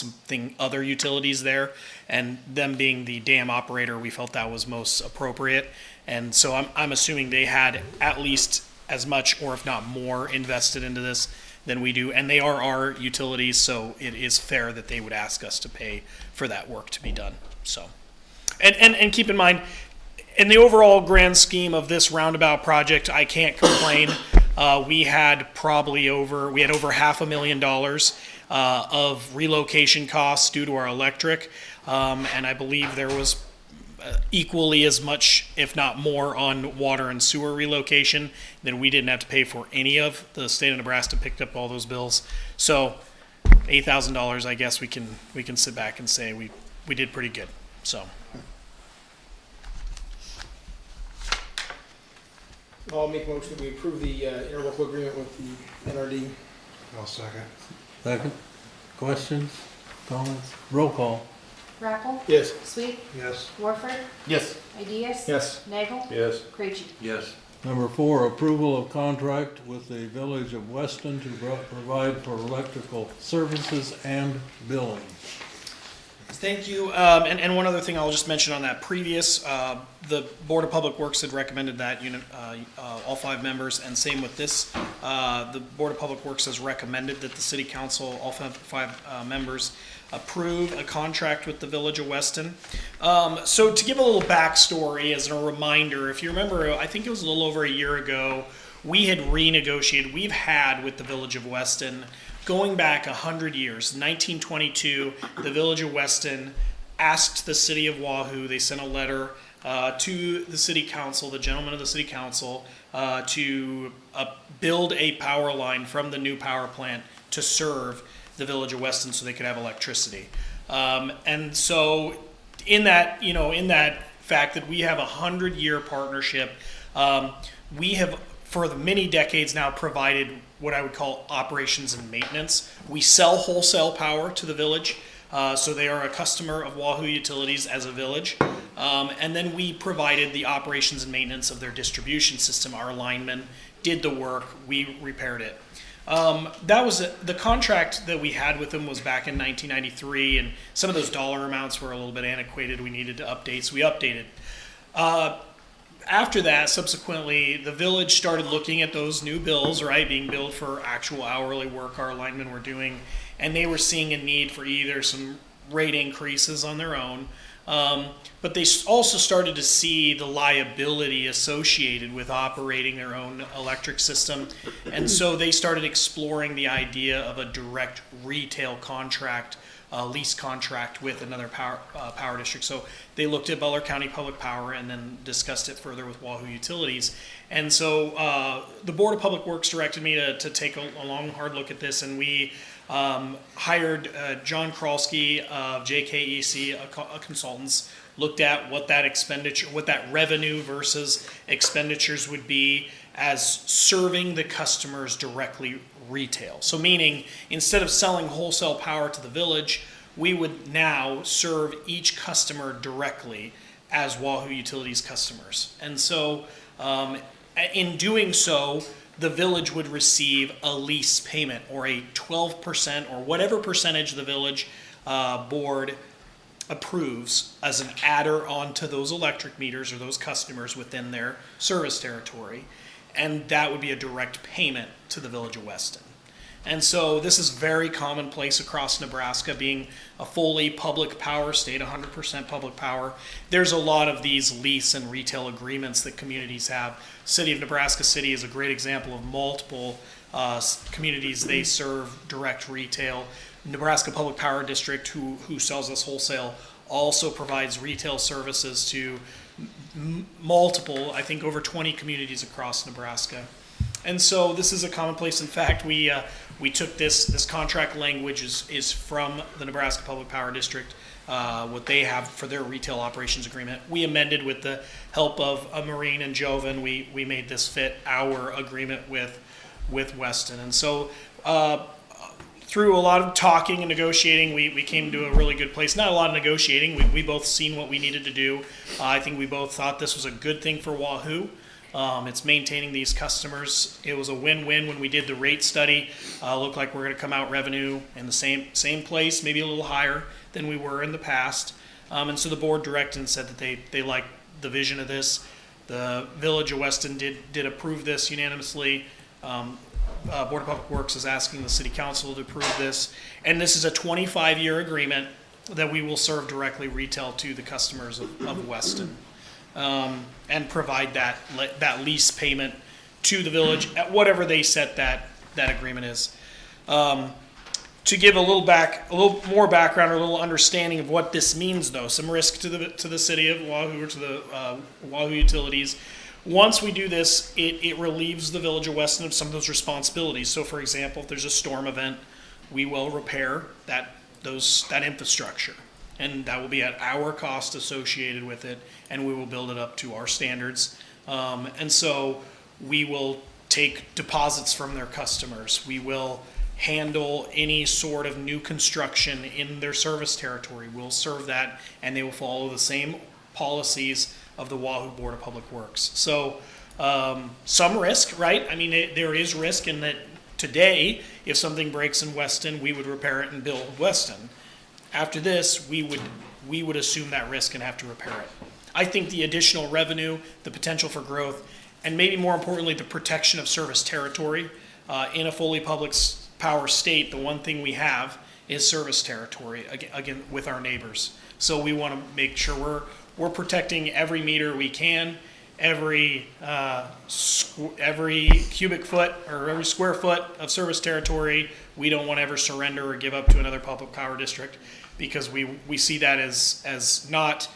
other utilities there. And them being the dam operator, we felt that was most appropriate. And so I'm assuming they had at least as much, or if not more, invested into this than we do, and they are our utilities, so it is fair that they would ask us to pay for that work to be done. So, and keep in mind, in the overall grand scheme of this roundabout project, I can't complain. We had over $500,000 of relocation costs due to our electric, and I believe there was equally as much, if not more, on water and sewer relocation that we didn't have to pay for any of. The state of Nebraska picked up all those bills. So $8,000, I guess we can sit back and say we did pretty good. So I'll make a motion that we approve the interlocal agreement with the NRD. I'll second. Second. Questions, comments? Roll call. Rackle? Yes. Sweet? Yes. Warford? Yes. Ideas? Yes. Nagel? Yes. Krejci? Yes. Number 4, approval of contract with the Village of Weston to provide for electrical services and billing. thank you. And one other thing I'll just mention on that previous, the Board of Public Works had recommended that unit, all 5 members, and same with this. The Board of Public Works has recommended that the City Council, all 5 members, approve a contract with the Village of Weston. So to give a little backstory as a reminder, if you remember, I think it was a little over a year ago, we had renegotiated, we've had with the Village of Weston, going back 100 years, 1922, the Village of Weston asked the City of Wahoo, they sent a letter to the City Council, the gentlemen of the City Council, to build a power line from the new power plant to serve the Village of Weston so they could have electricity. And so in that fact that we have a 100-year partnership, we have for the many decades now provided what I would call operations and maintenance. We sell wholesale power to the village, so they are a customer of Wahoo Utilities as a village. And then we provided the operations and maintenance of their distribution system. Our linemen did the work, we repaired it. That was the contract that we had with them was back in 1993, and some of those dollar amounts were a little bit antiquated. We needed to update, so we updated. After that, subsequently, the village started looking at those new bills, right, being billed for actual hourly work our linemen were doing, and they were seeing a need for either some rate increases on their own, but they also started to see the liability associated with operating their own electric system, and so they started exploring the idea of a direct retail contract, lease contract with another power district. So they looked at Butler County Public Power and then discussed it further with Wahoo Utilities. And so the Board of Public Works directed me to take a long, hard look at this, and we hired John Kralski of JKEC, a consultants, looked at what that expenditure, what that revenue versus expenditures would be as serving the customers directly retail. So meaning, instead of selling wholesale power to the village, we would now serve each customer directly as Wahoo Utilities customers. And so in doing so, the village would receive a lease payment or a 12% or whatever percentage the village board approves as an adder onto those electric meters or those customers within their service territory. And that would be a direct payment to the village of Weston. And so this is very commonplace across Nebraska, being a fully public power state, 100% public power. There's a lot of these lease and retail agreements that communities have. City of Nebraska City is a great example of multiple communities they serve direct retail. Nebraska Public Power District, who sells us wholesale, also provides retail services to multiple, I think over 20 communities across Nebraska. And so this is a commonplace. In fact, we took this contract language is from the Nebraska Public Power District, what they have for their retail operations agreement. We amended with the help of Marine and Joven. We made this fit our agreement with Weston. And so through a lot of talking and negotiating, we came to a really good place. Not a lot of negotiating. We both seen what we needed to do. I think we both thought this was a good thing for Wahoo. It's maintaining these customers. It was a win-win when we did the rate study. Looked like we're going to come out revenue in the same place, maybe a little higher than we were in the past. And so the board directed and said that they liked the vision of this. The Village of Weston did approve this unanimously. Board of Public Works is asking the City Council to approve this. And this is a 25-year agreement that we will serve directly retail to the customers of Weston. And provide that lease payment to the village at whatever they set that agreement is. To give a little more background or a little understanding of what this means, though, some risk to the city of Wahoo or to the Wahoo utilities. Once we do this, it relieves the village of Weston of some of those responsibilities. So, for example, if there's a storm event, we will repair that infrastructure. And that will be at our cost associated with it, and we will build it up to our standards. And so we will take deposits from their customers. We will handle any sort of new construction in their service territory. We'll serve that, and they will follow the same policies of the Wahoo Board of Public Works. So some risk, right? I mean, there is risk in that today, if something breaks in Weston, we would repair it and build Weston. After this, we would assume that risk and have to repair it. I think the additional revenue, the potential for growth, and maybe more importantly, the protection of service territory in a fully public power state, the one thing we have is service territory, again, with our neighbors. So we want to make sure we're protecting every meter we can, every cubic foot or every square foot of service territory. We don't want to ever surrender or give up to another public power district, because we see that as not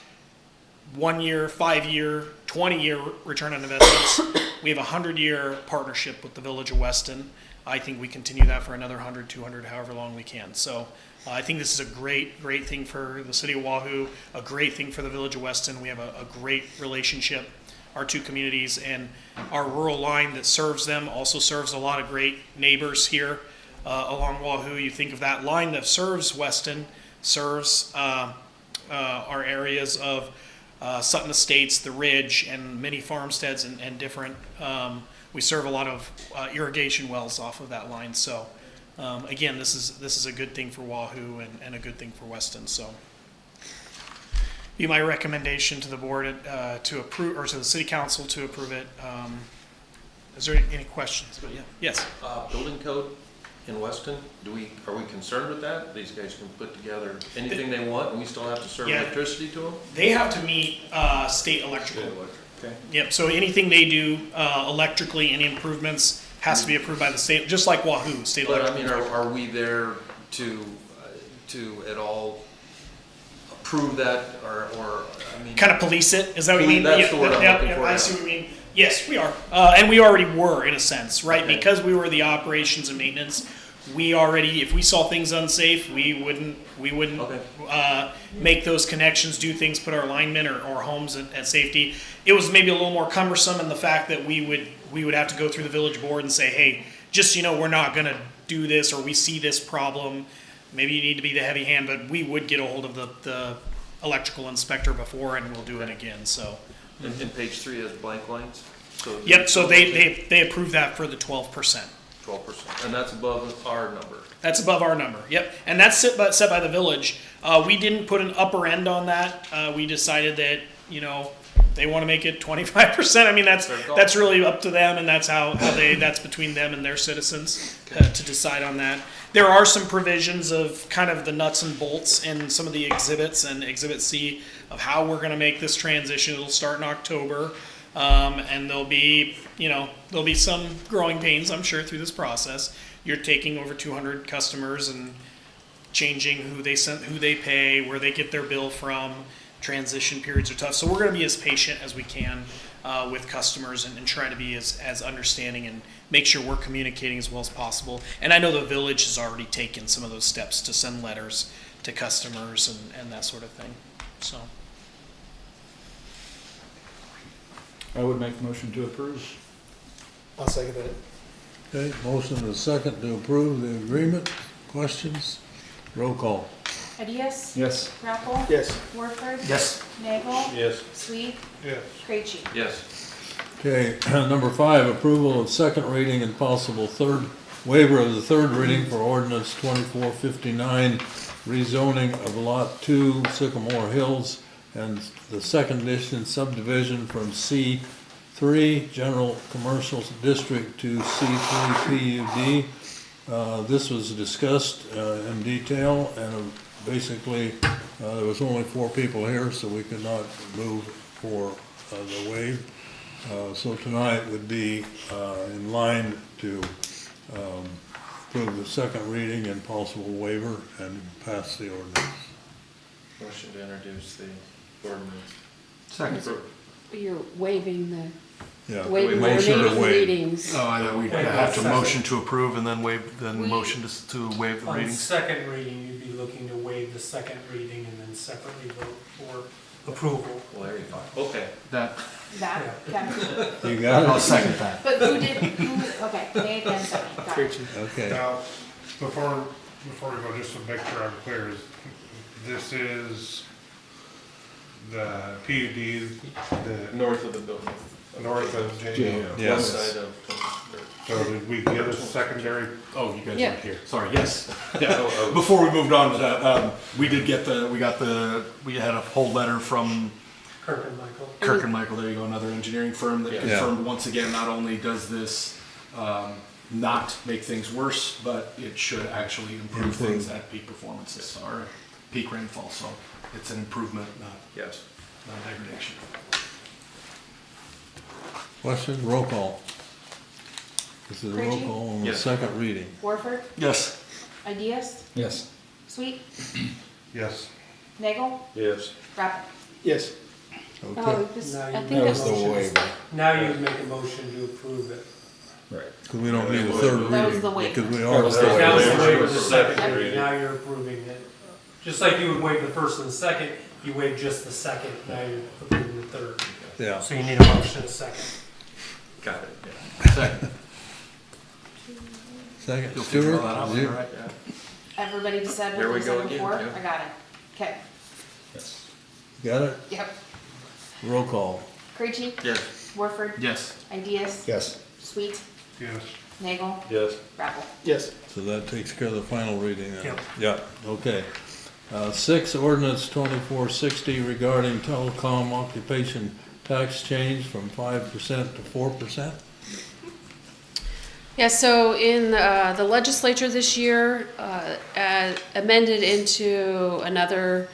1 year, 5 year, 20-year return on investments. We have a 100-year partnership with the Village of Weston. I think we continue that for another 100, 200, however long we can. So I think this is a great thing for the city of Wahoo, a great thing for the Village of Weston. We have a great relationship, our two communities, and our rural line that serves them also serves a lot of great neighbors here along Wahoo. You think of that line that serves Weston, serves our areas of Sutton Estates, the Ridge, and many farmsteads and different. We serve a lot of irrigation wells off of that line. So again, this is a good thing for Wahoo and a good thing for Weston. So be my recommendation to the board to approve, or to the city council to approve it. Is there any questions? But yeah, yes. Building code in Weston, are we concerned with that? These guys can put together anything they want, and we still have to serve electricity to them? They have to meet state electrical. Okay. Yep. So anything they do electrically, any improvements, has to be approved by the state, just like Wahoo, state electrical. But I mean, are we there to at all approve that, or I mean, kind of police it? Is that what you mean? That's the word I'm looking for. I see what you mean. Yes, we are, and we already were in a sense, right? Okay. Because we were the operations and maintenance. We already, if we saw things unsafe, we wouldn't make those connections, do things, put our linemen or homes at safety. It was maybe a little more cumbersome in the fact that we would have to go through the village board and say, hey, just so you know, we're not going to do this, or we see this problem. Maybe you need to be the heavy hand, but we would get a hold of the electrical inspector before, and we'll do it again. So. And page 3 has blank lines? Yep, so they approved that for the 12%. 12%, and that's above our number. That's above our number, yep. And that's set by the village. We didn't put an upper end on that. We decided that, you know, they want to make it 25%. I mean, that's really up to them, and that's that's between them and their citizens to decide on that. There are some provisions of kind of the nuts and bolts in some of the exhibits and Exhibit C of how we're going to make this transition. It'll start in October, and there'll be some growing pains, I'm sure, through this process. You're taking over 200 customers and changing who they pay, where they get their bill from. Transition periods are tough, so we're going to be as patient as we can with customers and try to be as understanding and make sure we're communicating as well as possible. And I know the village has already taken some of those steps to send letters to customers and that sort of thing. So I would make a motion to approve. I'll second that. Okay, motion and a second to approve the agreement. Questions? Roll call. Adias? Yes. Rappel? Yes. Warford? Yes. Nagel? Yes. Sweet? Yes. Krejci? Yes. Okay, number 5, approval of second reading and possible waiver of the third reading for ordinance 2459, rezoning of Lot 2, Sycamore Hills, and the second edition subdivision from C3, General Commercial District, to C3 PUD. This was discussed in detail, and basically there was only 4 people here, so we could not move for the waive. So tonight would be in line to approve the second reading and possible waiver and pass the ordinance. Motion to introduce the ordinance. Second. You're waiving the, Yeah, waiving the motion to remaining waive. readings. Oh, I know, we have to motion to approve and then motion to waive the On readings. second reading, you'd be looking to waive the second reading and then separately vote for approval. Well, there you go. Okay. That, That, okay. You got I'll it? second that. But okay, made and seconded, got it. Okay. Now, before we go, just to make sure I'm clear, this is the PUD, the North of the building. north of JO. Yes. West side of. So did we get a secondary? Oh, you guys Yeah. weren't here. Sorry, yes. Yeah. Before we moved on to that, we had a whole letter from Kirk and Michael. Kirk and Michael, there you go, another engineering firm that Yeah. confirmed once again, not only does this not make things worse, but it should actually improve things at peak performances or peak rainfall. So it's an improvement, not Yes. degradation. Question, roll call. This is a roll Krejci? call on the Yes. second reading. Warford? Yes. Ideas? Yes. Sweet? Yes. Nagel? Yes. Rappel? Yes. Okay, Oh, this, Now I you think That was that's, the waiver. Now you would make a motion to approve it. Right. because we don't need a third That was reading. the waiver. Because we That was the already. Now it's the waiver waiver of for the second second reading, reading. now you're approving it. Just like you would waive the first and the second, you waive just the second, now you're approving the third. Yeah. So you need a motion and a second. Got it, yeah. Second. Second, You'll figure Stuart? all that out, you- all right? everybody decided There what we they go said again, before? yeah. I got it. Okay, Yes. Got it? yep. Roll call. Krejci? Yes. Warford? Yes. Ideas? Yes. Sweet? Yes. Nagel? Yes. Rappel? Yes. So that takes care of the final reading then? Yep. Yeah, okay. 6, ordinance 2460 regarding telecom occupation tax change from 5% to 4%. Yeah, so in the legislature this year amended into another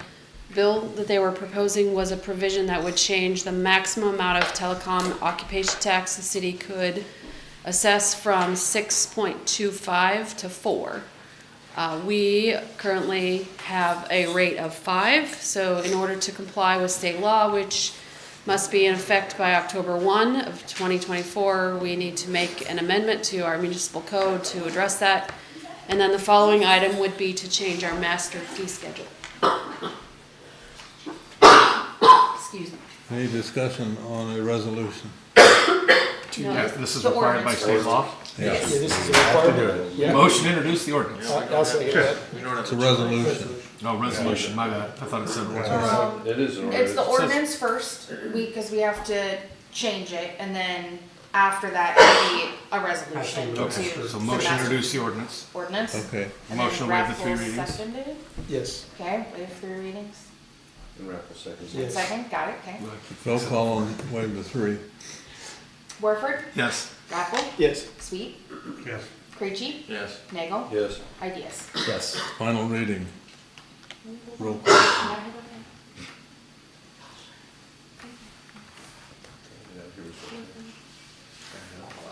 bill that they were proposing was a provision that would change the maximum amount of telecom occupation tax the city could assess from 6.25 to 4. We currently have a rate of 5, so in order to comply with state law, which must be in effect by October 1 of 2024, we need to make an amendment to our municipal code to address that. And then the following item would be to change our master fee schedule. Excuse me. Any discussion on a resolution? No, Yeah, this is the required by ordinance state first. law. Yeah, Yeah, this is a requirement. Yeah. Motion to introduce the ordinance. I'll second that. We don't have it's a to- resolution. No, resolution, my bad. I thought it said ordinance. It is an It's the ordinance. ordinance first, because we have to change it, and then after that, it'll be a resolution to. Okay, So to motion to master- introduce the ordinance. Ordinance. Okay. And then Motion to waive the 3 Raffles readings. seconded. Yes. Okay, waive 3 readings. And Raffles seconds. Yes. Second, got it, okay. Roll call on waive the 3. Warford, Yes. Raffle, Yes. Sweet, Yes. Creachy, Yes. Nagel, Yes. Ideas. Yes. Final reading. Roll call.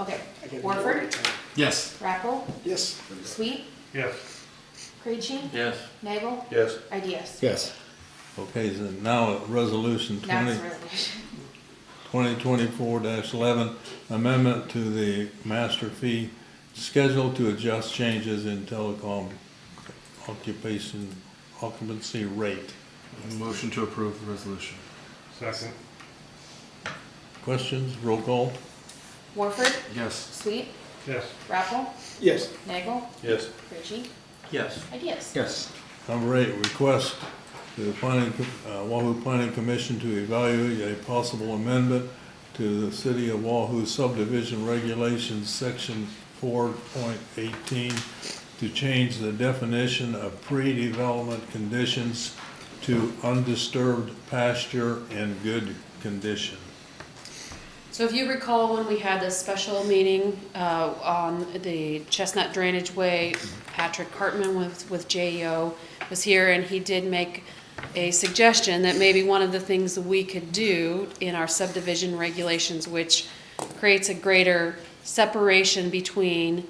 Okay, Warford, Yes. Raffle, Yes. Sweet, Yes. Creachy, Yes. Nagel, Yes. Ideas. Yes. Okay, so now resolution Now 20. it's a resolution. 2024-11, amendment to the master fee schedule to adjust changes in telecom occupancy rate. Motion to approve the resolution. Second. Questions? Roll call? Warford, Yes. Sweet, Yes. Raffle, Yes. Nagel, Yes. Creachy, Yes. Ideas. Yes. Number 8, request to the Wahoo Planning Commission to evaluate a possible amendment to the City of Wahoo subdivision regulations, section 4.18, to change the definition of pre-development conditions to undisturbed pasture in good condition. So if you recall when we had this special meeting on the Chestnut Drainage Way, Patrick Hartman with JEO was here, and he did make a suggestion that maybe one of the things that we could do in our subdivision regulations, which creates a greater separation between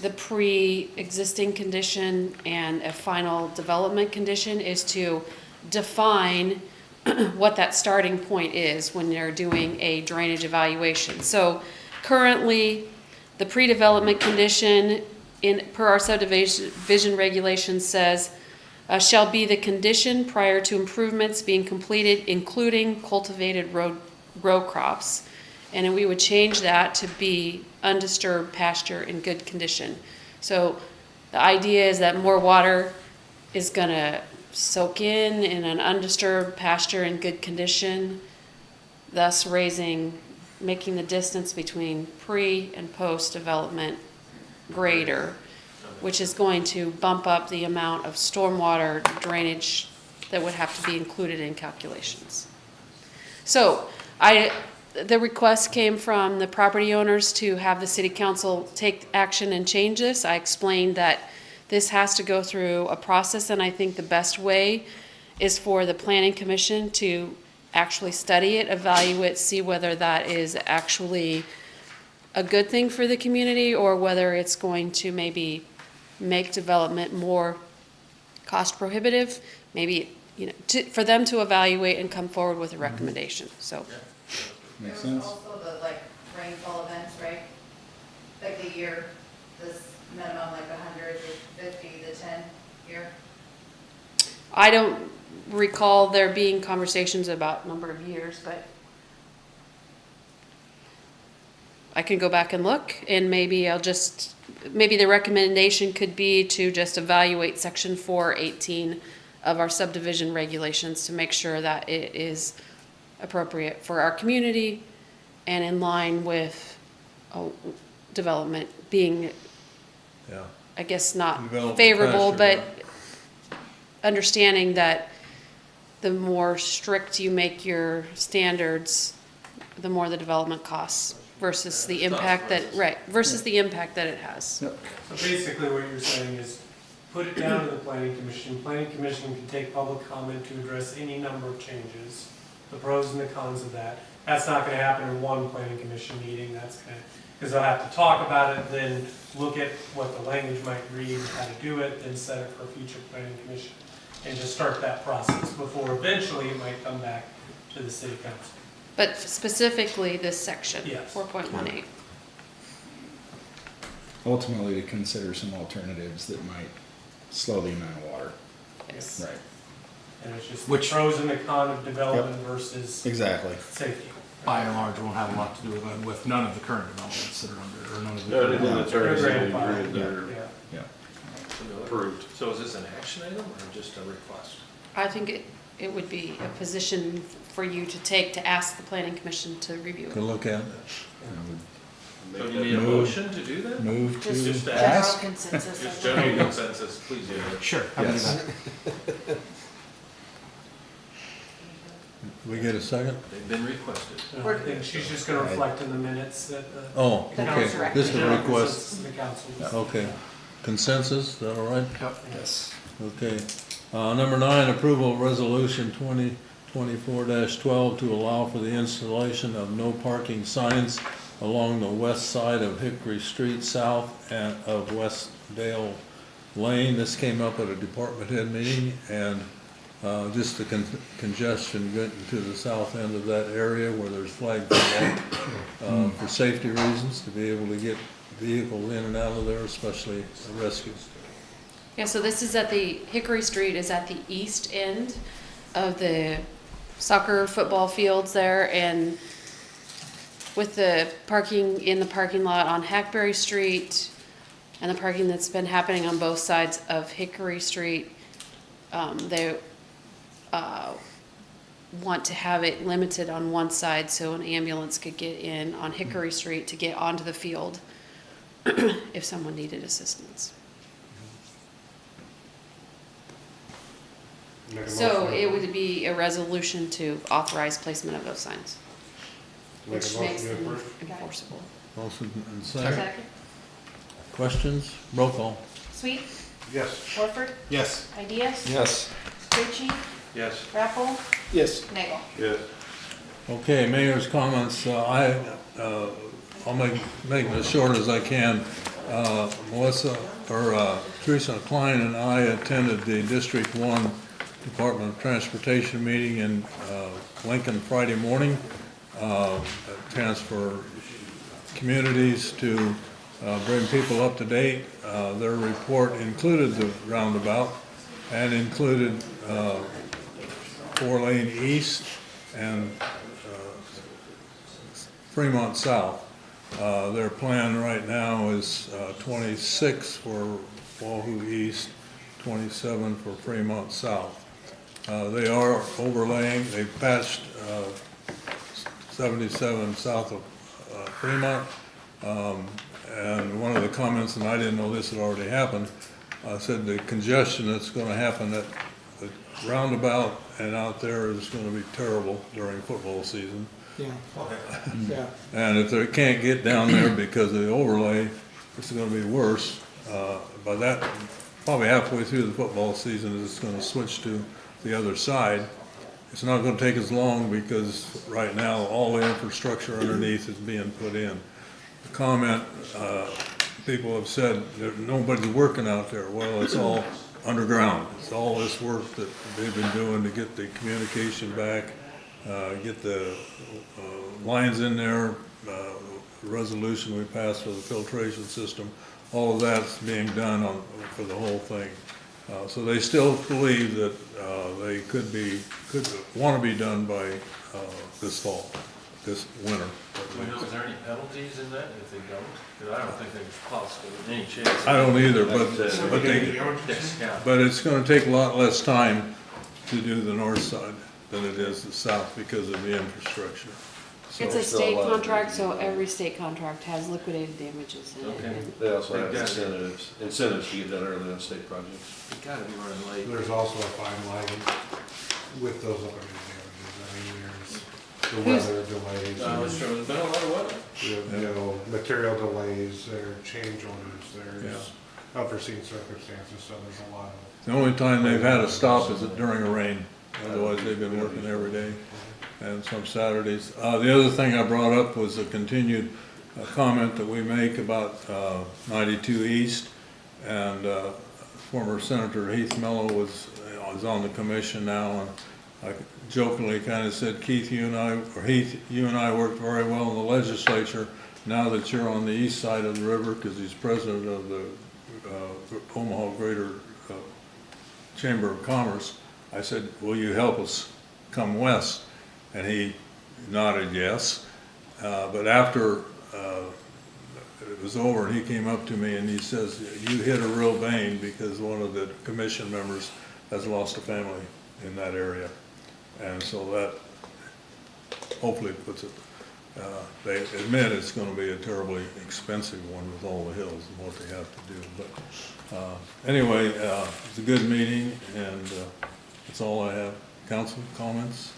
the pre-existing condition and a final development condition, is to define what that starting point is when they're doing a drainage evaluation. So currently, the pre-development condition per our subdivision regulations says, shall be the condition prior to improvements being completed, including cultivated row crops. And then we would change that to be undisturbed pasture in good condition. So the idea is that more water is gonna soak in an undisturbed pasture in good condition, thus making the distance between pre and post development greater, which is going to bump up the amount of stormwater drainage that would have to be included in calculations. So the request came from the property owners to have the city council take action and change this. I explained that this has to go through a process, and I think the best way is for the planning commission to actually study it, evaluate, see whether that is actually a good thing for the community or whether it's going to maybe make development more cost prohibitive, maybe, for them to evaluate and come forward with a recommendation, so. Makes There was sense. also the rainfall events, right? Like the year, this minimum 100, the 50, the 10 year. I don't recall there being conversations about number of years, but I can go back and look, and maybe maybe the recommendation could be to just evaluate section 418 of our subdivision regulations to make sure that it is appropriate for our community and in line with development being, Yeah. I guess, not Development favorable, pasture, but understanding that the more strict you make your standards, the more the development costs versus the impact versus the impact that it has. So basically what you're saying is, put it down to the planning commission. Planning commission can take public comment to address any number of changes, the pros and the cons of that. That's not gonna happen in one planning commission meeting, because they'll have to talk about it, then look at what the language might read, how to do it, then set it for a future planning commission. And just start that process before eventually it might come back to the city council. But specifically this section, Yes. 4.18. Ultimately, to consider some alternatives that might slow the amount of water. Yes. Right. And it's just the Which- pros and the cons of development versus Exactly. safety. By and large, won't have a lot to do with none of the current developments that are under, or none of the. No, anything that's already They're been grandfathered. agreed, they're Yeah. Yeah. approved. So is this an action item or just a request? I think it would be a position for you to take to ask the planning commission to review To it. look at. So you need a Move. motion to do that? Move Just to ask. General ask. consensus. Just I general believe. consensus, please do it. Sure, I can do Yes. that. We get a second? They've been requested. I think she's just gonna reflect in the minutes that the. Oh, the okay. council- This is a general request. consensus of the council. Okay. Consensus, is that all right? Yes. Okay. Number 9, approval of resolution 2024-12 to allow for the installation of no parking signs along the west side of Hickory Street south and of Westdale Lane. This came up at a department head meeting, and just the congestion getting to the south end of that area where there's flags for safety reasons, to be able to get vehicles in and out of there, especially rescues. Yeah, so this is at the, Hickory Street is at the east end of the soccer football fields there, and with the parking in the parking lot on Hackberry Street and the parking that's been happening on both sides of Hickory Street, they want to have it limited on one side so an ambulance could get in on Hickory Street to get onto the field if someone needed assistance. Make a So motion. it would be a resolution to authorize placement of those signs, Make a which motion makes to them approve. enforceable. Motion and second. Second. Questions? Roll call. Sweet, Yes. Warford, Yes. Ideas, Yes. Gucci, Yes. Raffle, Yes. Nagel. Yes. Okay, mayor's comments. I'll make it as short as I can. Teresa Klein and I attended the District 1 Department of Transportation meeting in Lincoln Friday morning. Transfer communities to bring people up to date. Their report included the roundabout and included 4-lane east and Fremont South. Their plan right now is 26 for Wahoo East, 27 for Fremont South. They are overlaying, they patched 77 south of Fremont. And one of the comments, and I didn't know this had already happened, said the congestion that's going to happen at the roundabout and out there is going to be terrible during football season. Yeah. Yeah. And if they can't get down there because of the overlay, it's going to be worse. By that, probably halfway through the football season, it's going to switch to the other side. It's not going to take as long because right now all the infrastructure underneath is being put in. The comment, people have said that nobody's working out there. Well, it's all underground. It's all this work that they've been doing to get the communication back, get the lines in there, the resolution we passed for the filtration system. All of that's being done for the whole thing. So they still believe that they could want to be done by this fall, this winter. Is there any penalties in that if they don't? Because I don't think there's possible, any chance. I don't either, Yeah. but it's going to take a lot less time to do the north side than it is the south because of the infrastructure. So It's a still state lot of- contract, so every state contract has liquidated damages in it. Okay. And They also have They've got- incentives to get done early on state projects. You gotta be running late. There's also a fine line with those liquidated damages. I mean, there's the weather delays. It's true. There's been a lot of weather. You know, material delays, there are change orders, there's unforeseen circumstances, so there's a lot of. The only time they've had to stop is during a rain. Otherwise, they've been working every day and some Saturdays. The other thing I brought up was a continued comment that we make about 92 East. And former Senator Heath Mello is on the commission now. And I jokingly kind of said, Heath, you and I worked very well in the legislature. Now that you're on the east side of the river, because he's president of the Omaha Greater Chamber of Commerce, I said, will you help us come west? And he nodded yes. But after it was over, he came up to me and he says, you hit a real vein because one of the commission members has lost a family in that area. And so that hopefully puts it, they admit it's gonna be a terribly expensive one with all the hills and what they have to do. But anyway, it's a good meeting, and that's all I have. Council comments?